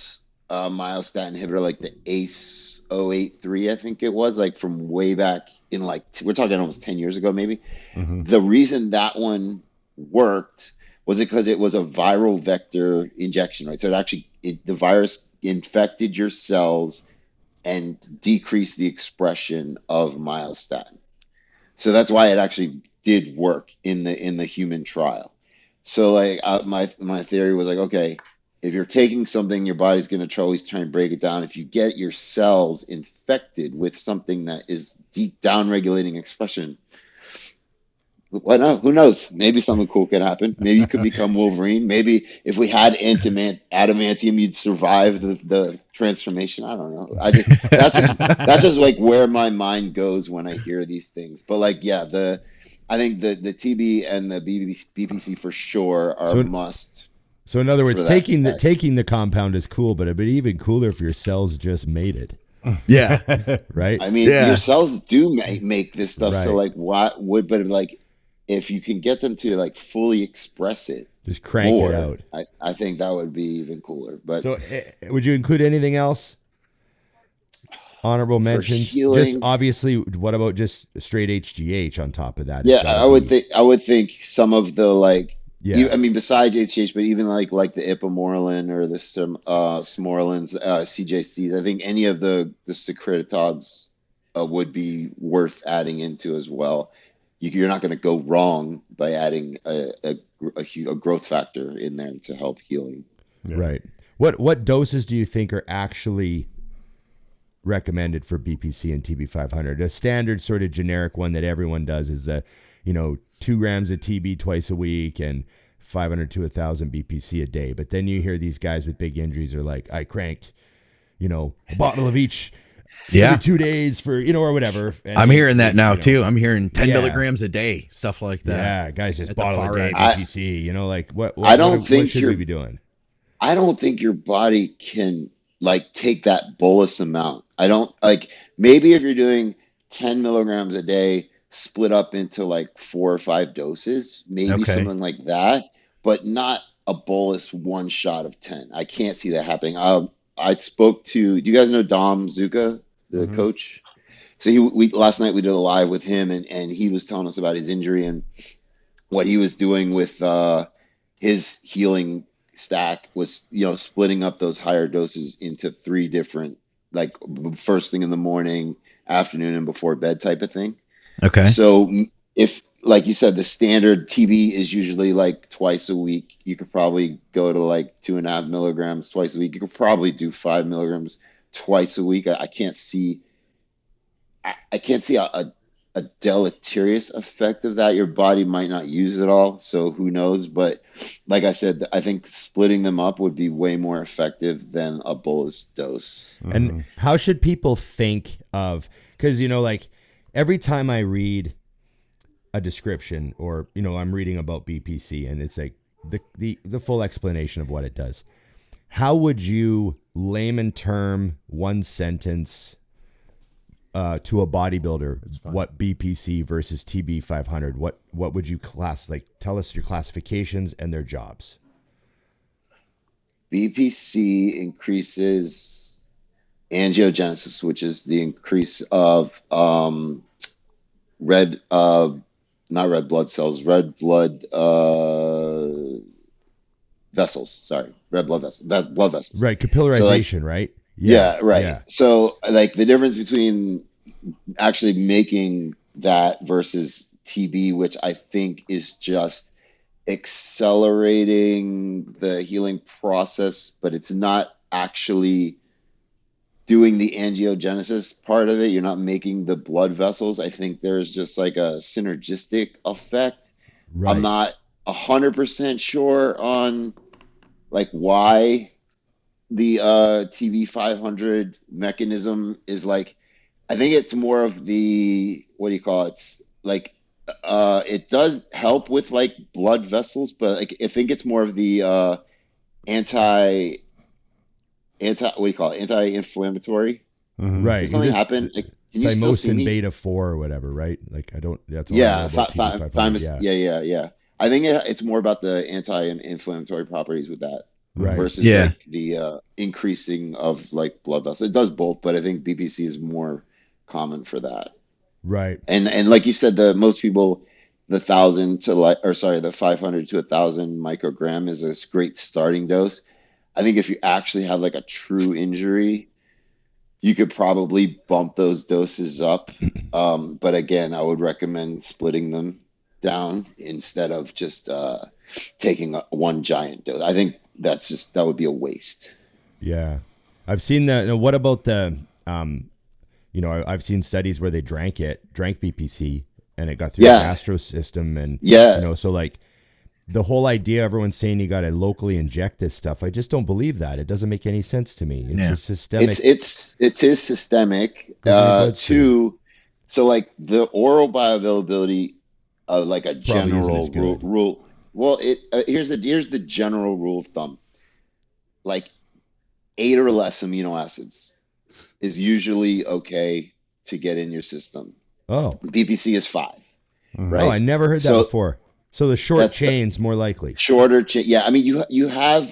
myostatin inhibitor, like the ACE 083, I think it was, like from way back in, like, we're talking almost 10 years ago, maybe. The reason that one worked was because it was a viral vector injection, right? So the virus infected your cells and decreased the expression of myostatin. So that's why it actually did work in the human trial. So like my theory was like, okay, if you're taking something, your body's going to always try and break it down. If you get your cells infected with something that is deep down regulating expression, why not? Who knows? Maybe something cool could happen. Maybe you could become Wolverine. Maybe if we had adamantium, you'd survive the transformation. I don't know. That's just like where my mind goes when I hear these things. But like, yeah, I think the TB and the BPC for sure are a must. So in other words, taking stack. the compound is cool, but it'd be even cooler if your cells just made it. Yeah. Right. I mean, your cells do make this stuff. Right. So like, but like, if you can get them to like fully express it, just crank it out. I think that would be even cooler. But so, would you include anything else? Honorable mentions. Just obviously, what about just straight HGH on top of that? Yeah, I would think some of the like. Yeah. I mean, besides HGH, but even like the ipamorelin or the smorelins, CJCs. I think any of the secretagogues would be worth adding into as well. You're not going to go wrong by adding a growth factor in there to help healing. Yeah. Right. What doses do you think are actually recommended for BPC and TB500? A standard sort of generic one that everyone does is 2 grams of TB twice a week and 500 to 1,000 BPC a day. But then you hear these guys with big injuries are like, I cranked, a bottle of each every Yeah. 2 days for, or whatever. And I'm hearing that now, you know, too. I'm hearing 10 Yeah. milligrams a day, stuff like that. Yeah, guys, just At the bottle a far day end. BPC. Like I don't what think should we be doing? I don't think your body can like take that bolus amount. I don't like maybe if you're doing 10 milligrams a day split up into like 4 or 5 doses, maybe Okay. something like that, but not a bolus one shot of 10. I can't see that happening. I spoke to, do you guys know Dom Zuka, the Mhm. coach? So we last night we did a live with him and he was telling us about his injury and what he was doing with his healing stack was, splitting up those higher doses into 3 different, like first thing in the morning, afternoon, and before bed type of thing. Okay. So if, like you said, the standard TB is usually like twice a week, you could probably go to like 2.5 milligrams twice a week. You could probably do 5 milligrams twice a week. I can't see I can't see a deleterious effect of that. Your body might not use it all, so who knows? But like I said, I think splitting them up would be way more effective than a bolus dose. And how should people think of, because, like every time I read a description or, I'm reading about BPC and it's like the full explanation of what it does. How would you layman term one sentence to a bodybuilder what BPC versus TB 500? What would you tell us your classifications and their jobs? BPC increases angiogenesis, which is the increase of red not red blood cells, red blood vessels. Sorry, red blood vessels, blood vessels. Right, So like, capillarization, right? yeah, right. Yeah. So like the difference between actually making that versus TB, which I think is just accelerating the healing process, but it's not actually doing the angiogenesis part of it. You're not making the blood vessels. I think there's just like a synergistic effect. Right. I'm not 100% sure on like why the TV 500 mechanism is like, I think it's more of the, what do you call it? It's like it does help with like blood vessels, but like I think it's more of the anti what do you call it? Anti-inflammatory. Right. Did Is something this happen? Like, can you still see thymosin me? beta 4 or whatever, right? Like I don't. That's all I know Yeah, about TB 500. thymus. Yeah. Yeah. I think it's more about the anti-inflammatory properties with that Right. versus Yeah. like the increasing of like blood vessels. It does both, but I think BPC is more common for that. Right. And like you said, the most people, the 1,000 to like, or sorry, the 500 to 1,000 microgram is a great starting dose. I think if you actually have like a true injury, you could probably bump those doses up. But again, I would recommend splitting them down instead of just taking one giant dose. I think that would be a waste. Yeah. I've seen that. Now, what about the I've seen studies where they drank BPC and it got through the gastro system and so like the whole idea, everyone's saying you got to locally inject this stuff. I just don't believe that. It doesn't make any sense to me. It's just systemic. It is systemic. So like the oral bioavailability of like a Probably isn't general as good. rule. Well, here's the general rule of thumb. Like 8 or less amino acids is usually okay to get in your system. Oh, BPC is 5, right? Oh, I never heard that before. So the short chain's more likely. Shorter chain. Yeah, I mean you have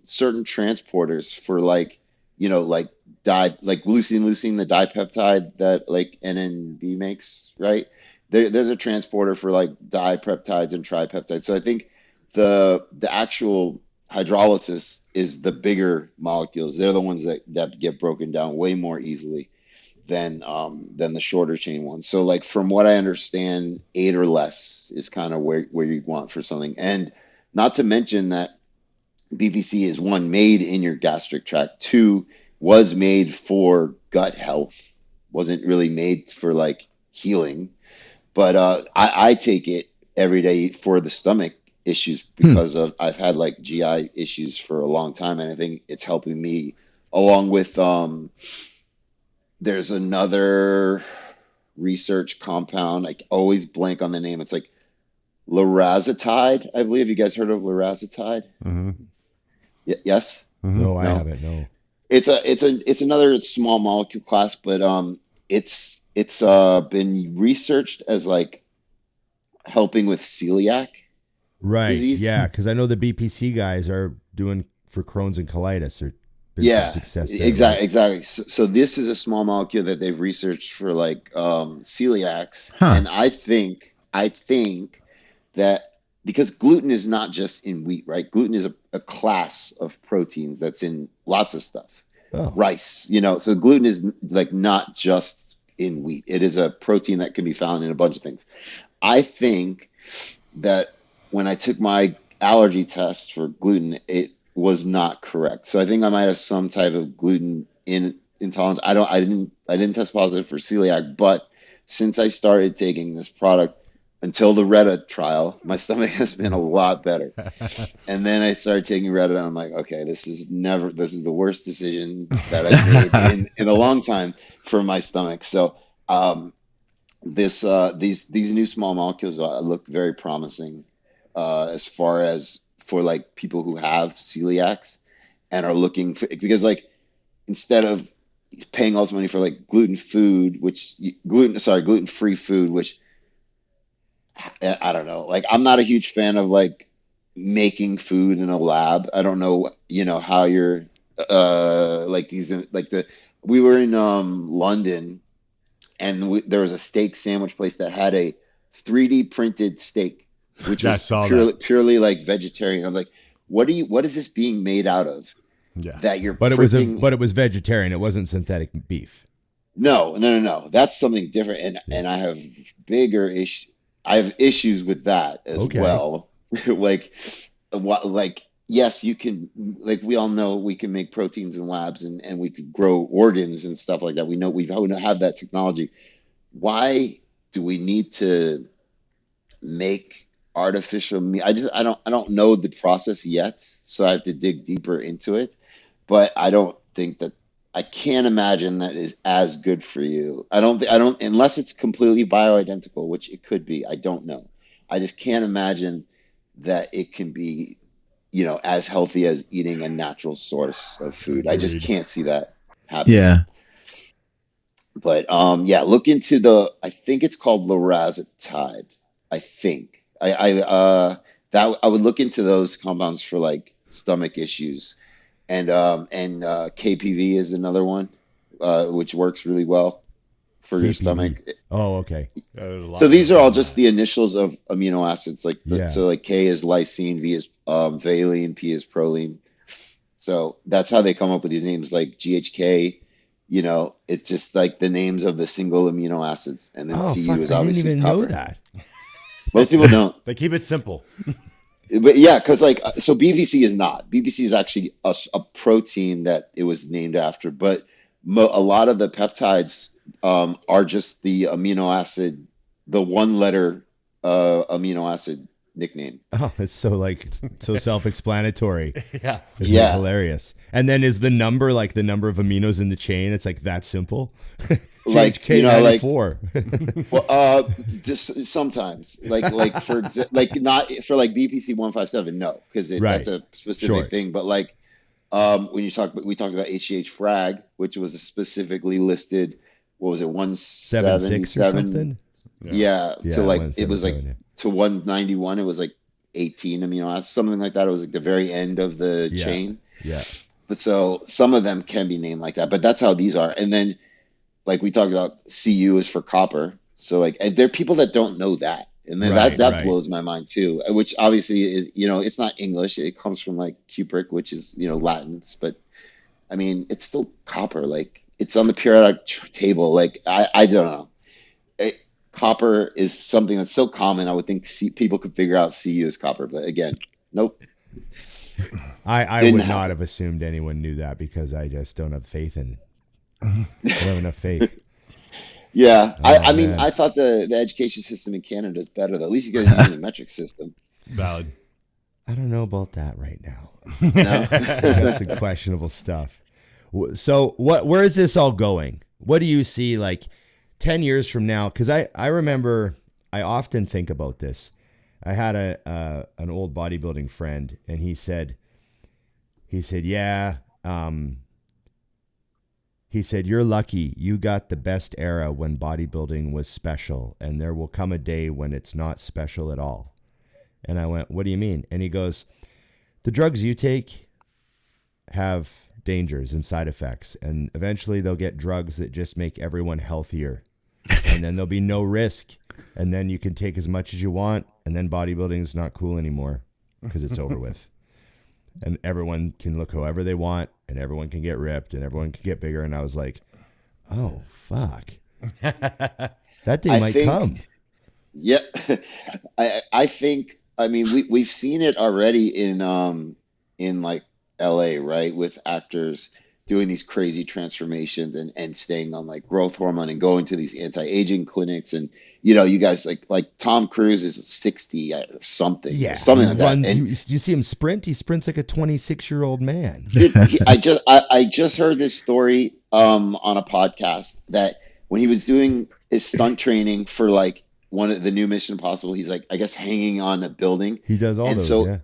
certain transporters for like, like leucine, the dipeptide that like NNB makes, right? There's a transporter for like dipeptides and tripeptides. So I think the actual hydrolysis is the bigger molecules. They're the ones that get broken down way more easily than the shorter chain ones. So like from what I understand, 8 or less is kind of where you want for something. And not to mention that BPC is 1, made in your gastric tract, 2, was made for gut health, wasn't really made for like healing. But I take it every day for the stomach issues because I've had like GI issues for a long time, and I think it's helping me along with there's another research compound. I always blank on the name. It's like lorazepatide, I believe. You guys heard of lorazepatide? Mm-hmm. Yes? No, I No. haven't. No. It's another small molecule class, but it's been researched as like helping with celiac Right. disease. Yeah, because I know the BPC guys are doing for Crohn's and colitis. There's been Yeah, some success there. exactly, Right? exactly. So this is a small molecule that they've researched for like celiacs, Huh. and I think that because gluten is not just in wheat, right? Gluten is a class of proteins that's in lots of stuff. Oh, Rice, so gluten is like not just in wheat. It is a protein that can be found in a bunch of things. I think that when I took my allergy test for gluten, it was not correct. So I think I might have some type of gluten intolerance. I didn't test positive for celiac, but since I started taking this product until the Retta trial, my stomach has been a lot better. And then I started taking Retta, and I'm like, okay, this is the worst decision that I've made in a long time for my stomach. So these new small molecules look very promising as far as for like people who have celiacs and are looking for, because like instead of paying all this money for like gluten free food, which I don't know, like I'm not a huge fan of like making food in a lab. I don't know, how you're like these like the we were in London, and there was a steak sandwich place that had a 3D printed steak, which Yeah, I was saw purely that. purely like vegetarian. I'm like, what is this being made out of Yeah. that you're but printing? it was vegetarian. It wasn't synthetic beef. No, no, no, no. That's something different, and I have bigger issue. I have issues with that as Okay. well. Like, what? Like, yes, you can. Like, we all know we can make proteins in labs, and we could grow organs and stuff like that. We know we have that technology. Why do we need to make artificial meat? I don't know the process yet, so I have to dig deeper into it. But I don't think that I can't imagine that is as good for you. I don't unless it's completely bioidentical, which it could be. I don't know. I just can't imagine that it can be, as healthy as eating a natural source of food. I just Agreed. can't see that happening. Yeah. But yeah, look into I think it's called lorazepatide. I think. I would look into those compounds for like stomach issues. And KPV is another one, which works really well for your KPV. stomach. Oh, okay. There's a lot So these are going all on just there. the initials of amino acids. Yeah. So like K is lysine, V is valine, P is proline. So that's how they come up with these names like GHK. It's just like the names of the single amino acids, and then Oh, CU fuck. is I didn't obviously even know copper. that. Most people don't. They keep it simple. But yeah, because like so BBC is not. BBC is actually a protein that it was named after, but a lot of the peptides are just the amino acid, the one letter amino acid nickname. Oh, it's so self-explanatory. Yeah. It's like Yeah, hilarious. And then is the number like the number of aminos in the chain? It's like that simple. like GHK94. well, just sometimes like not for like BPC 157, no, because Right. that's a specific Sure. thing. But like when we talked about HGH frag, which was specifically listed. What was it, 7.6 or 177? something. Yeah, Yeah, to like it was like 177. to 191. It was like 18 amino acids, something like that. It was like the very end of the Yeah. chain. Yeah. But so some of them can be named like that. But that's how these are. And then like we talked about, Cu is for copper. So like, and there are people that don't know that, and then Right. that Right. blows my mind too. Which obviously is, it's not English. It comes from like cupric, which is Latin. But I mean, it's still copper. Like it's on the periodic table. Like I don't know. Copper is something that's so common. I would think people could figure out Cu is copper, but again, nope, I didn't would not happen. have assumed anyone knew that because I just don't have faith in. I don't have enough faith. Yeah, Oh I mean, man. I thought the education system in Canada is better though. At least you guys are using the metric system. Valid. I don't know about that right now. No. That's some questionable stuff. So where is this all going? what do you see like 10 years from now? Because I remember, I often think about this. I had an old bodybuilding friend, and he said, yeah, he said, you're lucky. You got the best era when bodybuilding was special, and there will come a day when it's not special at all. And I went, what do you mean? And he goes, the drugs you take have dangers and side effects, and eventually they'll get drugs that just make everyone healthier, and then there'll be no risk, and then you can take as much as you want, and then bodybuilding is not cool anymore because it's over with, and everyone can look however they want, and everyone can get ripped, and everyone can get bigger. And I was like, oh fuck, that day might come. Yeah, I think, I mean, we've seen it already in like LA, right, with actors doing these crazy transformations and staying on like growth hormone and going to these anti-aging clinics. And you guys like Tom Cruise is 60 or something, Yeah, something like that. And you see him sprint. He sprints like a 26-year-old man. dude, I just heard this story on a podcast that when he was doing his stunt training for like one of the new Mission Impossible, he's like, I guess, hanging on a building. He does all And those. so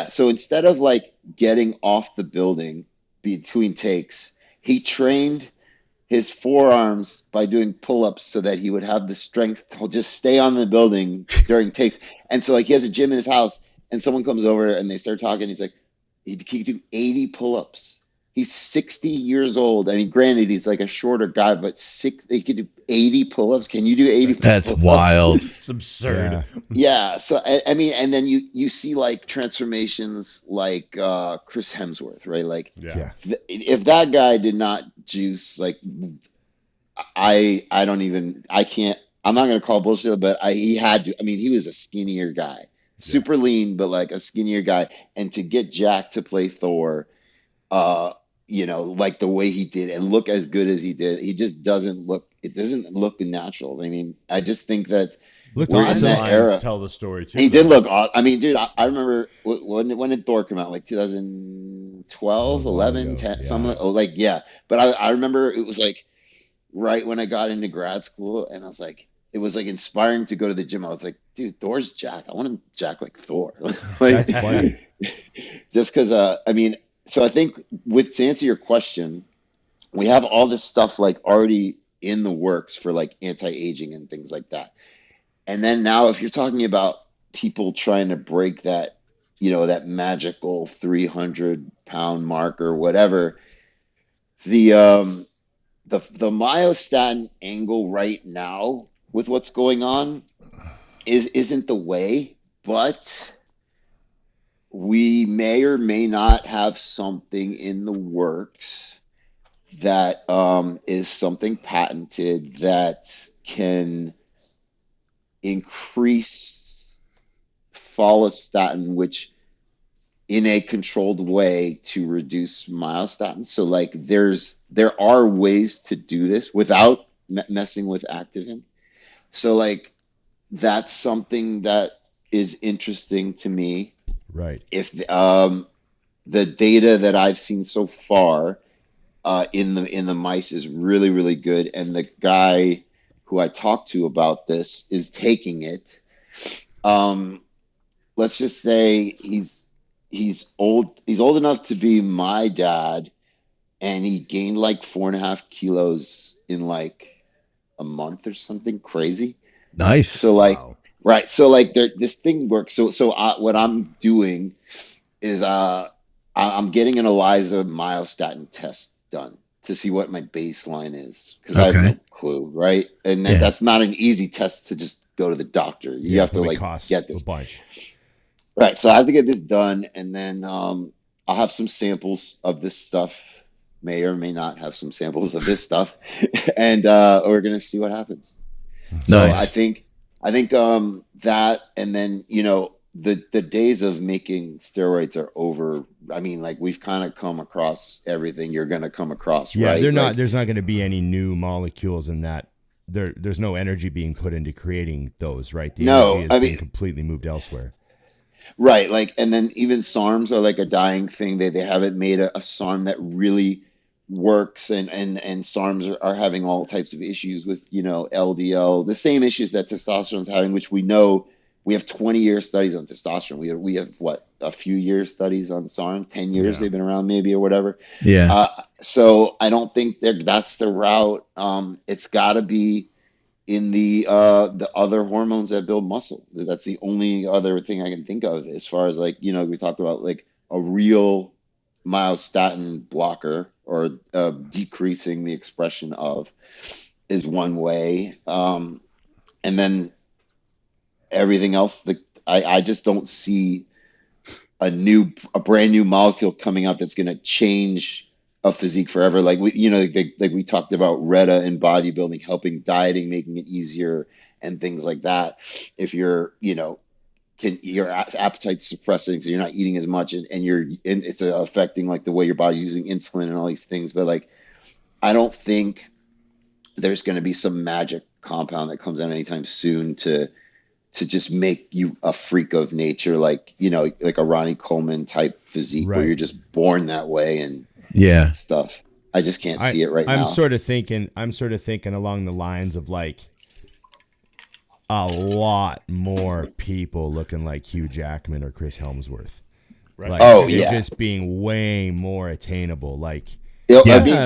so instead of like getting off the building between takes, he trained his forearms by doing pull-ups so that he would have the strength to just stay on the building during takes. And so like he has a gym in his house, and someone comes over and they start talking. He's like, he could do 80 pull-ups. He's 60 years old. I mean, granted, he's like a shorter guy, but he could do 80 pull-ups. Can you do 80 That's pull-ups? wild. It's absurd. Yeah. So, I mean, and then you see like transformations like Chris Hemsworth, right? Like if that guy did not juice, like I can't, I'm not going to call bullshit, but he had to. I mean, he was a skinnier guy, super lean, but like a skinnier guy. And to get Jack to play Thor, like the way he did and look as good as he did, it doesn't look natural. I mean, I just think that we're in that era. Tell the story too. He did look awesome. I mean, dude, I remember when did Thor come out? Like 2012, 11, 10, something. Oh, like, yeah. But I remember it was like right when I got into grad school, and I was like, it was like inspiring to go to the gym. I was like, dude, Thor's Jack. I want him Jack like Thor. Like, that's funny. Just because, I mean, so I think to answer your question, we have all this stuff like already in the works for like anti-aging and things like that. And then now if you're talking about people trying to break that, that magical 300-pound mark or whatever, the myostatin angle right now with what's going on isn't the way, but we may or may not have something in the works that is something patented that can increase follistatin, which in a controlled way to reduce myostatin. So like there are ways to do this without messing with activin. So like that's something that is interesting to me. Right. If the data that I've seen so far in the mice is really, really good, and the guy who I talked to about this is taking it. Let's just say he's old enough to be my dad, and he gained like 4.5 kilos in like a month or something crazy. Nice. So like, right. So like this thing works. So what I'm doing is I'm getting an ELISA myostatin test done to see what my baseline is, because I have no clue, right? And that's not an easy test to just go to the doctor. You have to like get this. A bunch. Right. So I have to get this done, and then I'll have some samples of this stuff. May or may not have some samples of this stuff, and we're gonna see what happens. Nice. So I think that, and then the days of making steroids are over. I mean, like we've kind of come across everything you're gonna come across. Yeah, right? There's not going to be any new molecules in that. There's no energy being put into creating those, right? The energy is being completely moved elsewhere. Right. Like, and then even SARMs are like a dying thing. They haven't made a SARM that really works, and SARMs are having all types of issues with, LDL, the same issues that testosterone's having, which we know. We have 20-year studies on testosterone. We have what, a few years studies on SARM, 10 years Yeah. they've been around maybe, or whatever. Yeah. So I don't think that's the route. It's got to be in the other hormones that build muscle. That's the only other thing I can think of as far as, like, we talked about, like, a real myostatin blocker, or decreasing the expression of, is one way. And then everything else, I just don't see a brand new molecule coming out that's going to change a physique forever. Like we talked about Reta in bodybuilding, helping dieting, making it easier and things like that. If you're, your appetite suppressing, so you're not eating as much, and it's affecting, like, the way your body's using insulin and all these things. But, like, I don't think there's going to be some magic compound that comes out anytime soon to just make you a freak of nature, like, like a Ronnie Coleman type physique, where Right. you're just born that way and Yeah. stuff. I just can't see it right I'm now. sort of thinking along the lines of, like, a lot more people looking like Hugh Jackman or Chris Helmsworth. Right. Like, Oh, they're yeah. just being way more attainable. Like, I mean,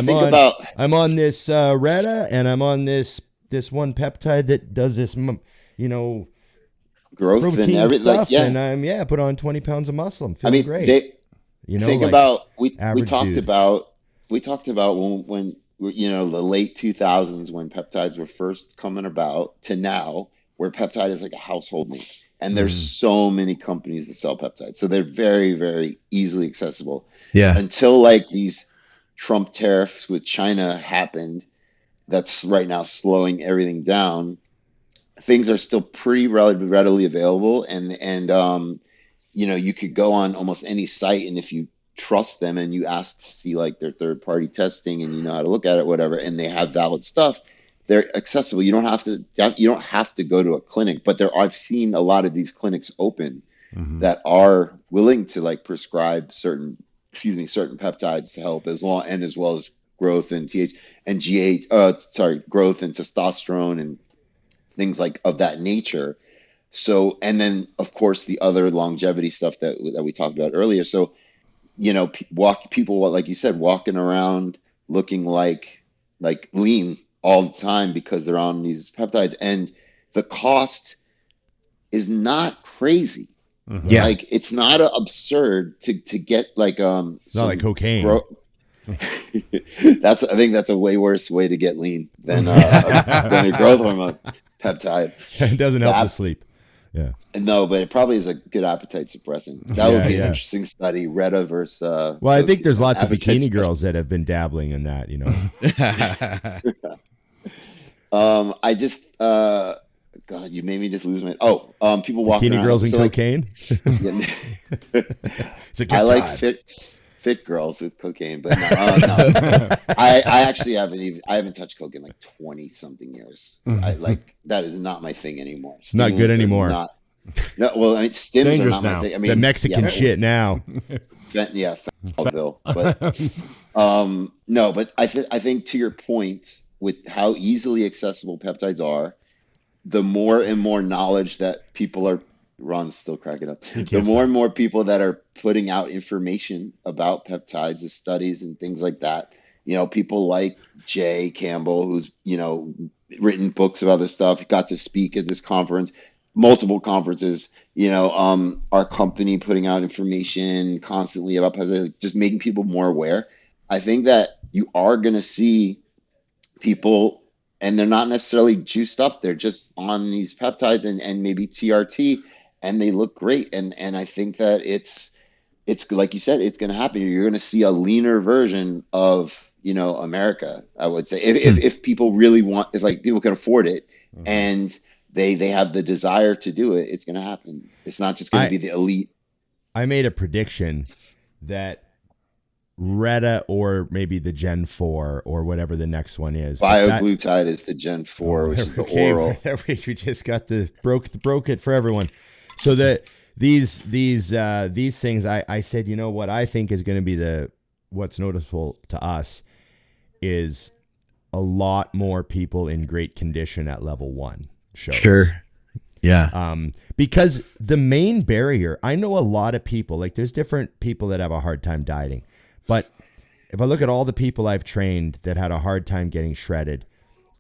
I'm on this Reta, and I'm on this one peptide that does this, growth and protein everything. stuff, Like, and I'm put on 20 pounds of muscle. I'm I feeling mean, great. think like, about we average talked dude. about when the late 2000s, when peptides were first coming about, to now, where peptide is like a household name, and there's so many companies that sell peptides, so they're very, very easily accessible. Yeah. Until, like, these Trump tariffs with China happened, that's right now slowing everything down. Things are still pretty readily available, and you could go on almost any site, and if you trust them and you ask to see, like, their third party testing, and you know how to look at it, whatever, and they have valid stuff, they're accessible. You don't have to go to a clinic, but I've seen a lot of these clinics open that are willing to, like, prescribe certain peptides to help, as well as growth and growth and testosterone and things like of that nature. So, and then, of course, the other longevity stuff that we talked about earlier. So, people, like you said, walking around looking like lean all the time because they're on these peptides, and the cost is not crazy. Yeah. Like, it's not absurd to get, like, It's not like cocaine. I think that's a way worse way to get lean than a growth hormone peptide. It doesn't help to sleep. Yeah. No, but it probably is a good appetite suppressant. That would be an interesting study. Reta versus. Well, I think there's lots of appetite bikini girls that have been dabbling in that. I just God, you made me just lose my. People walking Bikini around. girls and So, cocaine. It's a good I like time. fit girls with cocaine, but no. I actually haven't touched coke in like 20 something years. That is not my thing anymore. It's not good anymore. No, well, I mean, stims are dangerous not my now. thing. I It's mean, that Mexican shit now. fentanyl, but no, but I think to your point with how easily accessible peptides are, the more and more knowledge that people are. Ron's still cracking up. The more and more people that are putting out information about peptides, the studies and things like that. People like Jay Campbell, who's written books about this stuff. He got to speak at this conference, multiple conferences. Our company putting out information constantly about peptides, just making people more aware. I think that you are going to see people, and they're not necessarily juiced up. They're just on these peptides and maybe TRT, and they look great. And I think that it's like you said, it's going to happen. You're going to see a leaner version of, America, I would say, if people really want, if, like, people can afford it and they have the desire to do it, it's going to happen. It's not just going to be the elite. I made a prediction that Reta, or maybe the Gen 4 or whatever the next one is. Bioglutide is the Gen 4, which is the oral. We just got broke it for everyone. So that these things, I said, what I think is going to be what's noticeable to us is a lot more people in great condition at level 1 shows. Sure. Yeah. Because the main barrier, I know a lot of people, like there's different people that have a hard time dieting, but if I look at all the people I've trained that had a hard time getting shredded,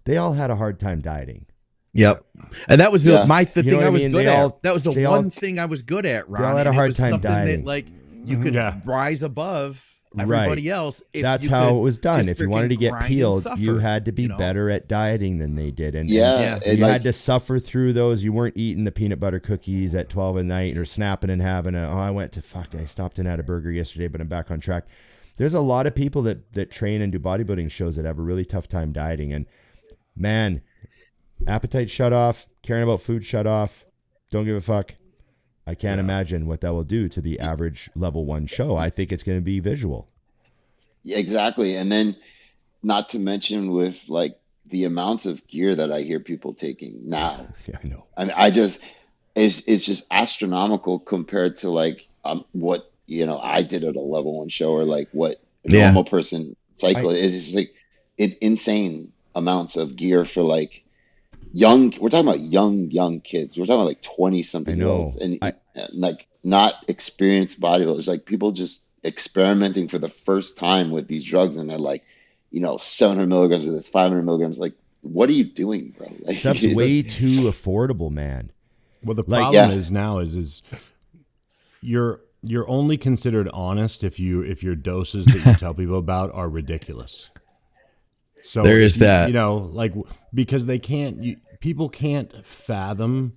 they all had a hard time dieting. Yep. And that was the You know thing what I I was mean? good They at. all- That was the they one all- thing I was good at, Ron. they all had a and it hard was time something dieting. that, like, you could rise above everybody else. If That's you how could it was done. just If you wanted to freaking get grind and peeled, suffer, you had to be you know? better at dieting than they did. And Yeah, and you had to suffer through those. You weren't eating the peanut butter cookies at 12 at night or snapping and having I stopped and had a burger yesterday, but I'm back on track. There's a lot of people that train and do bodybuilding shows that have a really tough time dieting. And man, appetite shut off, caring about food shut off, don't give a fuck. I can't imagine what that will do to the average level 1 show. I think it's going to be visual. Yeah, exactly. And then not to mention with like the amounts of gear that I hear people taking now. Yeah, I know. I mean, it's just astronomical compared to like what I did at a level 1 show, or like what a normal person cycle is. It's just like it's insane amounts of gear for like we're talking about young kids. We're talking about like 20 something year olds, and like not experienced bodybuilders, like people just experimenting for the first time with these drugs, and they're like 700 milligrams of this, 500 milligrams. Like, what are you doing, bro? Like, Stuff's way too affordable, man. Well, the problem is now is you're only considered honest if your doses that you tell people about are ridiculous. So there is that, like, because people can't fathom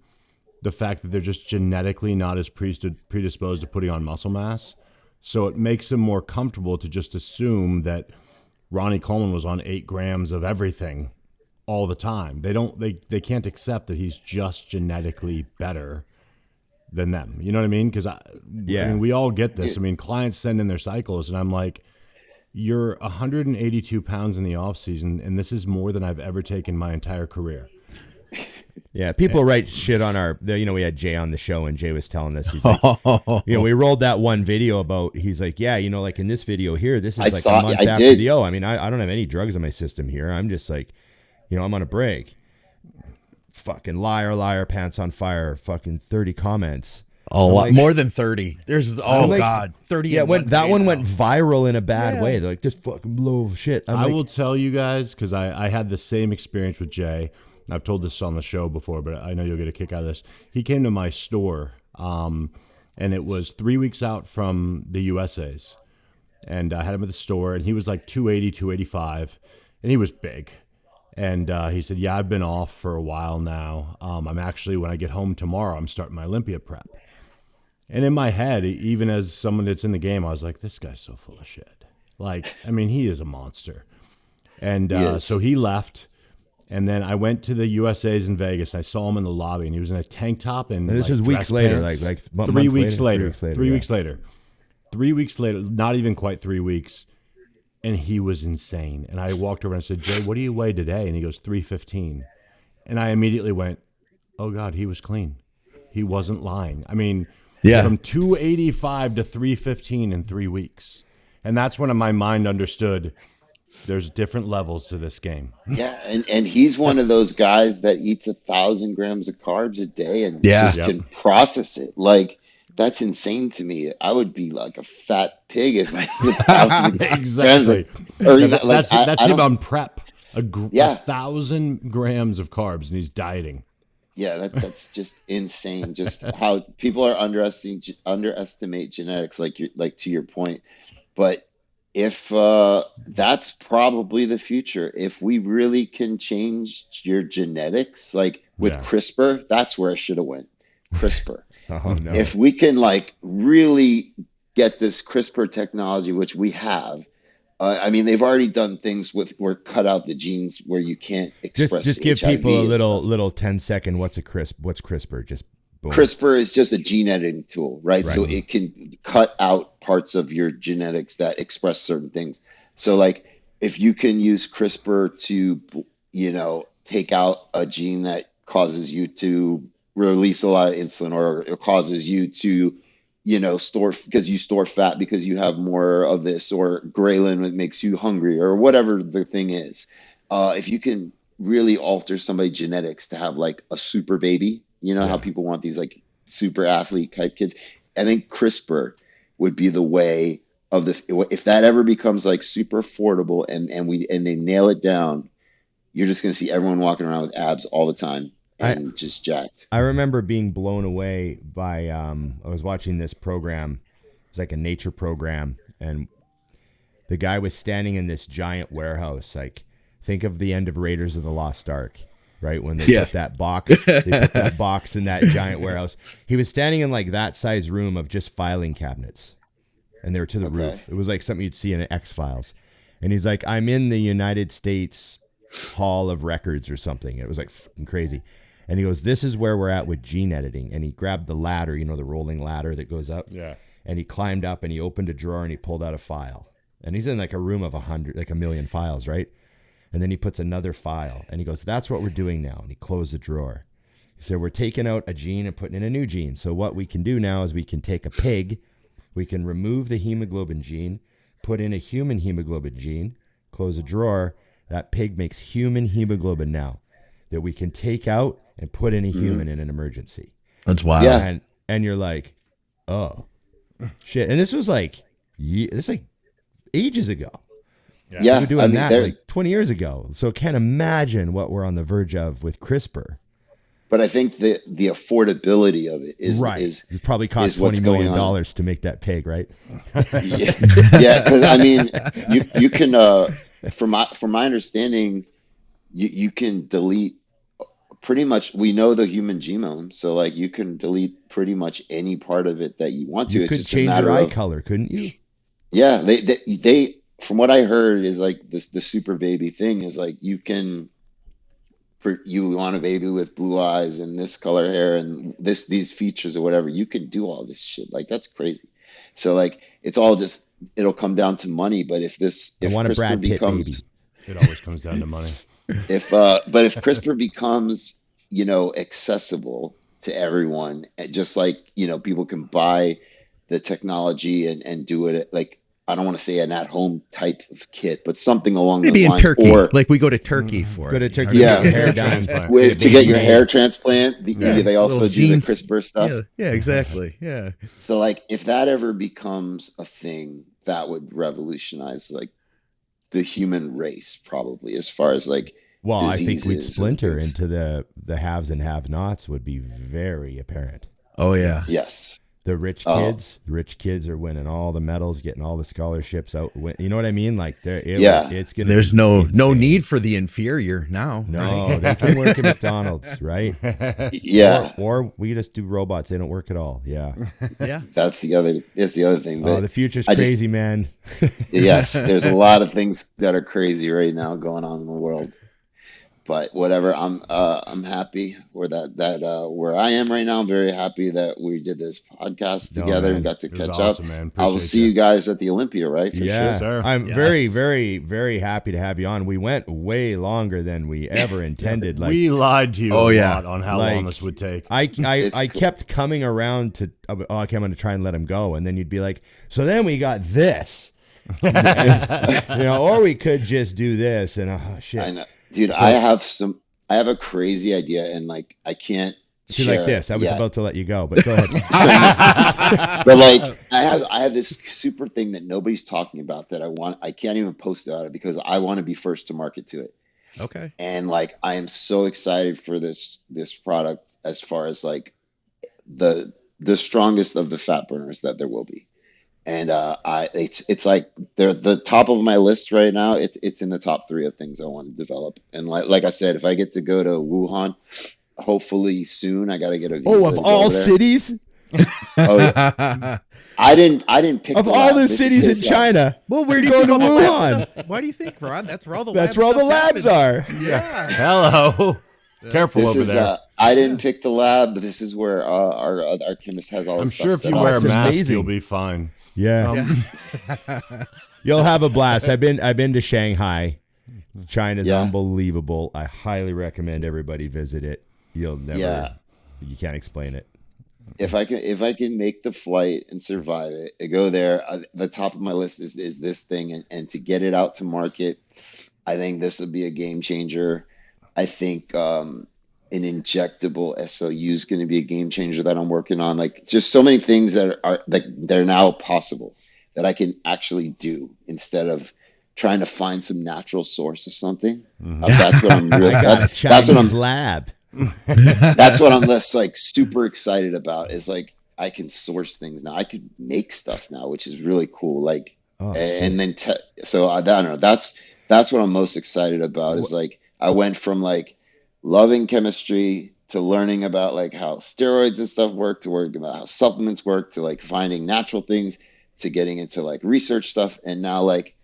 the fact that they're just genetically not as predisposed to putting on muscle mass. So it makes them more comfortable to just assume that Ronnie Coleman was on 8 grams of everything all the time. They can't accept that he's just genetically better than them. You know what I mean? Because I mean, we all get this. I mean, clients send in their cycles, and I'm like, you're 182 pounds in the off season, and this is more than I've ever taken my entire career. Yeah, people write shit on we had Jay on the show, and Jay was telling us, he's like, we rolled that one video about, he's like, like in this video here, this is a month after the I mean, I don't have any drugs in my system here. I'm just like, I'm on a break. Fucking liar, pants on fire, fucking 30 comments. More than 30. There's, God, 30. Yeah, that one went viral in a bad way. They're like, this fucking blow of shit. I will tell you guys, because I had the same experience with Jay. I've told this on the show before, but I know you'll get a kick out of this. He came to my store, and it was 3 weeks out from the USA's. And I had him at the store, and he was like 280, 285, and he was big. And he said, I've been off for a while now. I'm actually, when I get home tomorrow, I'm starting my Olympia prep. And in my head, even as someone that's in the game, I was like, this guy's so full of shit. Like, I mean, he is a monster. And so he left. And then I went to the USA's in Vegas, and I saw him in the lobby, and he was in a tank top and this like, was weeks later, pants. like 3 weeks later. 3 weeks later. 3 weeks later, not even quite 3 weeks, and he was insane. And I walked over and I said, Jay, what do you weigh today? And he goes, 315. And I immediately went, oh, God, he was clean. He wasn't lying. I mean, from 285 to 315 in 3 weeks. And that's when my mind understood there's different levels to this game. Yeah, and he's one of those guys that eats 1,000 grams of carbs a day and just can process it. Like, that's insane to me. I would be like a fat pig if I ate 1,000 exactly. grams. That's him on prep. 1,000 grams of carbs, and he's dieting. Yeah, that's just insane. Just how people are underestimate genetics, like to your point. But if that's probably the future, if we really can change your genetics, like with CRISPR, that's where I should have went. CRISPR. Oh no! If we can like really get this CRISPR technology, which we have. I mean, they've already done things where cut out the genes where you can't express. Just give HIV people a little 10-second. What's CRISPR? Just boom. CRISPR is just a gene editing tool, right? So it can cut out parts of your genetics that express certain things. So, like, if you can use CRISPR to, take out a gene that causes you to release a lot of insulin, or it causes you to store because you store fat because you have more of this, or ghrelin that makes you hungry, or whatever the thing is. If you can really alter somebody's genetics to have like a super baby, how Yeah. people want these like super athlete type kids. I think CRISPR would be the way of if that ever becomes like super affordable and they nail it down, you're just going to see everyone walking around with abs all the time and just jacked. I remember being blown away by I was watching this program. It was like a nature program, and the guy was standing in this giant warehouse. Like, think of the end of Raiders of the Lost Ark, right? When they put that box, in that giant warehouse. He was standing in like that size room of just filing cabinets, and they were to the roof. It was like something you'd see in X-Files. And he's like, I'm in the United States Hall of Records or something. It was like fucking crazy. And he goes, this is where we're at with gene editing. And he grabbed the ladder, the rolling ladder that goes up. Yeah. And he climbed up and he opened a drawer and he pulled out a file. And he's in like a room of 100, like a million files, right? And then he puts another file and he goes, that's what we're doing now. And he closed the drawer. He said, we're taking out a gene and putting in a new gene. So what we can do now is we can take a pig, we can remove the hemoglobin gene, put in a human hemoglobin gene, close a drawer. That pig makes human hemoglobin now that we can take out and put in a human in an emergency. That's wild. Yeah. And you're like, oh, shit. And this was like, ages ago. Yeah. We were doing that like 20 years ago. So can't imagine what we're on the verge of with CRISPR. But I think the affordability of it is right. is it probably cost $20 million to make that pig, right? Yeah, because I mean, you can from my understanding, you can delete pretty much. We know the human genome, so like you can delete pretty much any part of it that you want to. You it's could just change a matter your eye of, color, couldn't you? Yeah, they from what I heard is like this the super baby thing is like you want a baby with blue eyes and this color hair and these features or whatever, you can do all this shit. Like that's crazy. So like it'll come down to money. But if CRISPR becomes, baby. It always comes down to money. but if CRISPR becomes, accessible to everyone, just like, people can buy the technology and do it like, I don't want to say an at-home type of kit, but something along Maybe those in lines. Turkey, Or like we go to Turkey for Go it. to Turkey, Yeah. get your hair done. to get your hair transplant, they also Little do genes. the CRISPR stuff. Yeah, exactly. Yeah. So like if that ever becomes a thing, that would revolutionize like the human race, probably, as far as like Well, I think we'd diseases and splinter things. into the haves and have-nots would be very apparent. Oh yeah. Yes. The rich kids are winning all the medals, getting all the scholarships out. You know what I mean? Like, it's gonna. There's be no insane. need for the inferior now. No, they can work at McDonald's, right? Yeah. Or we just do robots. They don't work at all. Yeah. Yeah. That's the other thing. But Oh, the future's I just- crazy, man. yes, there's a lot of things that are crazy right now going on in the world. But whatever, I'm happy where where I am right now. I'm very happy that we did this podcast No, together man. and got to It was catch awesome, up. man. I will Appreciate see you guys at the Olympia, right? For Yeah, sure. sir. I'm Yes. very, very, very happy to have you on. We went way longer than we ever intended. Like, we lied to you Oh, a yeah. lot on how Like, long this would take. I It's kept coming around to, okay, I'm going to try and let him go. And then you'd be like, so then we got this, and, or we could just do this. And shit. I know, dude. So- I have a crazy idea, and like I can't See, share like this. I was yet. about to let you go, but go ahead. But like I have this super thing that nobody's talking about that I can't even post about it because I want to be first to market to it. Okay. And like I am so excited for this product as far as like the strongest of the fat burners that there will be. And it's like they're the top of my list right now. It's in the top 3 of things I want to develop. And like I said, if I get to go to Wuhan, hopefully soon, I got to get a visa. Oh, of to go all over there. cities, Oh, yeah. I didn't pick of the all lab. the This is cities in his lab. China, Well, where do you going to think all the labs- Wuhan. Why do you think, Ron? That's where all the That's where all the labs are. Yeah. Hello. Careful This over is there. I didn't pick the lab, but this is where our chemist has all. I'm this sure if stuff you set wear up. a it's mask, amazing. you'll be fine. Yeah. You'll have a blast. I've been to Shanghai. China's Yeah. unbelievable. I highly recommend everybody visit it. You'll never. Yeah. You can't explain it. if I can make the flight and survive it, I go there. The top of my list is this thing, and to get it out to market, I think this would be a game changer. I think an injectable SLU is going to be a game changer that I'm working on. Like just so many things that are like they're now possible that I can actually do instead of trying to find some natural source of something. That's what I'm really. I got a That's what Chinese I'm. lab. That's what I'm less like super excited about. Is like I can source things now. I could make stuff now, which is really cool. Like, Oh, and then so I don't know. That's what I'm most excited about. Is like I went from like loving chemistry to learning about like how steroids and stuff work to working about how supplements work to like finding natural things to getting into like research stuff, and now like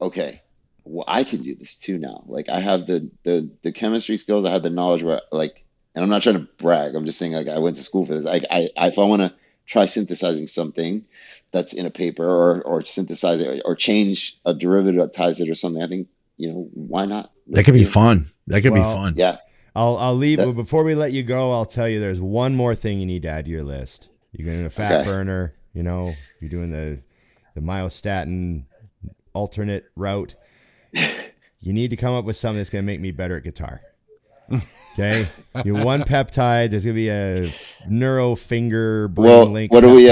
okay, well, I can do this too now. Like I have the chemistry skills, I have the knowledge where like, and I'm not trying to brag. I'm just saying like I went to school for this. I if I want to try synthesizing something that's in a paper or synthesize it or change a derivative, ties it or something, I think, why not? That could be fun. That could be fun. Yeah. I'll leave before we let you go. I'll tell you there's one more thing you need to add to your list. You're doing a fat burner. You're doing the myostatin alternate route. You need to come up with something that's going to make me better at guitar. Okay, you one peptide. There's going to be a neuro finger brain link. What do we?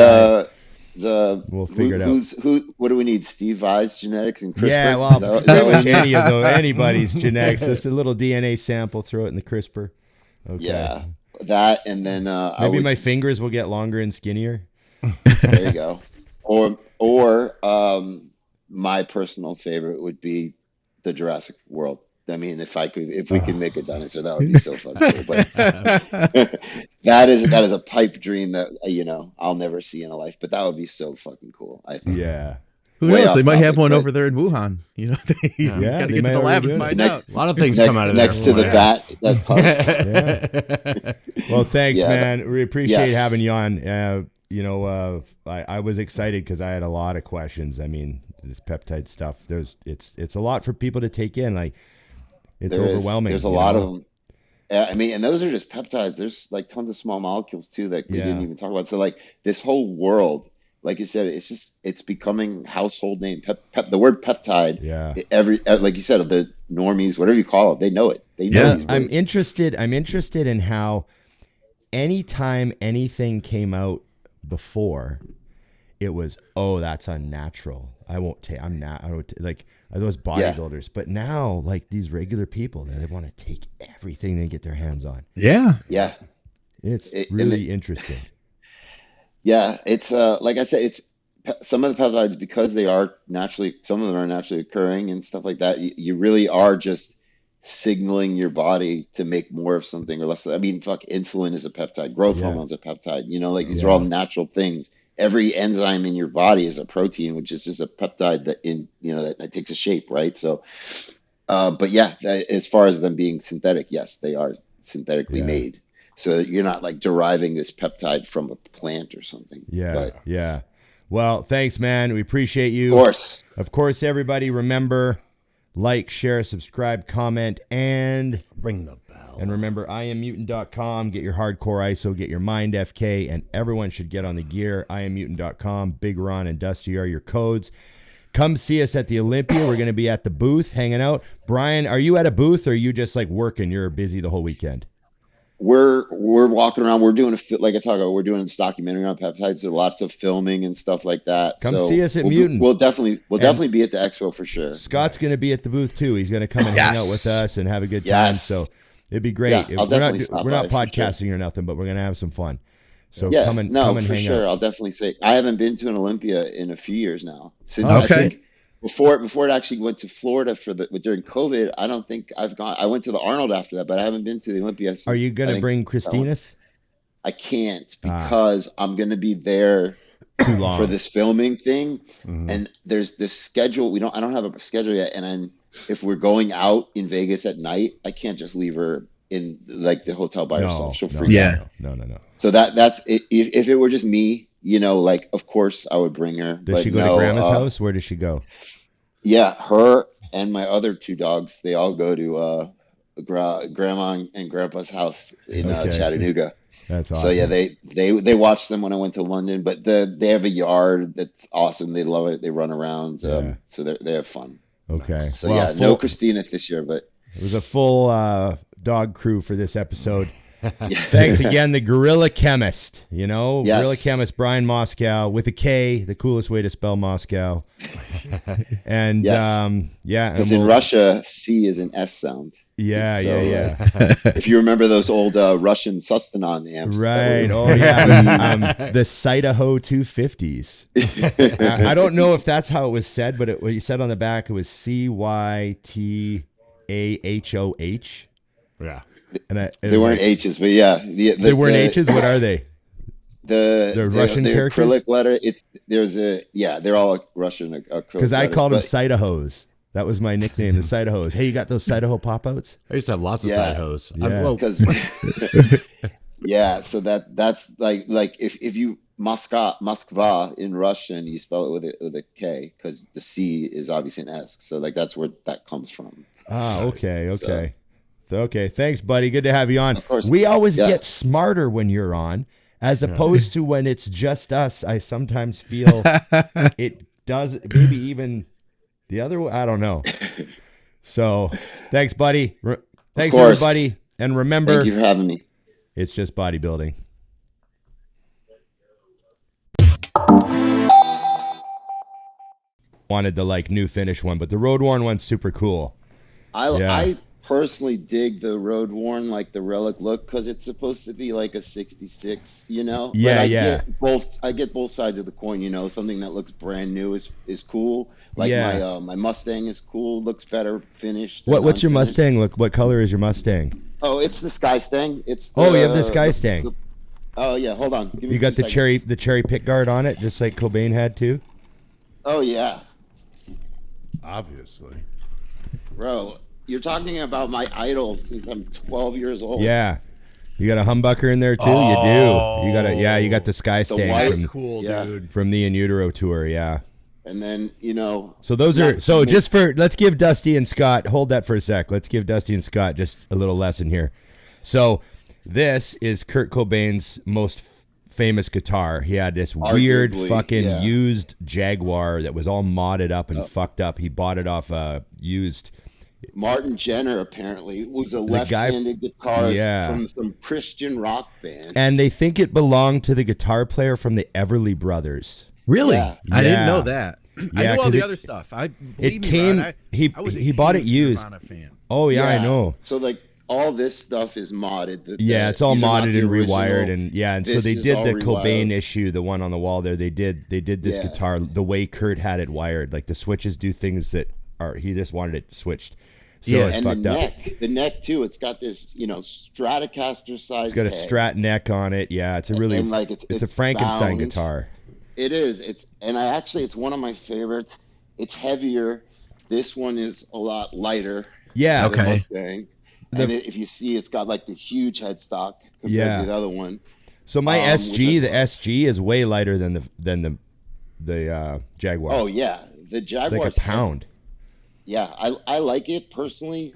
We'll figure it out. What do we need? Steve Vai's genetics and CRISPR. Yeah, well, pretty much any of those, anybody's genetics. Just a little DNA sample, throw it in the CRISPR. Okay. Yeah, that and then maybe my fingers will get longer and skinnier. There you go. Or my personal favorite would be the Jurassic World. I mean, if we could make a dinosaur, that would be so fun. But that is a pipe dream that I'll never see in a life. But that would be so fucking cool. I think. Yeah. Who knows? They might have one over there in Wuhan. You got to get to the lab and find out. A lot of things come out of there. Next to the bat. That Well, thanks, man. We appreciate having you on. I was excited because I had a lot of questions. I mean, this peptide stuff. It's a lot for people to take in. Like, it's overwhelming. There's a lot of them. I mean, and those are just peptides. There's like tons of small molecules too that we didn't even talk about. So like this whole world, like you said, it's becoming household name. The word peptide. Yeah. Like you said, the normies, whatever you call it, they know it. They know. Yeah. I'm interested in how anytime anything came out before, it was, that's unnatural. Like those bodybuilders, but now like these regular people, they want to take everything they get their hands on. Yeah. Yeah. It's really interesting. Yeah. It's like I said, it's some of the peptides, because some of them are naturally occurring and stuff like that. You really are just signaling your body to make more of something or less. I mean, insulin is a peptide, growth hormone's a peptide, these are all natural things. Every enzyme in your body is a protein, which is just a peptide that takes a shape, right? So, but yeah, as far as them being synthetic, yes, they are synthetically made. So you're not like deriving this peptide from a plant or something. Yeah. Well, thanks, man. We appreciate you. Of course, everybody, remember, like, share, subscribe, comment, and ring the bell. And remember, IamMutant.com. Get your hardcore ISO, get your Mind FK, and everyone should get on the gear. IamMutant.com. Big Ron and Dusty are your codes. Come see us at the Olympia. We're going to be at the booth hanging out. Brian, are you at a booth or are you just like working? You're busy the whole weekend. We're walking around. We're doing like I talk about. We're doing this documentary on peptides. There's lots of filming and stuff like that. Come see us at Mutant. We'll definitely be at the expo for sure. Scott's going to be at the booth too. He's going to come and hang out with us and have a good time. So it'd be great. Yeah, we're not podcasting or nothing, but we're going to have some fun. So come and for hang sure. out. I'll definitely say I haven't been to an Olympia in a few years now. Since I think before it actually went to Florida during COVID, I don't think I've gone. I went to the Arnold after that, but I haven't been to the Olympia since. Are you going to bring Christina? I can't because I'm going to be there too long for this filming thing, and there's this schedule. I don't have a schedule yet, and if we're going out in Vegas at night, I can't just leave her in like the hotel by herself. She'll freak out. No. So that's it. If it were just me, like of course I would bring her. Does she go to Grandma's house? Where does she go? Yeah, her and my other two dogs, they all go to Grandma and Grandpa's house in Chattanooga. That's awesome. So yeah, they watched them when I went to London, but they have a yard that's awesome. They love it. They run around, Yeah. so they have fun. Okay. So Well, yeah, no Christina this year, but it was a full dog crew for this episode. Thanks again, the Guerrilla Chemist. You know, Yes. Guerrilla Chemist Bryan Moskow with a K, the coolest way to spell Moscow. And Yes. yeah, because in Russia, C is an S sound. yeah, So, yeah. If you remember those old Russian Sustanon amps, Right. Oh yeah. The Idaho 250s. I don't know if that's how it was said, but what you said on the back, it was CYTAHOH. Yeah. And they weren't H's, but yeah, they weren't H's. What are they? The Russian characters? acrylic letter. They're all Russian acrylic. Because I called them but, Idahos. That was my nickname, the Idahos. Hey, you got those Idaho pop-outs? I used to have lots of side hose. Yeah. because yeah, so that's like if you Moskva in Russian, you spell it with a K because the C is obviously an S. So like that's where that comes from. Ah, okay. Okay, thanks, buddy. Good to have you on. Of course. We always get smarter when you're on, as opposed to when it's just us. I sometimes feel it does, maybe even the other way. I don't know. So, thanks, buddy. Thanks, course. everybody. And remember, Thank you for having me. it's just bodybuilding. Wanted the new finish one, but the road worn one's super cool. I personally dig the road worn, like the relic look, because it's supposed to be like a 66, you know. Yeah, but I get both sides of the coin, you know. Something that looks brand new is cool. Like my Mustang is cool, looks better finished. What's your Mustang look? What color is your Mustang? Oh, it's the Sky Stang. It's you have the Sky Stang. Oh yeah, hold on. Give me You got 2 the seconds. cherry pick guard on it, just like Cobain had too. Oh yeah, Obviously. bro. You're talking about my idol since I'm 12 years old. Yeah, you got a humbucker in there too. You do. You got the Sky Stang white- from, Cool, Yeah. dude. from the In Utero tour. Yeah. And then you know. So those not are to so make- just for let's give Dusty and Scott hold that for a sec. Let's give Dusty and Scott just a little lesson here. So this is Kurt Cobain's most famous guitar. He had this weird Arguably, fucking yeah. used Jaguar that was all modded up and fucked up. He bought it off a used. Martin Jenner apparently was a guy- left-handed guitarist Yeah. from some Christian rock band. And they think it belonged to the guitar player from the Everly Brothers. Really? Yeah. I didn't Yeah. know that. I Yeah, know all 'cause the it- other stuff. it Believe me, came- Ron, I was a he bought it huge used. Nirvana fan. Oh yeah, I know. So like all this stuff is modded. It's all these are not modded the and original. rewired, and so This they is did all the rewired. Cobain issue, the one on the wall there. They did this Yeah. guitar the way Kurt had it wired. Like the switches do things that are he just wanted it switched. So Yeah, it's And fucked up. the neck too. It's got this, Stratocaster size. It's got a Strat neck on it. Yeah, it's a really And, like, it's a it's Frankenstein bound. guitar. It is. It's one of my favorites. It's heavier. This one is a lot lighter. Yeah, than the Okay. Mustang. And if you see, it's got like the huge headstock compared Yeah. to the other one. So my SG, which the SG is way lighter than the Jaguar. Oh yeah, the it's Jaguar. like a pound. Yeah, I like it personally.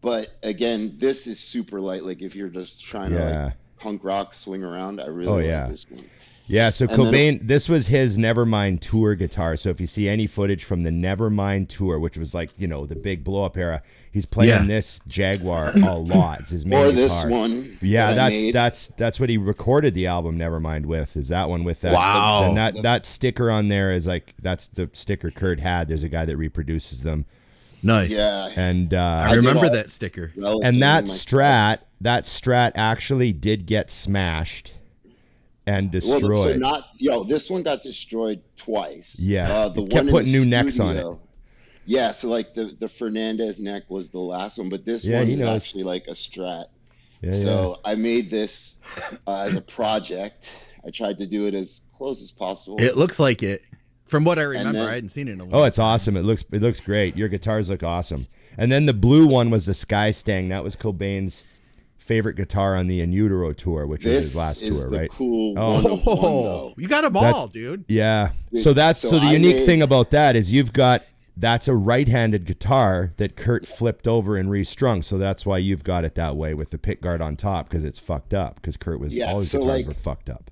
But again, this is super light. Like if you're just trying to Yeah. like punk rock swing around, I really yeah. like this one. Yeah, so And then- Cobain, this was his Nevermind tour guitar. So if you see any footage from the Nevermind tour, which was like, the big blow up era, he's playing Yeah. this Jaguar a lot. It's his main Or guitar. this one. Yeah, that I made. that's what he recorded the album Nevermind with, is that one with that. Wow. And that sticker on there is like, that's the sticker Kurt had. There's a guy that reproduces them. Nice. Yeah. And I did remember all- that sticker. Relic and in that my- Strat actually did get smashed and Well, destroyed. this one got destroyed twice. Yes, the it kept one in putting the new necks on studio- Yeah, so like the Fernandez neck was the last one, but this Yeah, one he is knows. actually like a Strat. Yeah, So I made this as a project. I tried to do it as close as possible. It looks like it. From what I remember, then- I hadn't seen it in a Oh, while. it's awesome. It looks great. Your guitars look awesome. And then the blue one was the Sky Stang. That was Cobain's favorite guitar on the In Utero tour, which was This his last is tour, the right? cool Oh. 101 though. You got them all, That's- dude. Yeah. Dude, So the I unique made- thing about that is you've got that's a right-handed guitar that Kurt flipped over and restrung. So that's why you've got it that way with the pick guard on top, because it's fucked up. Because Kurt was all his guitars were fucked up.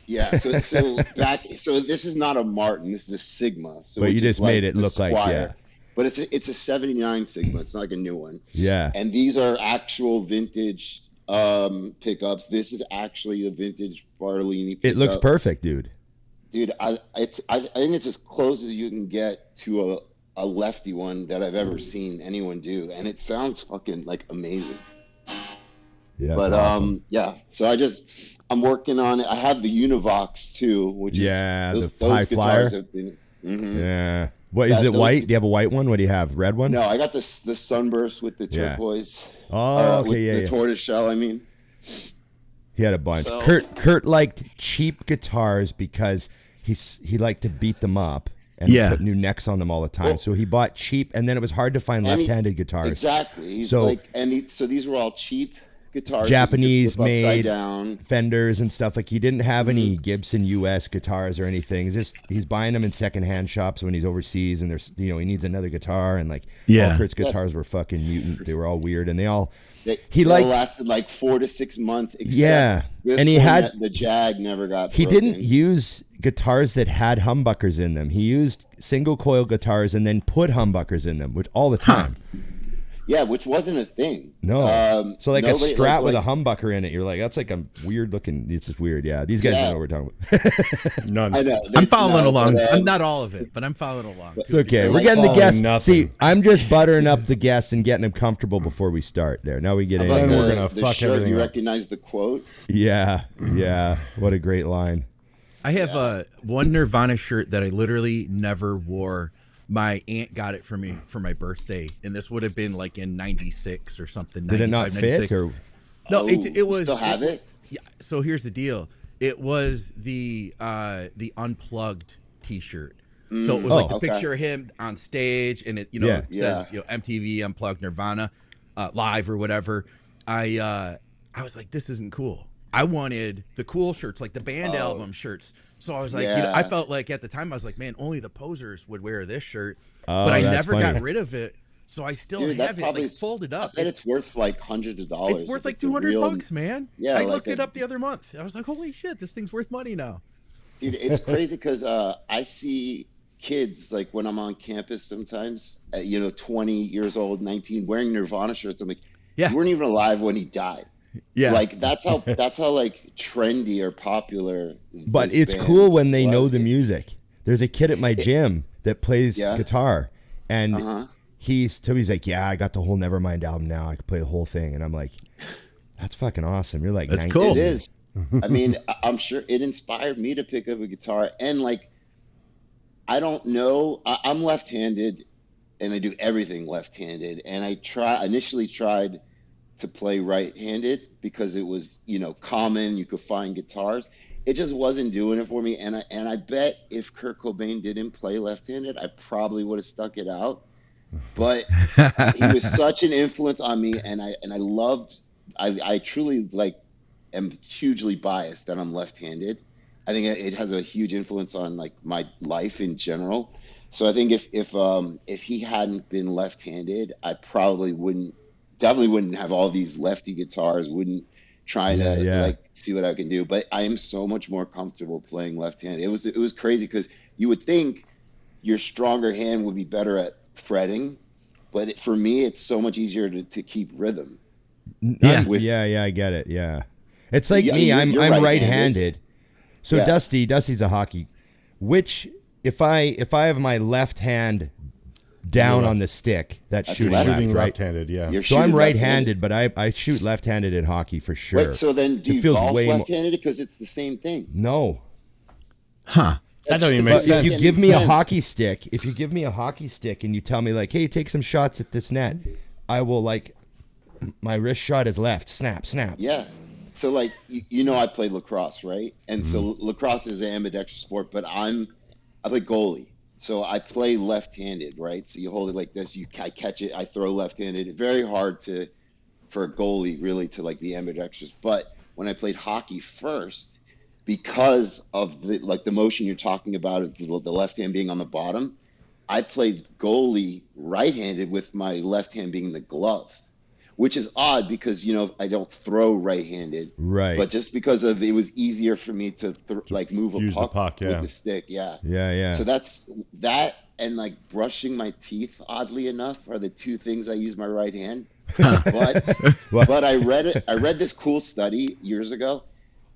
Yeah, so this is not a Martin, this is a Sigma. So but you just made it look Squire, like, yeah. But it's a 79 Sigma. It's not like a new one. Yeah. And these are actual vintage pickups. This is actually a vintage Bartolini pickup. It looks perfect, dude. Dude, I think it's as close as you can get to a lefty one that I've ever seen anyone do, and it sounds fucking like amazing. Yeah, but awesome. yeah. So I'm working on it. I have the Univox too, which is the high flyer. Have been, Yeah. What is it? White? Do you have a white one? What do you have? Red one? No, I got the Sunburst with the turquoise. Oh, okay, with the tortoise shell. I mean, he had a bunch. So, Kurt liked cheap guitars because he liked to beat them up and put new necks on them all the time. Well, so he bought cheap, and then it was hard to find left-handed guitars. Exactly. So these were all cheap guitars, Japanese made down. Fenders and stuff. Like, he didn't have any Gibson US guitars or anything. It's just he's buying them in secondhand shops when he's overseas, and there's he needs another guitar, and like all Kurt's guitars were fucking mutant. They were all weird, and they lasted like 4 to 6 months. Yeah, and he had the Jag never got. He broken. didn't use guitars that had humbuckers in them. He used single coil guitars and then put humbuckers in them, which all the time. Yeah, which wasn't a thing. No. So like a Strat with a humbucker in it, you're like, that's like a weird looking. It's just weird. Yeah, these guys know what we're talking about. None. I know. I'm following along. I'm not all of it, but I'm following along. It's okay. We're getting the guests. See, I'm just buttering up the guests and getting them comfortable before we start. There. Now we get in. We're gonna fuck shirt, everything you up. recognize the quote? Yeah. What a great line. I have one Nirvana shirt that I literally never wore. My aunt got it for me for my birthday, and this would have been like in '96 or something. Did it not fit? Or? No, it was. You still have it? Yeah. So here's the deal. It was the Unplugged T-shirt. So it was like the picture of him on stage, and it says MTV Unplugged Nirvana live or whatever. I was like, this isn't cool. I wanted the cool shirts, like the band album shirts. So I was like, I felt like at the time I was like, man, only the posers would wear this shirt. But I never got rid of it. So I still have it like folded up. I bet it's worth like hundreds of dollars. It's worth like $200, man. Yeah, I looked it up the other month. I was like, holy shit, this thing's worth money now. Dude, it's crazy because I see kids like when I'm on campus sometimes, 20 years old, 19, wearing Nirvana shirts. I'm like, you weren't even alive when he died. Yeah, like that's how like trendy or popular. But it's cool when they know the music. There's a kid at my gym that plays guitar, and he's like, I got the whole Nevermind album now. I can play the whole thing, and I'm like, that's fucking awesome. You're like, that's 19. cool. It is. I mean, I'm sure it inspired me to pick up a guitar, and like, I don't know. I'm left-handed, and I do everything left-handed, and I initially tried to play right-handed because it was common, you could find guitars. It just wasn't doing it for me, and I bet if Kurt Cobain didn't play left-handed, I probably would have stuck it out. But he was such an influence on me, and I truly am hugely biased that I'm left-handed. I think it has a huge influence on like my life in general. So I think if he hadn't been left-handed, I probably definitely wouldn't have all these lefty guitars, wouldn't try to see what I can do. But I am so much more comfortable playing left-handed. It was crazy because you would think your stronger hand would be better at fretting, but for me, it's so much easier to keep rhythm. I get it. Yeah, it's like me. I'm right-handed. So Dusty's a hockey. Which if I have my left hand down on the stick, that's shooting shooting right? left-handed. Yeah. So I'm right-handed, but I shoot left-handed in hockey for sure. Wait, so then do you golf left-handed because it's the same thing? No. Huh. That doesn't even make sense. If you give me a hockey stick, and you tell me like, hey, take some shots at this net, I will my wrist shot is left, snap, snap. Yeah. So like I play lacrosse, right? And so lacrosse is an ambidextrous sport, but I play goalie. So I play left-handed, right? So you hold it like this, I catch it, I throw left-handed. It's very hard for a goalie really to be ambidextrous. But when I played hockey first, because of the motion you're talking about of the left hand being on the bottom, I played goalie right-handed with my left hand being the glove, which is odd because, I don't throw right-handed. Right. But just because of it was easier for me to like move a Use the puck, with yeah. the stick. Yeah. Yeah. So that's that, and like brushing my teeth, oddly enough, are the two things I use my right hand. But I read this cool study years ago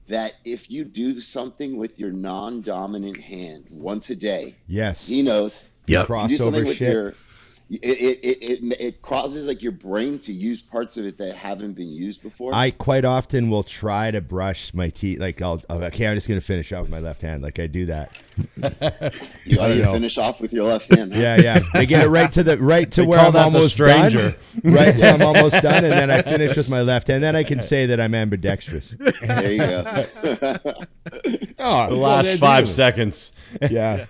that if you do something with your non-dominant hand once a day, Yes. he knows. Yep. You do something Crossover with shit. it causes like your brain to use parts of it that haven't been used before. I quite often will try to brush my teeth. Like okay, I'm just gonna finish off with my left hand. Like I do that. You I don't know. finish off with your left hand. Huh? Yeah. I get it right to where call I'm that the almost stranger. done. Right till I'm almost done, and then I finish with my left hand. Then I can say that I'm ambidextrous. There you go. Oh, The last 5 seconds. Yeah.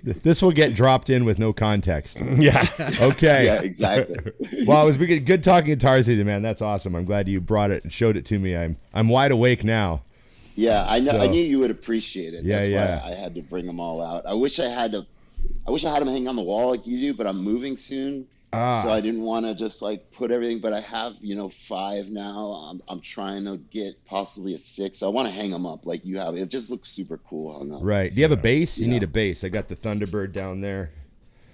This will get dropped in with no context. Yeah. Okay. Yeah, exactly. Well, it was good talking to Tarzy, man. That's awesome. I'm glad you brought it and showed it to me. I'm wide awake now. Yeah, I know. So- I knew you would appreciate it. Yeah, That's yeah. why I had to bring them all out. I wish I had them hang on the wall like you do, but I'm moving soon, so I didn't want to just like put everything. But I have 5 now. I'm trying to get possibly a 6. I want to hang them up like you have. It just looks super cool hung up. Right. Do you have a bass? You Yeah. need a bass. I got the Thunderbird down there.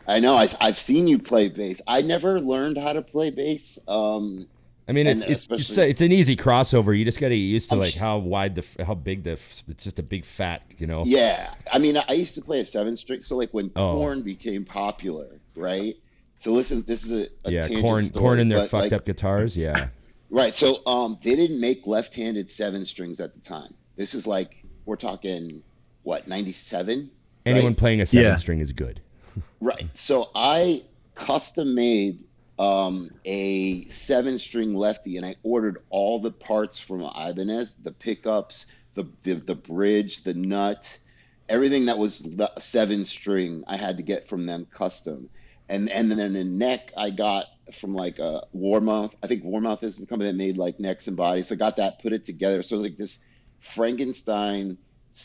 I know. I've seen you play bass. I never learned how to play bass. I mean, And it's an easy crossover. You just got to get used to I'm like sh- how big it's just a big fat, Yeah, I mean, I used to play a 7-string. So like when Oh. Korn became popular, right? So listen, this is a Yeah, tangent corn story, in their but, fucked like, up guitars. Yeah. Right. So they didn't make left-handed 7-strings at the time. This is like we're talking what 97. Anyone right? playing a 7-string is good. Right. So I custom made a 7-string lefty, and I ordered all the parts from Ibanez, the pickups, the bridge, the nut, everything that was 7-string. I had to get from them custom, and then the neck I got from like Warmouth. I think Warmouth is the company that made like necks and bodies. So I got that, put it together. So it was like this Frankenstein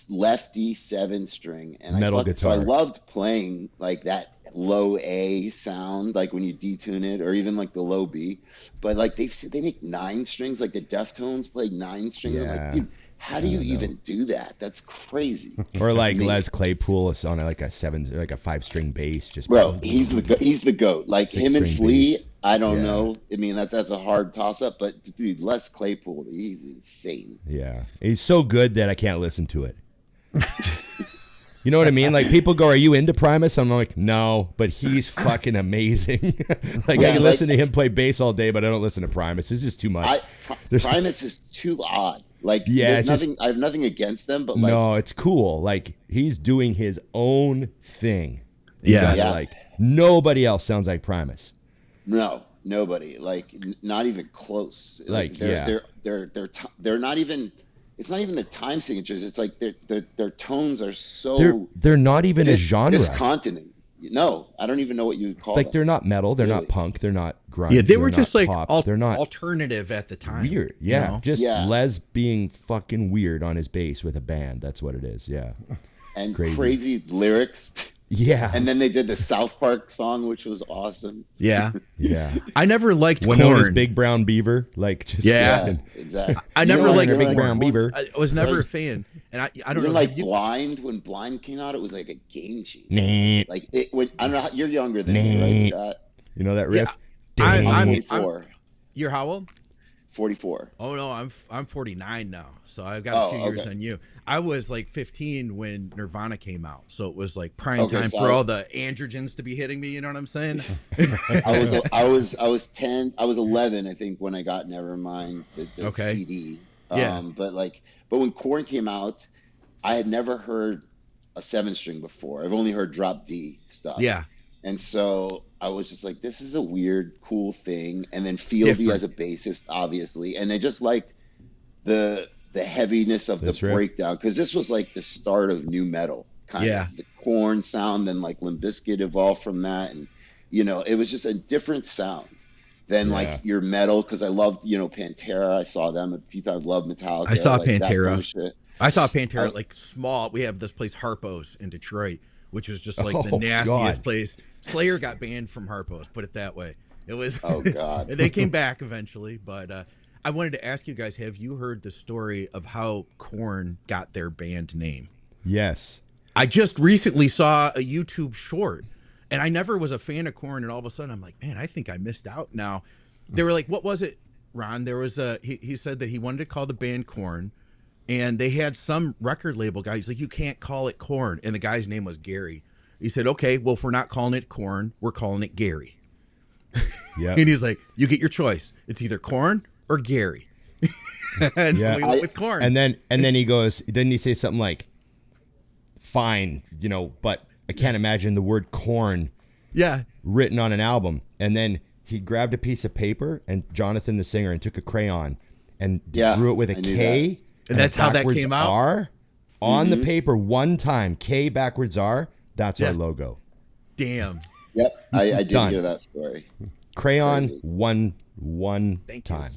lefty 7-string, and Metal so I guitar. loved playing like that low A sound, like when you detune it, or even like the low B. But like they make 9 strings, like the Deftones play 9 strings. I'm Yeah. like, dude, how do you even do that? That's crazy. Or like Me. Les Claypool is on like a 5-string bass. Just Bro, he's the goat. Like him and 6-string Flea, bass. I don't Yeah. know. I mean, that's a hard toss up. But dude, Les Claypool, he's insane. Yeah, he's so good that I can't listen to it. You know what I mean? Like people go, "Are you into Primus?" I'm like, "No," but he's fucking amazing. Like Yeah, I can like- listen to him play bass all day, but I don't listen to Primus. It's just too much. Primus is too odd. Like, Yeah, there's it's just- nothing. I have nothing against them, but like, No, it's cool. Like he's doing his own thing. You Yeah. gotta, Yeah. Like nobody else sounds like Primus. no, nobody. Like, not even close. Like, yeah. They're not even. It's not even the time signatures. It's like their tones are so They're not even a genre. discontinent. No, I don't even know what you would call Like them. they're not metal. They're not Really? punk. They're not grunge. Yeah, they they're were not just like pop. They're not alternative at the time. weird. you Yeah, know? just Yeah. Les being fucking weird on his bass with a band. That's what it is. Yeah, and crazy. crazy lyrics. yeah, And then they did the South Park song, which was awesome. Yeah. yeah. I never liked When known as Korn. Big Brown Beaver, like just Yeah. fucking- Exactly. I You never know, liked Big like, Brown Beaver. I was never Like- a fan. And I don't Even know. like Blind, when Blind came out, it was like a game changer. Nah. Like I don't know. You're younger than me, right, Scott? You know that Yeah, riff? I'm- Ding. I'm I'm- 44. You're how old? 44. Oh no, I'm 49 now, so I've got a few years okay. on you. I was like 15 when Nirvana came out, so it was like prime Okay, time so for I- all the androgens to be hitting me. You know what I'm saying? I was 10. I was 11, I think, when I got Nevermind, the Okay. CD. Yeah. But when Korn came out, I had never heard a 7-string before. I've only heard drop D stuff. Yeah, And so I was just like, this is a weird, cool thing. And then Fieldy Different. as a bassist, obviously. And I just liked the heaviness of This the riff? breakdown, because this was like the start of new metal, kind Yeah. of. The Korn sound, and like Limp Bizkit evolved from that. And, it was just a different sound than Yeah. like your metal, because I loved, Pantera. I saw them a few times, loved Metallica. I saw like, that Pantera. kind of shit. I saw Pantera like small. We have this place Harpo's in Detroit. which was just like the Oh, nastiest God. place. Slayer got banned from Harpo's, put it that way. It was. Oh, God. They came back eventually, but I wanted to ask you guys: have you heard the story of how Korn got their band name? Yes. I just recently saw a YouTube short, and I never was a fan of Korn, and all of a sudden I'm like, man, I think I missed out now. They were like, what was it, Ron? There was he said that he wanted to call the band Korn, and they had some record label guy. He's like, you can't call it Korn, and the guy's name was Gary. He said, okay, well, if we're not calling it Korn, we're calling it Gary. Yeah. And he's like, you get your choice. It's either Korn or Gary. And so we went with Korn. And then he goes, didn't he say something like, fine, but I can't imagine the word corn written on an album. And then he grabbed a piece of paper, and Jonathan the singer, and took a crayon and drew it with a K. And that's how that came out? R on the paper one time, K backwards R. That's our logo. Damn. Yep, I did Done. hear that story. Crayon Crazy. one Thank time.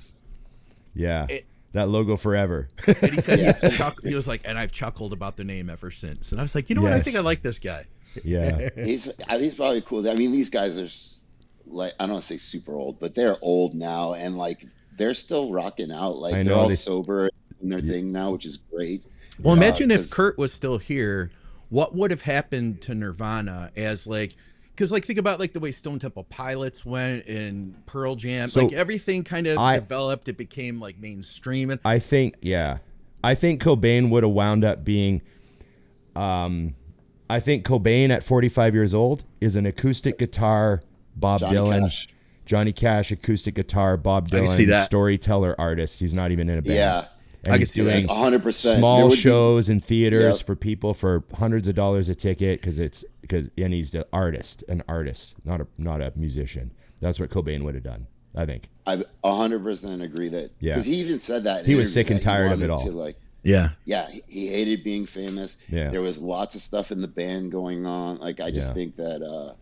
Yeah. That logo forever. And he said he was like, and I've chuckled about the name ever since. And I was like, you know what? I Yes. think I like this guy. Yeah. He's probably cool. I mean, these guys are like, I don't want to say super old, but they're old now, and like they're still rocking out. Like I they're know, all they- sober in their thing now, which is great. Well, imagine if 'cause- Kurt was still here, what would have happened to Nirvana as like, because like think about like the way Stone Temple Pilots went and Pearl Jam, So, like everything kind of developed. It became like mainstream. And I think Cobain would have wound up being, I think Cobain at 45 years old is an acoustic guitar, Bob Johnny Dylan, Cash. Johnny Cash, acoustic guitar, Bob I can see Dylan, that. storyteller artist. He's not even in a band. Yeah, And I can he's see that. doing 100%. small shows in theaters Yep. for people for hundreds of dollars a ticket and he's an artist, not a musician. That's what Cobain would have done, I think. I 100% agree that. Yeah. Because he even said that in He was interview sick and that he tired of it wanted all. to, like, yeah, he hated being famous. Yeah. There was lots of stuff in the band going on. Like I just Yeah. think that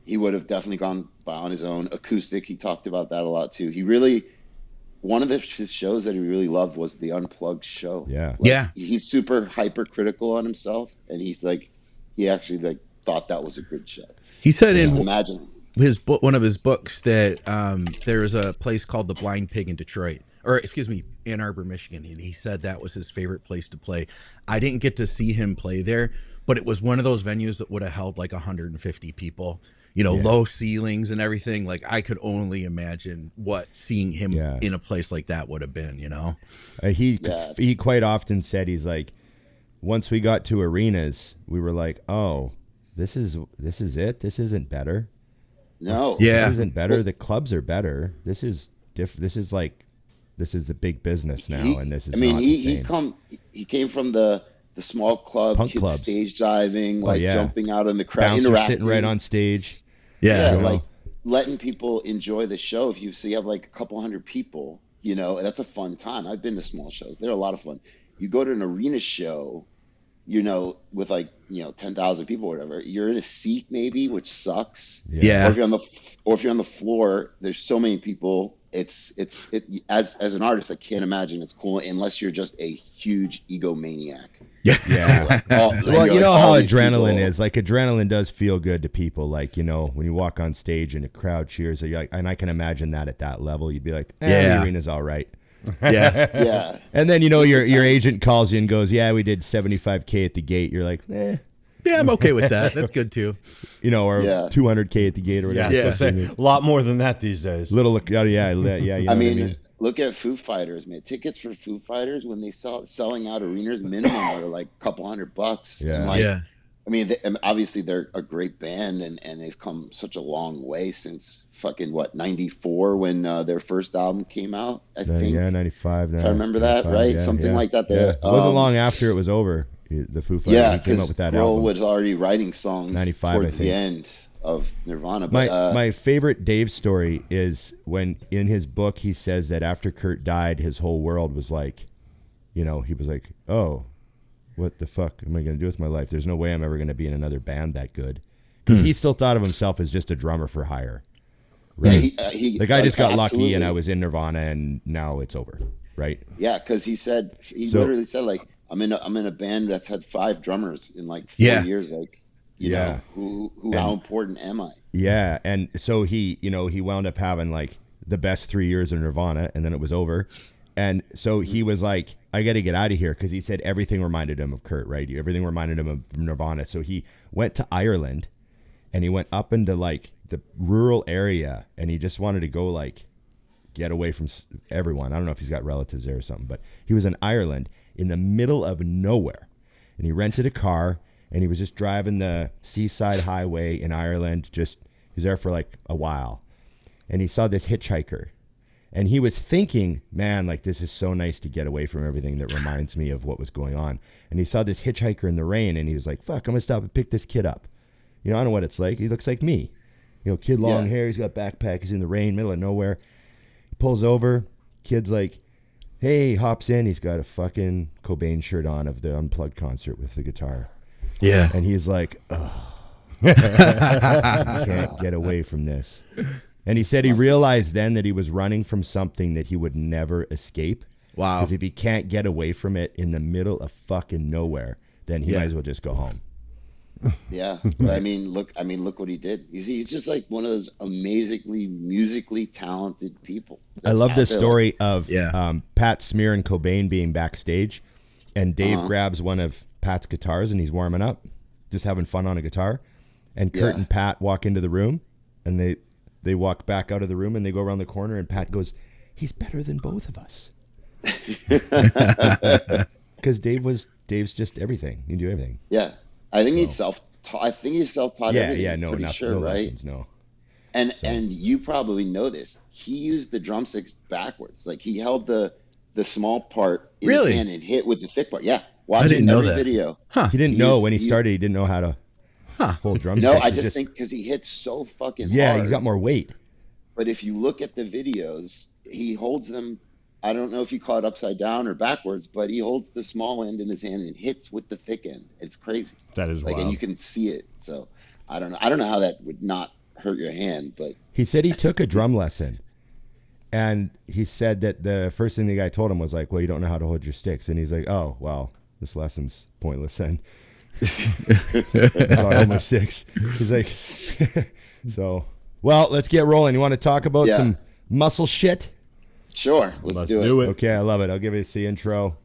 he would have definitely gone by on his own. Acoustic, he talked about that a lot too. He really, one of his shows that he really loved was the Unplugged show. Yeah. Like, Yeah. He's super hypercritical on himself, and he's like, he actually like thought that was a good show. he said Just in imagine. his book, one of his books, that there's a place called the Blind Pig in Detroit, or excuse me, Ann Arbor, Michigan, and he said that was his favorite place to play. I didn't get to see him play there, but it was one of those venues that would have held like 150 people. Low ceilings and everything. Like I could only imagine what seeing him in a place like that would have been. He quite often said, he's like, once we got to arenas, we were like, oh, this is it. This isn't better. No. Yeah. This isn't better. The clubs are better. This is This is the big business now, and this is not the same. He came from the small club, Punk kids clubs. stage diving, like yeah. jumping out in the crowd, Bouncer interacting, sitting right on stage. yeah, you know? like letting people enjoy the show. If you have like a couple hundred people, that's a fun time. I've been to small shows; they're a lot of fun. You go to an arena show, with like 10,000 people or whatever. You're in a seat maybe, which sucks. Yeah. Or if you're on the floor, there's so many people. As an artist, I can't imagine it's cool unless you're just a huge egomaniac. Yeah. Well, Like, how all these adrenaline people- is. Like, adrenaline does feel good to people. Like, when you walk on stage and a crowd cheers, you're like, and I can imagine that at that level, you'd be like, the arena's all right. Yeah. Yeah. And then, your agent calls you and goes, yeah, we did 75K at the gate. You're like, Yeah, I'm okay with that. That's good too. or Yeah. 200K at the gate or Yeah, whatever. I was gonna say, a lot more than that these days. You know what I mean? Look at Foo Fighters, man. Tickets for Foo Fighters when they selling out arenas minimum are like a couple $100. Yeah. And like, Yeah. I mean, obviously they're a great band, and they've come such a long way since fucking 94 when their first album came out. I think. Yeah, 95. If I remember that, right? Something like that. Yeah. It wasn't long after it was over. The Foo Fighters Yeah, he came up because with that Grohl album. was already writing songs 95, towards I the think. end of Nirvana. But My favorite Dave story is when in his book he says that after Kurt died, his whole world was like, he was like, oh, what the fuck am I going to do with my life? There's no way I'm ever going to be in another band that good. Because he still thought of himself as just a drummer for hire. Right? yeah, he Like, I just got lucky absolutely. and I was in Nirvana and now it's over. Right? Yeah, because he So- literally said like, I'm in a band that's had 5 drummers in like 4 Yeah. years. Like, You Yeah. know, how important am I? Yeah, and so he, he wound up having like the best 3 years of Nirvana, and then it was over. And so he was like, I got to get out of here, because he said everything reminded him of Kurt, right? Everything reminded him of Nirvana. So he went to Ireland, and he went up into like the rural area, and he just wanted to go like get away from everyone. I don't know if he's got relatives there or something, but he was in Ireland in the middle of nowhere, and he rented a car, and he was just driving the seaside highway in Ireland. He was there for like a while, and he saw this hitchhiker, and he was thinking, man, like, this is so nice to get away from everything that reminds me of what was going on. And he saw this hitchhiker in the rain, and he was like, fuck, I'm gonna stop and pick this kid up. I don't know what it's like. He looks like me, kid, long hair. He's got a backpack. He's in the rain, middle of nowhere. He pulls over. Kid's like, hey, hops in. He's got a fucking Cobain shirt on of the Unplugged concert with the guitar. Yeah. And he's like, oh, I can't get away from this. And he said he realized then that he was running from something that he would never escape. Wow. Because if he can't get away from it in the middle of fucking nowhere, then he might as well just go home. Yeah. But I mean, look what he did. He's just like one of those amazingly musically talented people. I love this story like, of Pat Smear and Cobain being backstage, and Dave grabs one of Pat's guitars, and he's warming up, just having fun on a guitar. And Kurt and Pat walk into the room, and they walk back out of the room, and they go around the corner, and Pat goes, he's better than both of us. Because Dave's just everything. He can do everything. Yeah. I think he's self-taught. I think he's self-taught. Yeah, no, pretty not sure, no right? lessons, no. And you probably know this. He used the drumsticks backwards. Like, he held the small part in his hand and hit with the thick part. Yeah, watching every video. Huh. He didn't know when he started. He didn't know how to hold drumsticks. No, I just think because he hits so fucking hard. Yeah, he's got more weight. But if you look at the videos, he holds them. I don't know if you call it upside down or backwards, but he holds the small end in his hand and hits with the thick end. It's crazy. That is like, wild. and you can see it. So I don't know how that would not hurt your hand, but he said he took a drum lesson, and he said that the first thing the guy told him was like, well, you don't know how to hold your sticks. And he's like, oh, well, this lesson's pointless then. So I hold my sticks. He's like, so, well, let's get rolling. You want to talk about some muscle shit? Sure. Let's do it. Okay, I love it. I'll give you the intro.